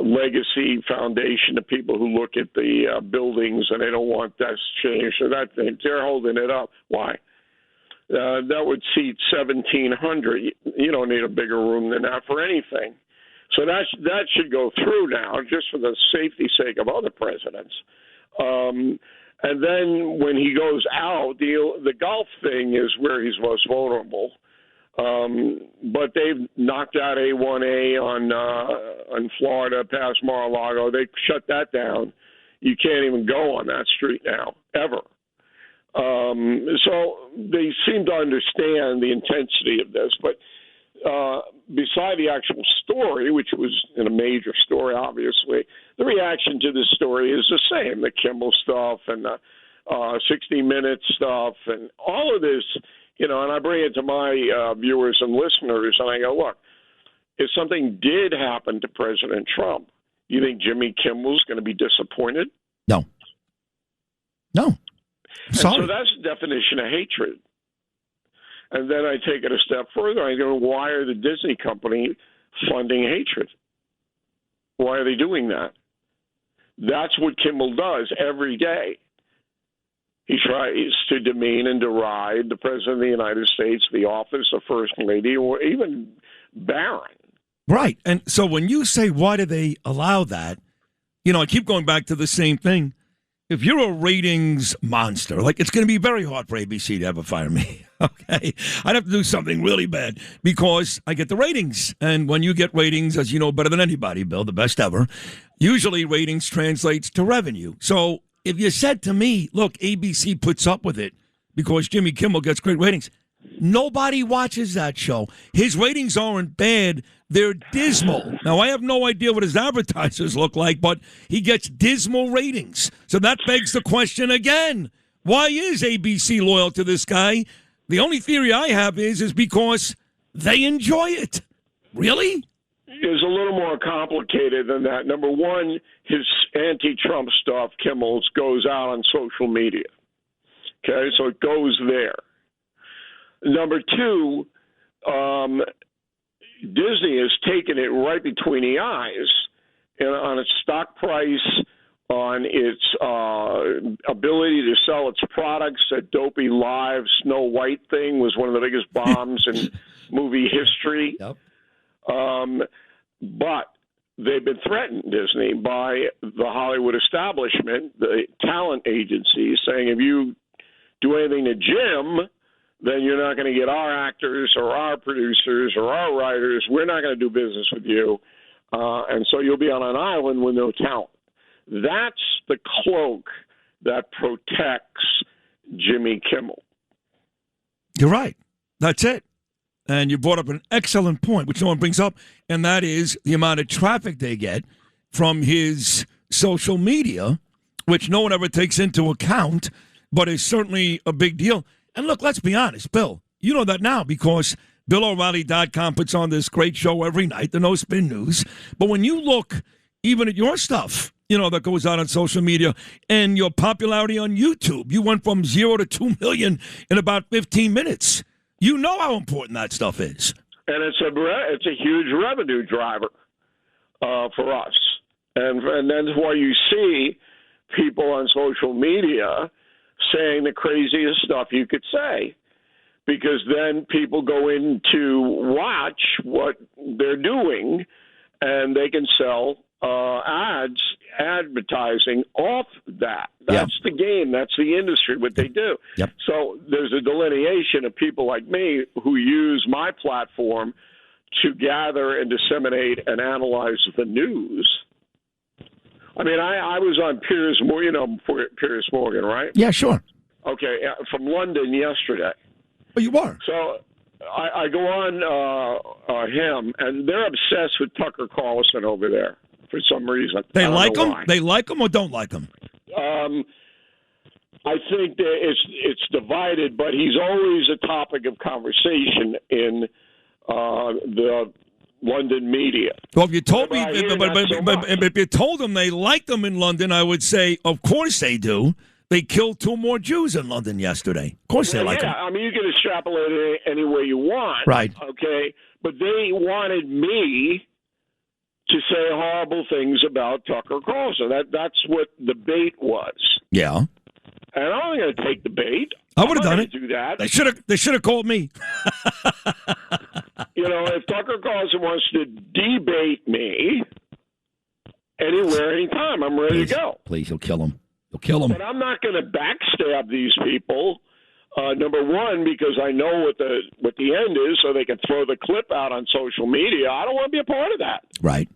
P: Legacy Foundation, the people who look at the buildings and they don't want that changed. So they're holding it up. Why? That would seat 1,700. You don't need a bigger room than that for anything. So that should go through now, just for the safety sake of other presidents. And then when he goes out, the golf thing is where he's most vulnerable. But they've knocked out A1A on Florida past Mar-a-Lago. They shut that down. You can't even go on that street now, ever. So they seem to understand the intensity of this. But beside the actual story, which was a major story, obviously, the reaction to this story is the same. The Kimmel stuff and the 60 Minutes stuff and all of this, and I bring it to my viewers and listeners, and I go, look, if something did happen to President Trump, you think Jimmy Kimmel's going to be disappointed?
A: No. Sorry.
P: So that's the definition of hatred. And then I take it a step further. I go, why are the Disney company funding hatred? Why are they doing that? That's what Kimmel does every day. He tries to demean and deride the President of the United States, the office of First Lady, or even Barron.
A: Right. And so when you say, why do they allow that? I keep going back to the same thing. If you're a ratings monster, it's going to be very hard for ABC to ever fire me. Okay. I'd have to do something really bad because I get the ratings. And when you get ratings, as you know better than anybody, Bill, the best ever, usually ratings translates to revenue. So if you said to me, look, ABC puts up with it because Jimmy Kimmel gets great ratings, nobody watches that show. His ratings aren't bad. They're dismal. Now, I have no idea what his advertisers look like, but he gets dismal ratings. So that begs the question again. Why is ABC loyal to this guy? The only theory I have is because they enjoy it. Really?
P: It's a little more complicated than that. Number one, his anti-Trump stuff, Kimmel's, goes out on social media. Okay, so it goes there. Number two, Disney has taken it right between the eyes on its stock price, on its ability to sell its products. That Dopey Live Snow White thing was one of the biggest bombs in movie history.
A: Yep.
P: But they've been threatened, Disney, by the Hollywood establishment, the talent agencies, saying if you do anything to Jim, then you're not going to get our actors or our producers or our writers. We're not going to do business with you. And so you'll be on an island with no talent. That's the cloak that protects Jimmy Kimmel.
A: You're right. That's it. And you brought up an excellent point, which no one brings up, and that is the amount of traffic they get from his social media, which no one ever takes into account, but is certainly a big deal. And look, let's be honest, Bill, you know that now because BillO'Reilly.com puts on this great show every night, the No Spin News. But when you look even at your stuff, that goes out on social media and your popularity on YouTube, you went from 0 to 2 million in about 15 minutes. You know how important that stuff is.
P: And it's a huge revenue driver for us. And that's why you see people on social media saying the craziest stuff you could say, because then people go in to watch what they're doing and they can sell advertising off that. That's the game. That's the industry, what they do.
A: Yep.
P: So there's a delineation of people like me who use my platform to gather and disseminate and analyze the news. I mean, I was on Piers Morgan, right?
A: Yeah, sure.
P: Okay, from London yesterday.
A: Oh, you were?
P: So I go on him, and they're obsessed with Tucker Carlson over there for some reason.
A: They like him?
P: Why.
A: They like him or don't like him?
P: I think that it's divided, but he's always a topic of conversation in the London media.
A: Well, if you told me, if you told them they liked them in London, I would say, of course they do. They killed 2 more Jews in London yesterday. Of course they like them.
P: I mean, you can extrapolate it any way you want.
A: Right.
P: Okay. But they wanted me to say horrible things about Tucker Carlson. That's what the bait was.
A: Yeah.
P: And I'm not going to take the bait.
A: I would have done it.
P: Do that.
A: They should have called me.
P: If Tucker Carlson wants to debate me anywhere, anytime, I'm ready to go.
A: Please, he'll kill him. He'll kill him.
P: But I'm not going to backstab these people. Number one, because I know what the end is, so they can throw the clip out on social media. I don't want to be a part of that.
A: Right.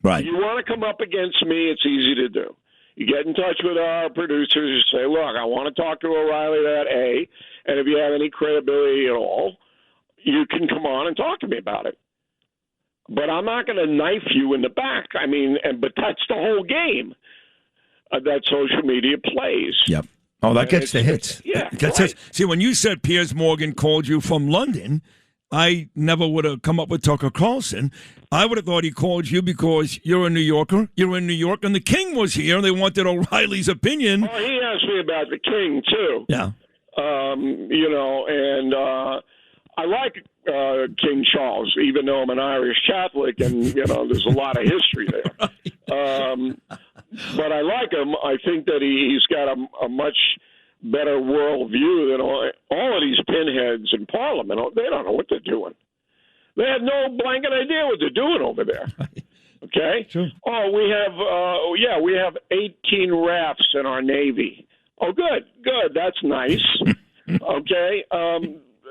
P: You want to come up against me, it's easy to do. You get in touch with our producers and say, look, I want to talk to O'Reilly about A, and if you have any credibility at all, you can come on and talk to me about it. But I'm not going to knife you in the back. I mean, but that's the whole game that social media plays.
A: Yep. Oh, that gets the hits.
P: Yeah.
A: Right. See, when you said Piers Morgan called you from London, I never would have come up with Tucker Carlson. I would have thought he called you because you're a New Yorker. You're in New York, and the King was here, and they wanted O'Reilly's opinion.
P: Well, he asked me about the King, too.
A: Yeah.
P: I like King Charles, even though I'm an Irish Catholic, and, there's a lot of history there. But I like him. I think that he's got a much better worldview than all of these pinheads in Parliament. They don't know what they're doing. They have no blanket idea what they're doing over there. Okay? Sure. Oh, we have 18 rafts in our Navy. Oh, good. That's nice. Okay?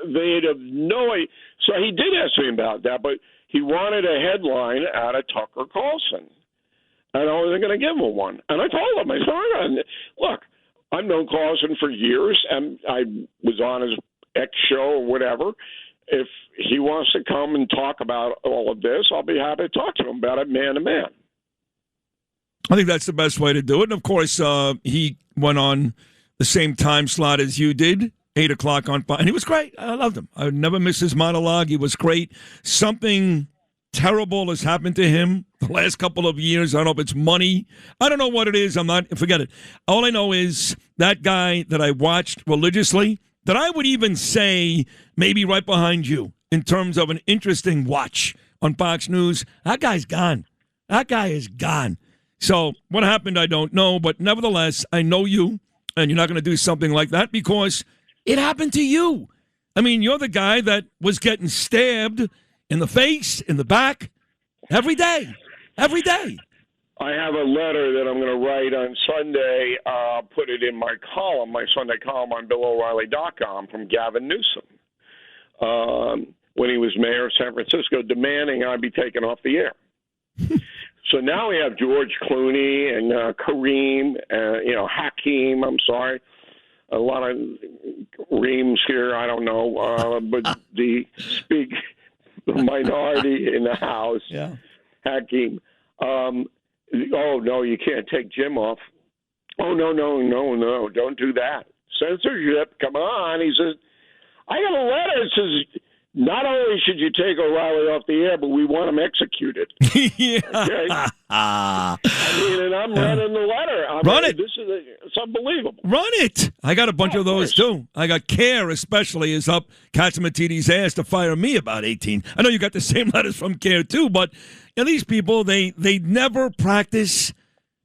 P: They'd have no idea. So he did ask me about that, but he wanted a headline out of Tucker Carlson. And I wasn't going to give him one. And I told him, I said, look, I've known Carlson for years, and I was on his X show or whatever. If he wants to come and talk about all of this, I'll be happy to talk to him about it man to man.
A: I think that's the best way to do it. And, of course, he went on the same time slot as you did, 8 o'clock on Fox. And he was great. I loved him. I would never miss his monologue. He was great. Something terrible has happened to him the last couple of years. I don't know if it's money. I don't know what it is. Forget it. All I know is that guy that I watched religiously, that I would even say maybe right behind you in terms of an interesting watch on Fox News, that guy's gone. That guy is gone. So what happened, I don't know. But nevertheless, I know you, and you're not going to do something like that because it happened to you. I mean, you're the guy that was getting stabbed in the face, in the back, every day. Every day.
P: I have a letter that I'm going to write on Sunday. I'll put it in my column, my Sunday column on BillO'Reilly.com from Gavin Newsom when he was mayor of San Francisco, demanding I be taken off the air. So now we have George Clooney and Kareem, Hakeem, I'm sorry. A lot of reams here, I don't know. But the minority in the House, Hakeem. Oh, no, you can't take Jim off. Oh, no, don't do that. Censorship, come on. He says, I got a letter that says, not only should you take O'Reilly off the air, but we want him executed. Okay? And I'm running the letter.
A: Run it.
P: It's unbelievable.
A: Run it. I got a bunch of those, too. I got CARE, especially, is up Katzimatidis' ass to fire me about 18. I know you got the same letters from CARE, too, but these people, they never practice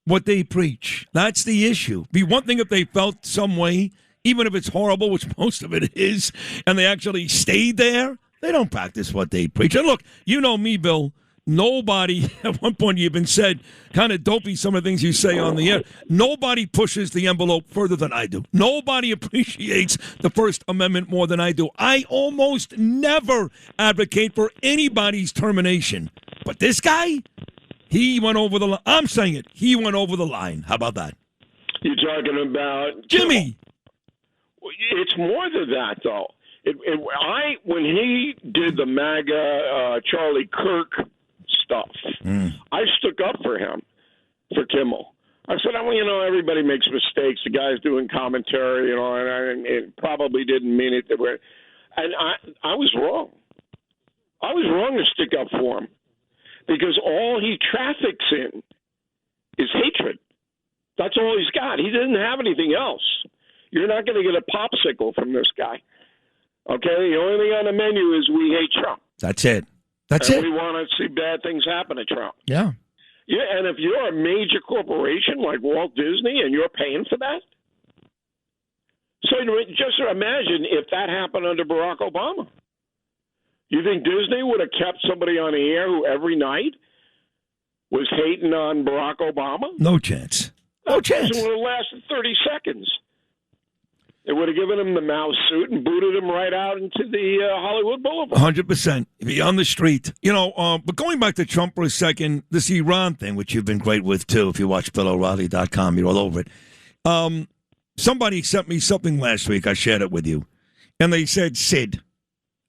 A: what they preach. That's the issue. Be one thing if they felt some way, even if it's horrible, which most of it is, and they actually stayed there, they don't practice what they preach. And look, you know me, Bill. Nobody, at one point you even said, kind of dopey some of the things you say on the air, nobody pushes the envelope further than I do. Nobody appreciates the First Amendment more than I do. I almost never advocate for anybody's termination. But this guy, he went over the line. I'm saying it. He went over the line. How about that?
P: You're talking about
A: Jimmy.
P: It's more than that, though. When he did the MAGA Charlie Kirk stuff, I stuck up for him, for Kimmel. I said, everybody makes mistakes. The guy's doing commentary, and it probably didn't mean it. And I was wrong. I was wrong to stick up for him because all he traffics in is hatred. That's all he's got. He didn't have anything else. You're not going to get a popsicle from this guy. Okay? The only thing on the menu is we hate Trump.
A: That's it.
P: We want to see bad things happen to Trump.
A: Yeah.
P: Yeah, and if you're a major corporation like Walt Disney and you're paying for that, so just imagine if that happened under Barack Obama. You think Disney would have kept somebody on the air who every night was hating on Barack Obama?
A: No chance. No chance.
P: It would have lasted 30 seconds. It would have given him the mouse suit and booted him right out into the Hollywood Boulevard.
A: 100%. Be on the street. But going back to Trump for a second, this Iran thing, which you've been great with, too. If you watch BillO'Reilly.com, you're all over it. Somebody sent me something last week. I shared it with you. And they said, Sid,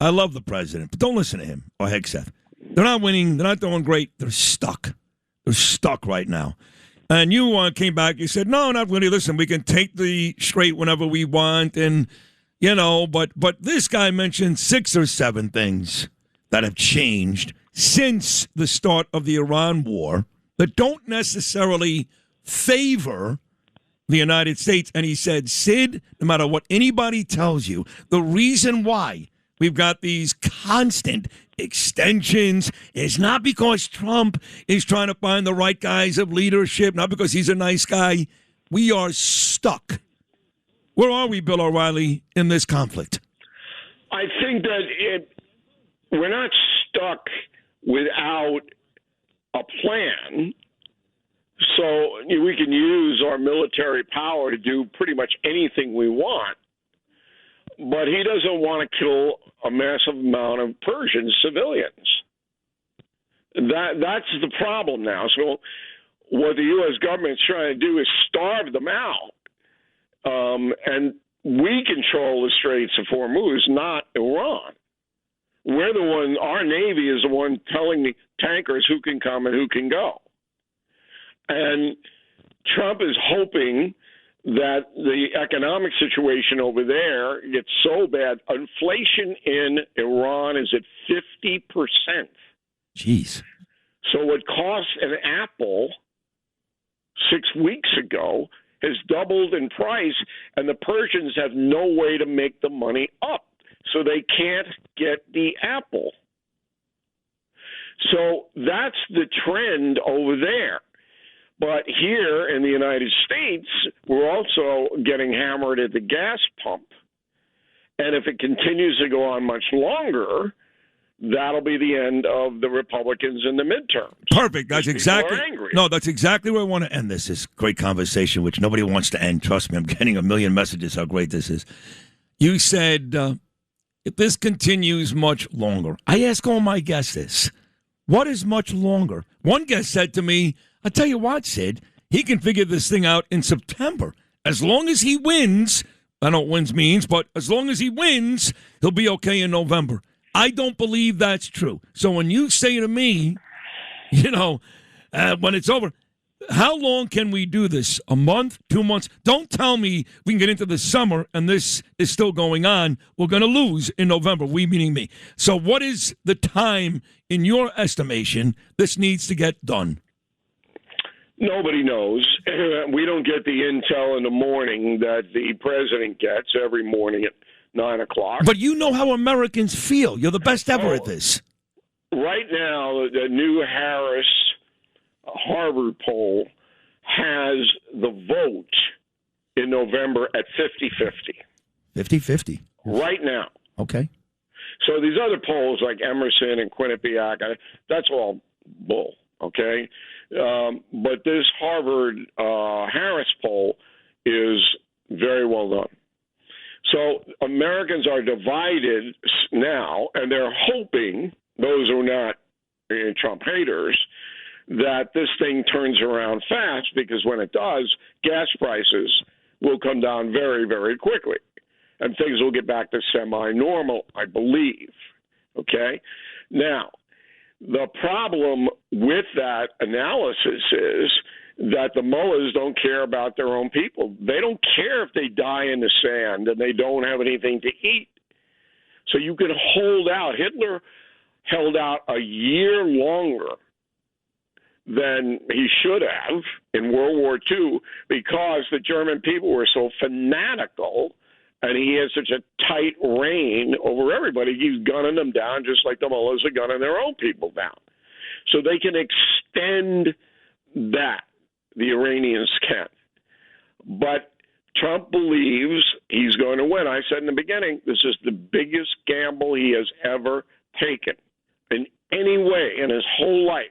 A: I love the president, but don't listen to him or Hegseth. They're not winning. They're not doing great. They're stuck. They're stuck right now. And you came back. You said, no, not really. Listen, we can take the straight whenever we want. And, but this guy mentioned 6 or 7 things that have changed since the start of the Iran war that don't necessarily favor the United States. And he said, Sid, no matter what anybody tells you, the reason why we've got these constant extensions is not because Trump is trying to find the right guys of leadership, not because he's a nice guy. We are stuck. Where are we, Bill O'Reilly, in this conflict?
P: I think that we're not stuck without a plan. So we can use our military power to do pretty much anything we want. But he doesn't want to kill a massive amount of Persian civilians. That's the problem now. So what the U.S. government's trying to do is starve them out. And we control the Straits of Hormuz, not Iran. We're the one, our Navy is the one telling the tankers who can come and who can go. And Trump is hoping that the economic situation over there gets so bad. Inflation in Iran is at 50%.
A: Jeez.
P: So what cost an apple 6 weeks ago has doubled in price, and the Persians have no way to make the money up. So they can't get the apple. So that's the trend over there. But here in the United States, we're also getting hammered at the gas pump. And if it continues to go on much longer, that'll be the end of the Republicans in the midterms.
A: Perfect. That's exactly.
P: People are angry.
A: No, that's exactly where I want to end this. This great conversation, which nobody wants to end. Trust me, I'm getting a million messages how great this is. You said if this continues much longer, I ask all my guests this. What is much longer? One guest said to me, I'll tell you what, Sid, he can figure this thing out in September. As long as he wins, I don't know what wins means, but as long as he wins, he'll be okay in November. I don't believe that's true. So when you say to me, when it's over, how long can we do this? A month, 2 months? Don't tell me we can get into the summer and this is still going on. We're going to lose in November, we meaning me. So what is the time, in your estimation, this needs to get done?
P: Nobody knows. We don't get the intel in the morning that the president gets every morning at 9 o'clock.
A: But you know how Americans feel. You're the best ever at this.
P: Right now, the new Harvard poll has the vote in November at 50-50.
A: 50-50.
P: Right now.
A: Okay.
P: So these other polls like Emerson and Quinnipiac, that's all bull, okay? But this Harvard-Harris poll is very well done. So Americans are divided now, and they're hoping, those who are not Trump haters, that this thing turns around fast, because when it does, gas prices will come down very, very quickly, and things will get back to semi-normal, I believe. Okay? Now, the problem with that analysis is that the mullahs don't care about their own people. They don't care if they die in the sand and they don't have anything to eat. So you can hold out. Hitler held out a year longer than he should have in World War II because the German people were so fanatical and he has such a tight reign over everybody. He's gunning them down just like the mullahs are gunning their own people down. So they can extend that. The Iranians can. But Trump believes he's going to win. I said in the beginning, this is the biggest gamble he has ever taken in any way in his whole life,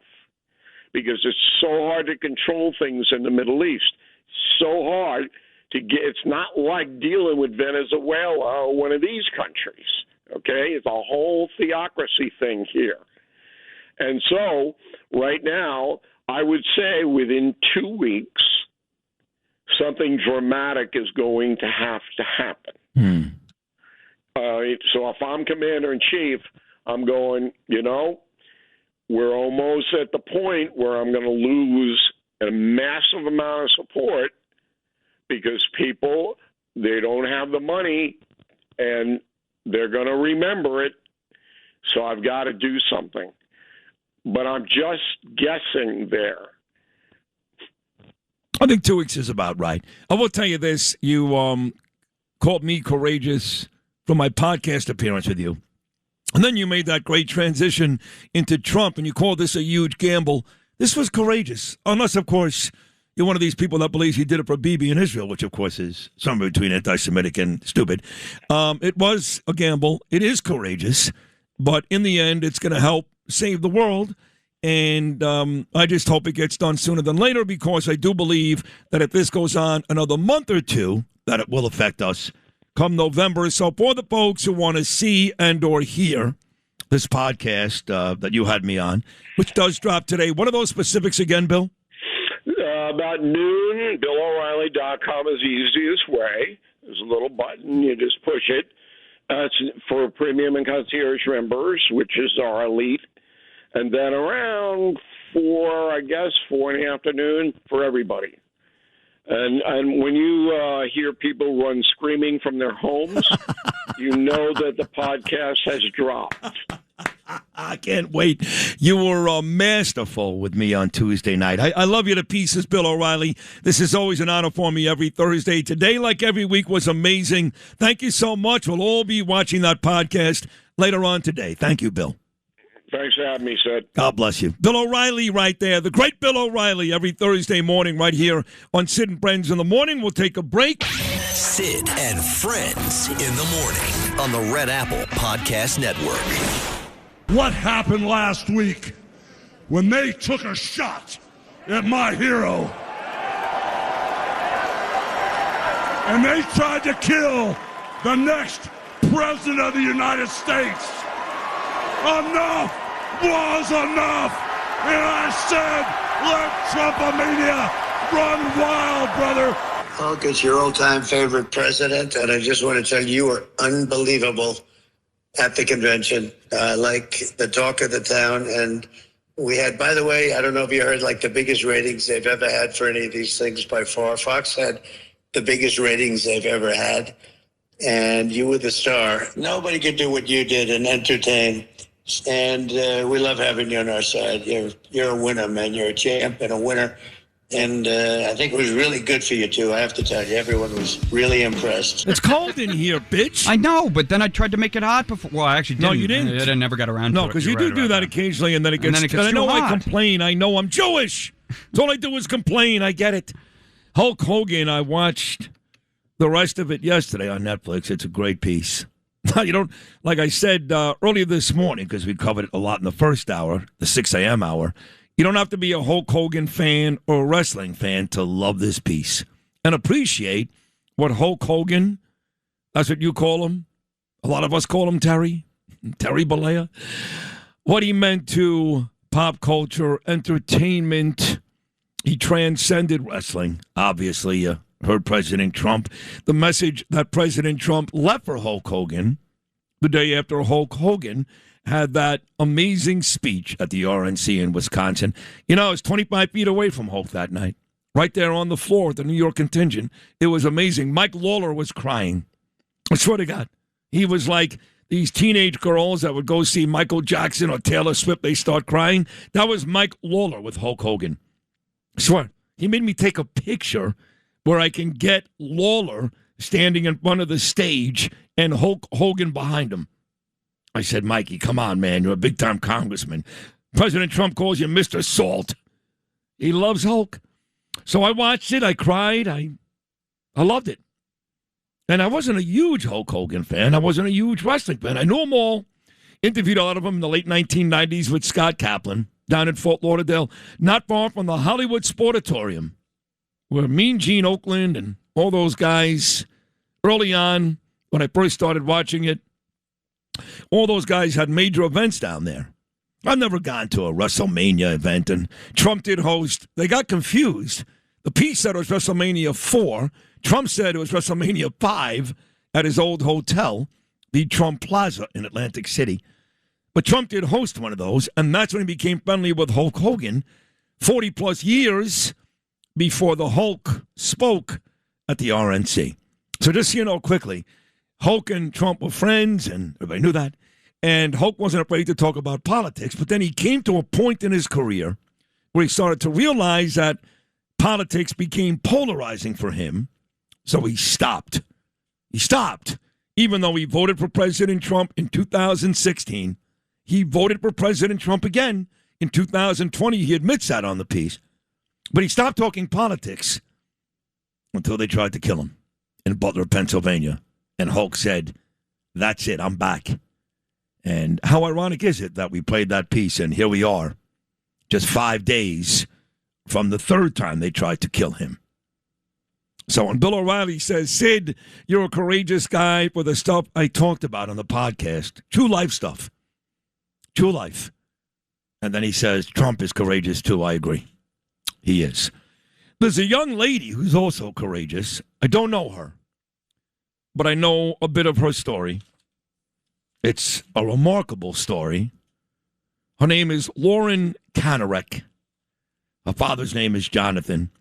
P: because it's so hard to control things in the Middle East. So hard It's not like dealing with Venezuela or one of these countries. Okay, it's a whole theocracy thing here. And so right now, I would say within 2 weeks, something dramatic is going to have to happen. So if I'm commander-in-chief, I'm going, we're almost at the point where I'm going to lose a massive amount of support because people, they don't have the money and they're going to remember it. So I've got to do something. But I'm just guessing there.
A: I think 2 weeks is about right. I will tell you this. You called me courageous for my podcast appearance with you. And then you made that great transition into Trump, and you called this a huge gamble. This was courageous. Unless, of course, you're one of these people that believes he did it for Bibi in Israel, which, of course, is somewhere between anti-Semitic and stupid. It was a gamble. It is courageous. But in the end, it's going to help save the world. And I just hope it gets done sooner than later, because I do believe that if this goes on another month or two, that it will affect us come November. So for the folks who want to see and or hear this podcast that you had me on, which does drop today, what are those specifics again, Bill?
P: About noon, BillO'Reilly.com is the easiest way. There's a little button. You just push it. It's for premium and concierge members, which is our elite. And then around 4 in the afternoon for everybody. And when you hear people run screaming from their homes, you know that the podcast has dropped.
A: I can't wait. You were masterful with me on Tuesday night. I love you to pieces, Bill O'Reilly. This is always an honor for me every Thursday. Today, like every week, was amazing. Thank you so much. We'll all be watching that podcast later on today. Thank you, Bill.
P: Thanks for having me, Sid.
A: God bless you. Bill O'Reilly right there. The great Bill O'Reilly every Thursday morning right here on Sid and Friends in the Morning. We'll take a break.
L: Sid and Friends in the Morning on the Red Apple Podcast Network.
W: What happened last week when they took a shot at my hero and they tried to kill the next president of the United States? Enough was enough, and I said, let Trumpomania run wild, brother.
X: Hulk, it's your old-time favorite president, and I just want to tell you, you were unbelievable at the convention, like the talk of the town. And we had, by the way, I don't know if you heard, like the biggest ratings they've ever had for any of these things by far. Fox had the biggest ratings they've ever had, and you were the star. Nobody could do what you did and entertain. And we love having you on our side. You're a winner, man. You're a champ and a winner. And I think it was really good for you, too. I have to tell you, everyone was really impressed.
A: It's cold in here, bitch.
F: I know, but then I tried to make it hot before. Well, I actually didn't.
A: No, you didn't.
F: I never got around to it.
A: No, because you do that occasionally, and then it gets
F: too
A: I know
F: hot.
A: I complain. I know I'm Jewish. That's all I do is complain. I get it. Hulk Hogan, I watched the rest of it yesterday on Netflix. It's a great piece. You don't, like I said earlier this morning, because we covered it a lot in the first hour, the 6 a.m. hour, you don't have to be a Hulk Hogan fan or a wrestling fan to love this piece and appreciate what Hulk Hogan, that's what you call him, a lot of us call him Terry Bollea, what he meant to pop culture, entertainment. He transcended wrestling, obviously. Heard President Trump, the message that President Trump left for Hulk Hogan the day after Hulk Hogan had that amazing speech at the RNC in Wisconsin. You know, I was 25 feet away from Hulk that night, right there on the floor at the New York contingent. It was amazing. Mike Lawler was crying. I swear to God. He was like these teenage girls that would go see Michael Jackson or Taylor Swift. They start crying. That was Mike Lawler with Hulk Hogan. I swear. He made me take a picture where I can get Lawler standing in front of the stage and Hulk Hogan behind him. I said, Mikey, come on, man. You're a big-time congressman. President Trump calls you Mr. Salt. He loves Hulk. So I watched it. I cried. I loved it. And I wasn't a huge Hulk Hogan fan. I wasn't a huge wrestling fan. I knew them all. Interviewed a lot of them in the late 1990s with Scott Kaplan down in Fort Lauderdale, not far from the Hollywood Sportatorium, where Mean Gene Oakland and all those guys, early on when I first started watching it, all those guys had major events down there. I've never gone to a WrestleMania event, and Trump did host. They got confused. The piece said it was WrestleMania 4. Trump said it was WrestleMania 5 at his old hotel, the Trump Plaza in Atlantic City. But Trump did host one of those, and that's when he became friendly with Hulk Hogan 40-plus years before the Hulk spoke at the RNC. So just so you know quickly, Hulk and Trump were friends, and everybody knew that. And Hulk wasn't afraid to talk about politics, but then he came to a point in his career where he started to realize that politics became polarizing for him, so he stopped. He stopped. Even though he voted for President Trump in 2016, he voted for President Trump again in 2020. He admits that on the piece. But he stopped talking politics until they tried to kill him in Butler, Pennsylvania. And Hulk said, "That's it, I'm back." And how ironic is it that we played that piece, and here we are, just 5 days from the third time they tried to kill him. So when Bill O'Reilly says, "Sid, you're a courageous guy for the stuff I talked about on the podcast," true life stuff, true life. And then he says, "Trump is courageous too." I agree. He is. There's a young lady who's also courageous. I don't know her, but I know a bit of her story. It's a remarkable story. Her name is Lauren Karanek. Her father's name is Jonathan.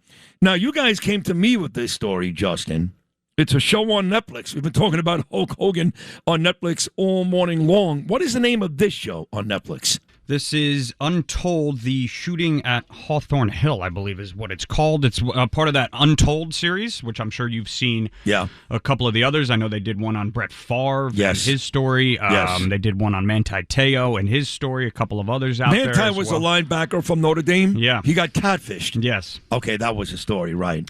A: Now, you guys came to me with this story, Justin. It's a show on Netflix. We've been talking about Hulk Hogan on Netflix all morning long. What is the name of this show on Netflix?
F: This is Untold, the shooting at Hawthorne Hill, I believe is what it's called. It's part of that Untold series, which I'm sure you've seen.
A: Yeah.
F: A couple of the others. I know they did one on Brett Favre
A: yes.
F: and his story.
A: Yes.
F: They did one on Manti Te'o and his story. A couple of others out there.
A: Manti was a linebacker from Notre Dame?
F: Yeah.
A: He got catfished?
F: Yes.
A: Okay, that was a story, right.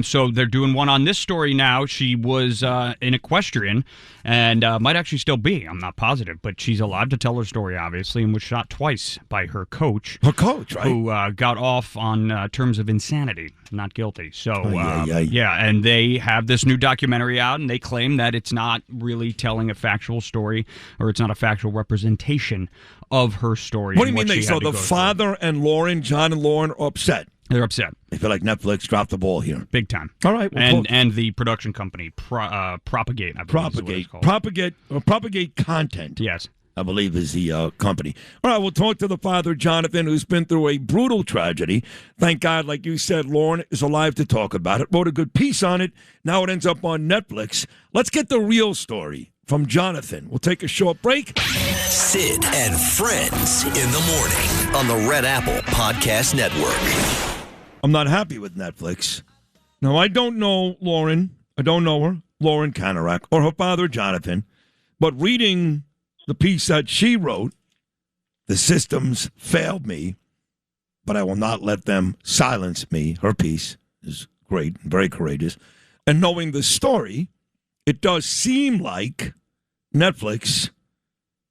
F: So they're doing one on this story now. She was an equestrian and might actually still be. I'm not positive, but she's alive to tell her story, obviously, and was shot twice by her coach.
A: Her coach, right?
F: Who got off on terms of insanity, not guilty. So, yeah, and they have this new documentary out, and they claim that it's not really telling a factual story, or it's not a factual representation of her story.
A: What do you mean? So the father and Lauren, John and Lauren, are upset?
F: They're upset.
A: They feel like Netflix dropped the ball here.
F: Big time.
A: All right.
F: And the production company, Propagate, I believe is what it's called.
A: Propagate Content.
F: Yes.
A: I believe is the company. All right, we'll talk to the father, Jonathan, who's been through a brutal tragedy. Thank God, like you said, Lauren is alive to talk about it. Wrote a good piece on it. Now it ends up on Netflix. Let's get the real story from Jonathan. We'll take a short break.
L: Sid and Friends in the morning on the Red Apple Podcast Network.
A: I'm not happy with Netflix. Now, I don't know Lauren. I don't know her, Lauren Karanek, or her father, Jonathan. But reading the piece that she wrote, "The systems failed me, but I will not let them silence me." Her piece is great, very courageous. And knowing the story, it does seem like Netflix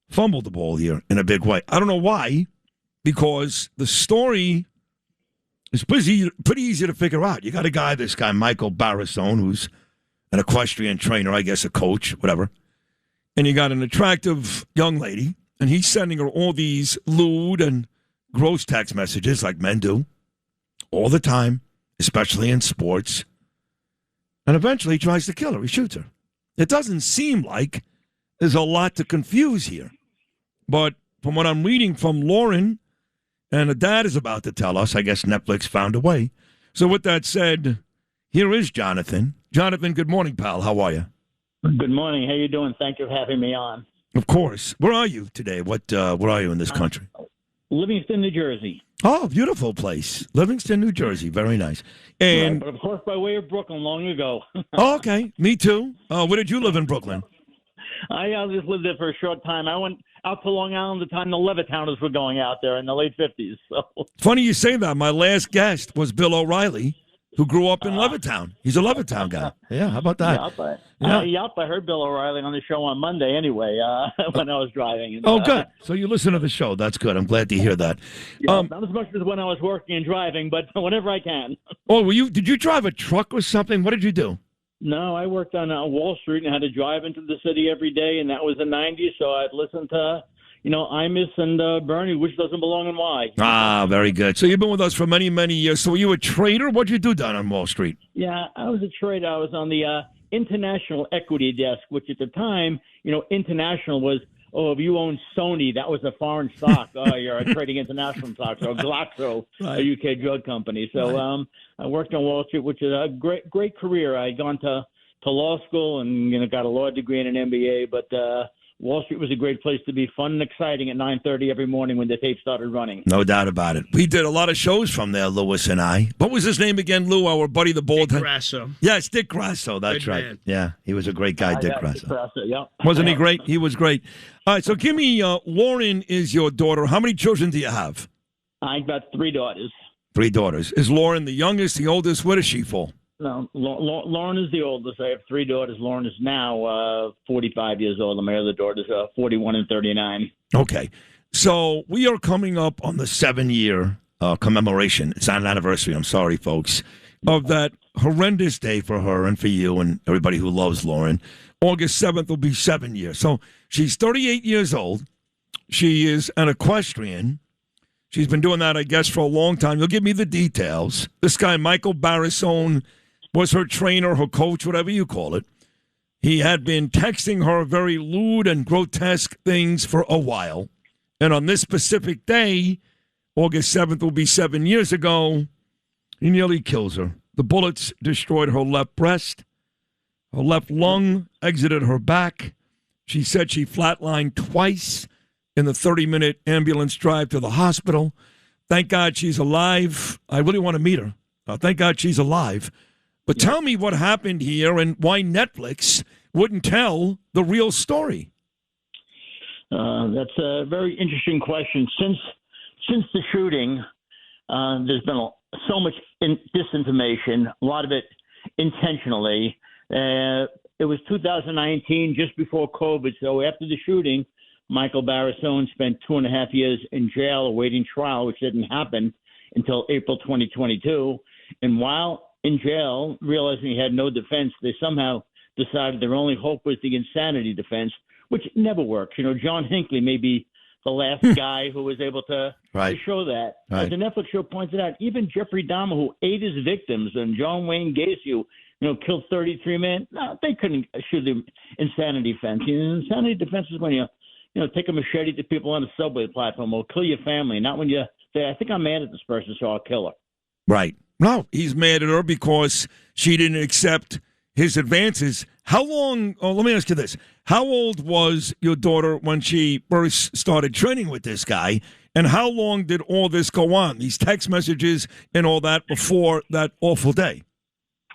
A: fumbled the ball here in a big way. I don't know why, because the story is pretty easy to figure out. You got this guy, Michael Barrisone, who's an equestrian trainer, I guess a coach, whatever. And you got an attractive young lady, and he's sending her all these lewd and gross text messages like men do all the time, especially in sports. And eventually he tries to kill her. He shoots her. It doesn't seem like there's a lot to confuse here. But from what I'm reading from Lauren, and the dad is about to tell us, I guess Netflix found a way. So with that said, here is Jonathan. Jonathan, good morning, pal. How are you?
M: Good morning. How you doing? Thank you for having me on.
A: Of course. Where are you today? Where are you in this country?
M: Livingston, New Jersey.
A: Oh, beautiful place. Livingston, New Jersey. Very nice. And
M: right, but of course, by way of Brooklyn, long ago.
A: Oh, okay. Me too. Where did you live in Brooklyn?
M: I just lived there for a short time. I went out to Long Island the time the Levittowners were going out there in the late 50s. So.
A: Funny you say that. My last guest was Bill O'Reilly, who grew up in Levittown. He's a Levittown guy. Yeah, how about that?
M: I heard Bill O'Reilly on the show on Monday anyway when I was driving. And,
A: good. So you listen to the show. That's good. I'm glad to hear that.
M: Not as much as when I was working and driving, but whenever I can.
A: Oh, did you drive a truck or something? What did you do?
M: No, I worked on Wall Street and had to drive into the city every day, and that was the 90s, so I'd listen to, Imus and Bernie, Which Doesn't Belong and Why.
A: Ah, very good. So you've been with us for many, many years. So were you a trader? What'd you do down on Wall Street?
M: Yeah, I was a trader. I was on the international equity desk, which at the time, international was, if you own Sony, that was a foreign stock. You're trading international stocks, or Glaxo,
A: right.
M: a UK drug company. So I worked on Wall Street, which is a great career. I'd gone to law school and got a law degree and an MBA, but Wall Street was a great place to be, fun and exciting at 9:30 every morning when the tape started running.
A: No doubt about it. We did a lot of shows from there, Lewis and I. What was his name again, Lou? Our buddy, the bald head.
N: Grasso.
A: Yes, Dick Grasso. That's
N: Good
A: right.
N: man.
A: Yeah, he was a great guy, Dick Grasso.
M: Dick Grasso, yeah.
A: Wasn't he great? He was great. All right, so give me, Lauren is your daughter. How many children do you have?
M: I've got 3 daughters.
A: 3 daughters. Is Lauren the youngest, the oldest? Where does she fall?
M: No, Lauren is the oldest. I have 3 daughters. Lauren is now 45 years old. My other daughters are 41 and 39.
A: Okay. So we are coming up on the 7-year commemoration. It's not an anniversary, I'm sorry, folks, of that horrendous day for her and for you and everybody who loves Lauren. August 7th will be 7 years. So she's 38 years old. She is an equestrian. She's been doing that, I guess, for a long time. You'll give me the details. This guy, Michael Barrisone, was her trainer, her coach, whatever you call it. He had been texting her very lewd and grotesque things for a while. And on this specific day, August 7th will be 7 years ago, he nearly kills her. The bullets destroyed her left breast. Her left lung exited her back. She said she flatlined twice in the 30-minute ambulance drive to the hospital. Thank God she's alive. I really want to meet her. Thank God she's alive. But tell me what happened here and why Netflix wouldn't tell the real story.
M: That's a very interesting question. Since the shooting, there's been so much disinformation, a lot of it intentionally. It was 2019, just before COVID. So after the shooting, Michael Barrisone spent 2.5 years in jail awaiting trial, which didn't happen until April 2022. And while in jail, realizing he had no defense, they somehow decided their only hope was the insanity defense, which never works. John Hinckley may be the last guy who was able to show that.
A: Right.
M: As the Netflix show pointed out, even Jeffrey Dahmer, who ate his victims, and John Wayne Gacy, killed 33 men, no, they couldn't shoot the insanity defense. Insanity defense is when you take a machete to people on a subway platform or kill your family, not when you say, I think I'm mad at this person, so I'll kill her.
A: Right. No, he's mad at her because she didn't accept his advances. How long, let me ask you this. How old was your daughter when she first started training with this guy? And how long did all this go on, these text messages and all that, before that awful day?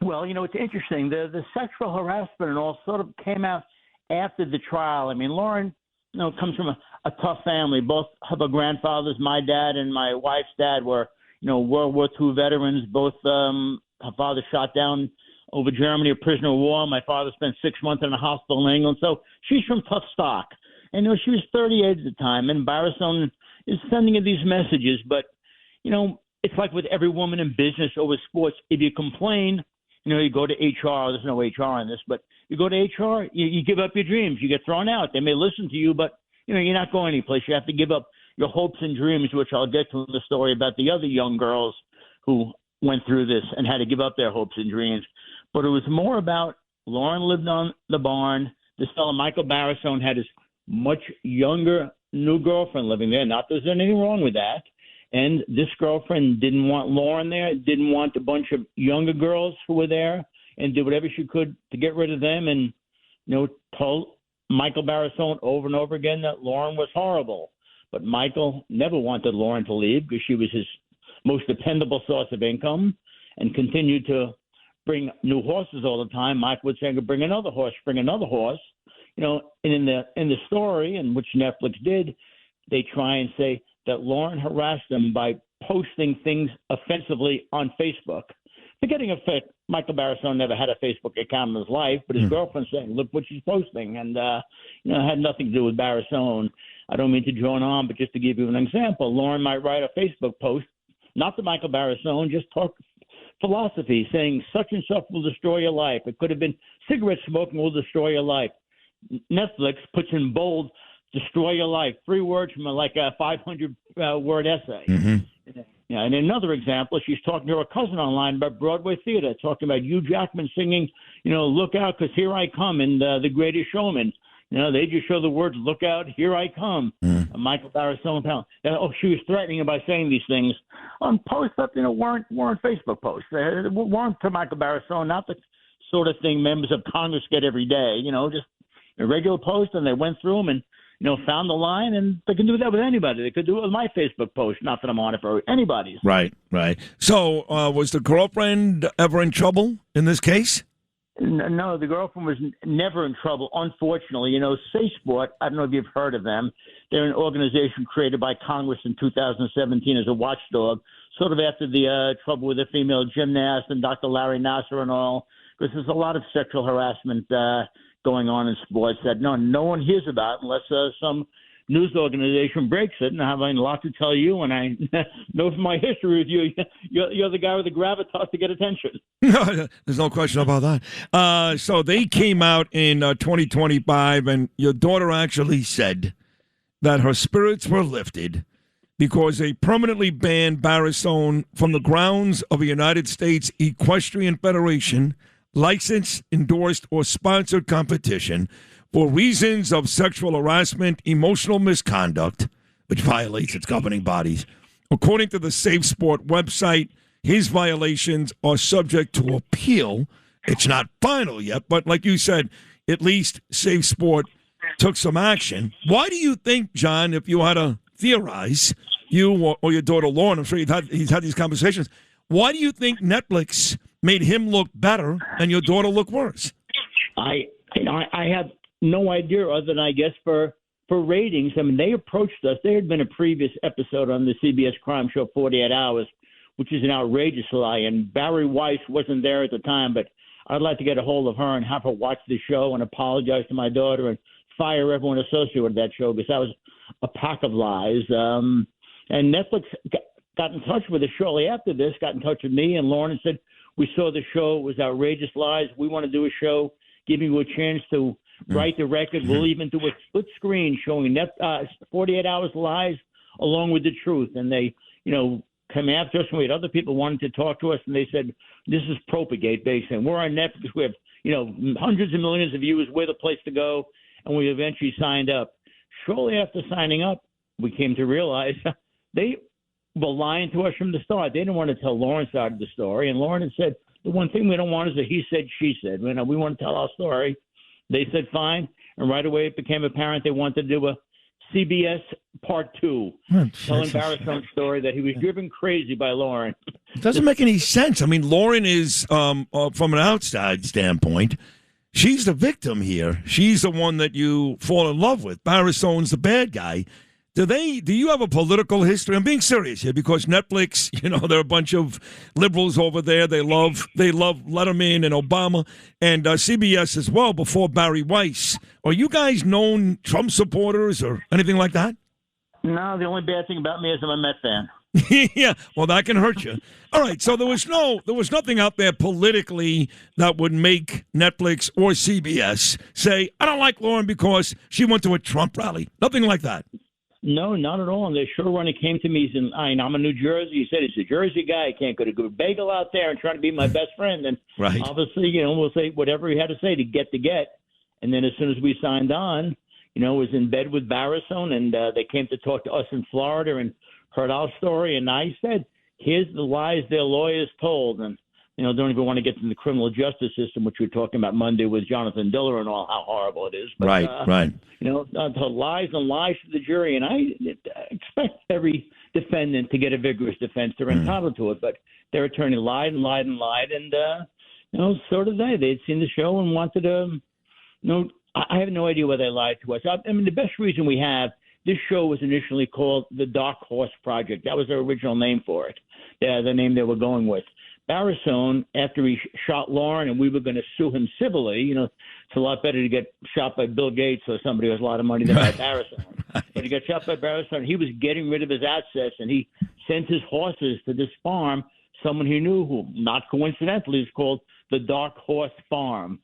M: Well, it's interesting. The sexual harassment and all sort of came out after the trial. I mean, Lauren, comes from a tough family. Both of her grandfathers, my dad and my wife's dad, were, World War II veterans. Both her father shot down over Germany, a prisoner of war. My father spent 6 months in a hospital in England. So she's from tough stock. And she was 38 at the time. And Barrisone is sending her these messages. But, it's like with every woman in business or with sports. If you complain, you go to HR. There's no HR in this. But you go to HR, you give up your dreams. You get thrown out. They may listen to you, but, you're not going anyplace. You have to give up your hopes and dreams, which I'll get to in the story about the other young girls who went through this and had to give up their hopes and dreams. But it was more about Lauren lived on the barn. This fellow, Michael Barrisone, had his much younger new girlfriend living there. Not that there's anything wrong with that. And this girlfriend didn't want Lauren there, didn't want a bunch of younger girls who were there, and did whatever she could to get rid of them, and told Michael Barrisone over and over again that Lauren was horrible. But Michael never wanted Lauren to leave because she was his most dependable source of income, and continued to bring new horses all the time. Mike would say, bring another horse, bring another horse. And in the story, and which Netflix did, they try and say that Lauren harassed them by posting things offensively on Facebook. Forgetting effect, Michael Barrisone never had a Facebook account in his life, but his girlfriend saying, look what she's posting. And, it had nothing to do with Barrisone. I don't mean to drone on, but just to give you an example, Lauren might write a Facebook post, not to Michael Barrisone, just talk philosophy, saying such and such will destroy your life. It could have been cigarette smoking will destroy your life. Netflix puts in bold, destroy your life. 3 words from like a 500-word essay.
A: Mm-hmm.
M: Yeah, and another example, she's talking to her cousin online about Broadway theater, talking about Hugh Jackman singing, look out, because here I come, and The Greatest Showman. They just show the words, look out, here I come. Michael Barristone. She was threatening him by saying these things on posts that, weren't Facebook posts. Weren't to Michael Barristone, not the sort of thing members of Congress get every day, just a regular post, and they went through them and, found the line, and they can do that with anybody. They could do it with my Facebook post. Not that I'm on it for anybody's.
A: Right. So was the girlfriend ever in trouble in this case?
M: No, the girlfriend was never in trouble, unfortunately. Say Sport, I don't know if you've heard of them. They're an organization created by Congress in 2017 as a watchdog, sort of after the trouble with the female gymnast and Dr. Larry Nassar and all, because there's a lot of sexual harassment going on in sports that no one hears about unless some news organization breaks it. And I have a lot to tell you, and I know from my history with you, you're the guy with the gravitas to get attention.
A: There's no question about that. So they came out in 2025, and your daughter actually said that her spirits were lifted because they permanently banned Barristone from the grounds of a United States Equestrian Federation licensed, endorsed, or sponsored competition for reasons of sexual harassment, emotional misconduct, which violates its governing bodies. According to the Safe Sport website, his violations are subject to appeal. It's not final yet, but like you said, at least Safe Sport took some action. Why do you think, John, if you had to theorize, you or your daughter Lauren, I'm sure he's had these conversations, why do you think Netflix made him look better and your daughter look worse?
M: I have no idea other than, I guess, for ratings. I mean, they approached us. There had been a previous episode on the CBS crime show, 48 Hours, which is an outrageous lie. And Barry Weiss wasn't there at the time, but I'd like to get a hold of her and have her watch the show and apologize to my daughter and fire everyone associated with that show because that was a pack of lies. And Netflix got in touch with us shortly after this, got in touch with me and Lauren and said, we saw the show. It was outrageous lies. We want to do a show, giving you a chance to write the record. We'll even do a split screen showing 48 Hours lies along with the truth. And they, come after us, and we had other people wanting to talk to us, and they said, this is Propagate, basically. And we're on Netflix. We have, hundreds of millions of viewers. We're the place to go. And we eventually signed up. Shortly after signing up, we came to realize they were lying to us from the start. They didn't want to tell Lauren's side of the story. And Lauren had said, the one thing we don't want is a he said, she said. We want to tell our story. They said, fine. And right away it became apparent they wanted to do a CBS Part 2, telling Barristone's story that he was driven crazy by Lauren.
A: It doesn't make any sense. I mean, Lauren is, from an outside standpoint, she's the victim here. She's the one that you fall in love with. Barristone's the bad guy. Do you have a political history? I'm being serious here because Netflix, there are a bunch of liberals over there. They love Letterman and Obama and CBS as well before Barry Weiss. Are you guys known Trump supporters or anything like that?
M: No, the only bad thing about me is I'm a Met fan.
A: Yeah, well, that can hurt you. All right, so there was nothing out there politically that would make Netflix or CBS say, I don't like Lauren because she went to a Trump rally. Nothing like that.
M: No, not at all. And the showrunner came to me and I'm in New Jersey. He said, he's a Jersey guy. I can't go to good bagel out there and try to be my best friend. And
A: right.
M: Obviously, we'll say whatever he had to say to get. And then as soon as we signed on, was in bed with Barristone, and they came to talk to us in Florida and heard our story. And I said, here's the lies their lawyers told. And, don't even want to get into the criminal justice system, which we were talking about Monday with Jonathan Diller and all, how horrible it is. But,
A: right.
M: To lies and lies to the jury. And I expect every defendant to get a vigorous defense. They're entitled to it. But their attorney lied and lied and lied. And, so did they. They'd seen the show and wanted to, I have no idea why they lied to us. I mean, the best reason we have, this show was initially called the Dark Horse Project. That was their original name for it, the name they were going with. Barrisone after he shot Lauren, and we were going to sue him civilly. You know, it's a lot better to get shot by Bill Gates or somebody who has a lot of money than by Barrisone. But he got shot by Barrisone. He was getting rid of his assets, and he sent his horses to this farm, someone he knew who, not coincidentally, is called the Dark Horse Farm.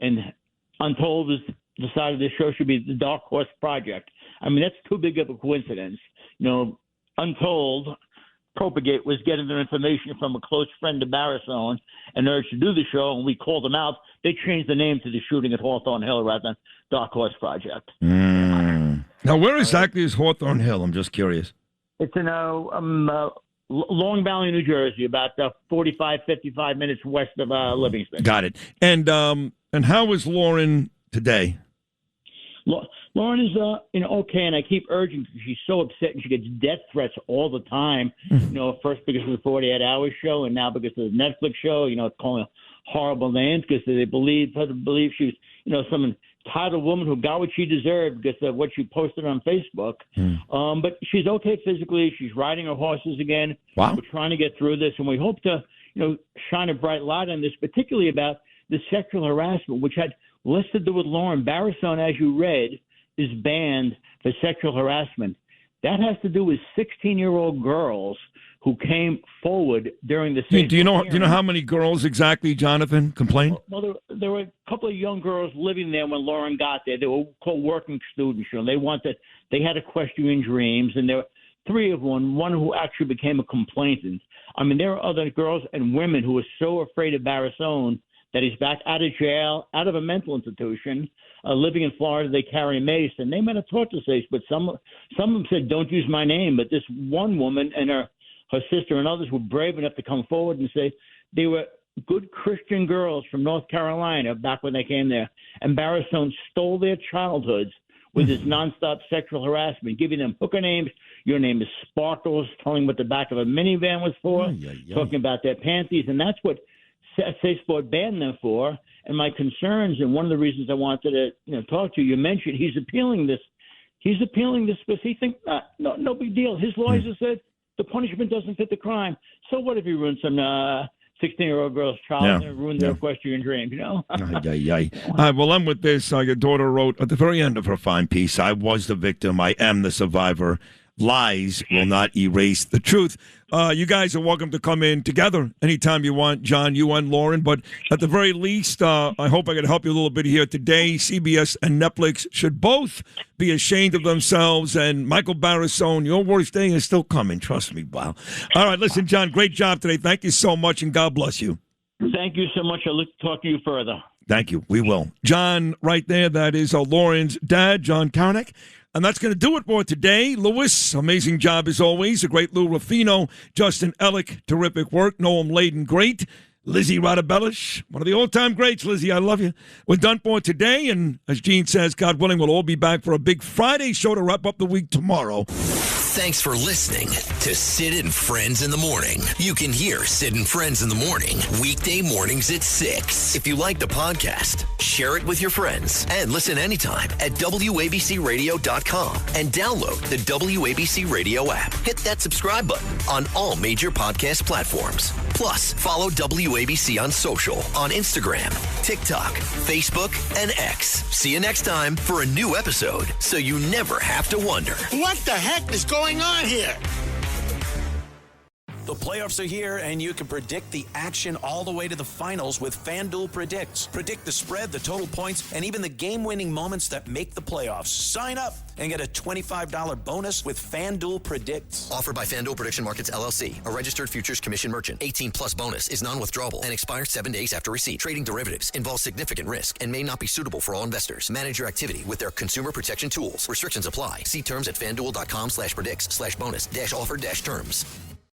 M: And Untold is decided this show should be the Dark Horse Project. I mean, that's too big of a coincidence. You know, Untold, Propagate was getting their information from a close friend of Barrisone and urged to do the show, and we called them out. They changed the name to the shooting at Hawthorne Hill rather than Dark Horse Project.
A: Now, where exactly is Hawthorne Hill? I'm just curious.
M: It's in Long Valley, New Jersey, about 45, 55 minutes west of Livingston.
A: Got it. And how is Lauren today?
M: Lauren is okay, and I keep urging because she's so upset and she gets death threats all the time. You know, first because of the 48 Hours show, and now because of the Netflix show. You know, calling her horrible names because they believe she's some entitled woman who got what she deserved because of what she posted on Facebook. But she's okay physically. She's riding her horses again.
A: Wow.
M: We're trying to get through this, and we hope to shine a bright light on this, particularly about the sexual harassment, which had less to do with Lauren. Barrisone, as you read, is banned for sexual harassment. That has to do with 16-year-old girls who came forward during the same.
A: Do you know how many girls exactly, Jonathan, complained?
M: Well, there were a couple of young girls living there when Lauren got there. They were called working students. They had equestrian dreams, and there were three of them. One who actually became a complainant. I mean, there are other girls and women who are so afraid of Barrisone that he's back out of jail, out of a mental institution, living in Florida. They carry a mace, and they might have taught this age, but some of them said, "Don't use my name." But this one woman and her sister and others were brave enough to come forward and say they were good Christian girls from North Carolina back when they came there. And Barrisone stole their childhoods with his nonstop sexual harassment, giving them hooker names. Your name is Sparkles, telling what the back of a minivan was for, talking about their panties, and that's what Safe Sport banned them for. And my concerns, and one of the reasons I wanted to talk to you, you mentioned he's appealing this because he thinks no big deal. His lawyers have said the punishment doesn't fit the crime. So what if he ruined some 16-year-old girl's child and ruined their equestrian dream? All
A: right, well, I'm with this. Your daughter wrote at the very end of her fine piece, "I was the victim. I am the survivor. Lies will not erase the truth." You guys are welcome to come in together anytime you want, John, you and Lauren. But at the very least, I hope I can help you a little bit here today. CBS and Netflix should both be ashamed of themselves. And Michael Barrisone, your worst day is still coming. Trust me, wow. All right, listen, John, great job today. Thank you so much, and God bless you.
M: Thank you so much. I look to talk to you further.
A: Thank you. We will. John, right there, that is Lauren's dad, John Karanek. And that's going to do it for today. Lewis, amazing job as always. The great Lou Ruffino, Justin Ellick, terrific work. Noam Layden, great. Lizzie Radabellish, one of the all-time greats. Lizzie, I love you. We're done for today. And as Gene says, God willing, we'll all be back for a big Friday show to wrap up the week tomorrow.
L: Thanks for listening to Sid and Friends in the Morning. You can hear Sid and Friends in the Morning weekday mornings at 6. If you like the podcast, share it with your friends and listen anytime at WABCRadio.com and download the WABC Radio app. Hit that subscribe button on all major podcast platforms. Plus, follow WABC on social on Instagram, TikTok, Facebook, and X. See you next time for a new episode so you never have to wonder.
Q: What the heck is going on here?
R: The playoffs are here, and you can predict the action all the way to the finals with FanDuel Predicts. Predict the spread, the total points, and even the game-winning moments that make the playoffs. Sign up and get a $25 bonus with FanDuel Predicts.
L: Offered by FanDuel Prediction Markets, LLC, a registered futures commission merchant. 18-plus bonus is non-withdrawable and expires 7 days after receipt. Trading derivatives involves significant risk and may not be suitable for all investors. Manage your activity with their consumer protection tools. Restrictions apply. See terms at FanDuel.com/predicts/bonus-offer-terms.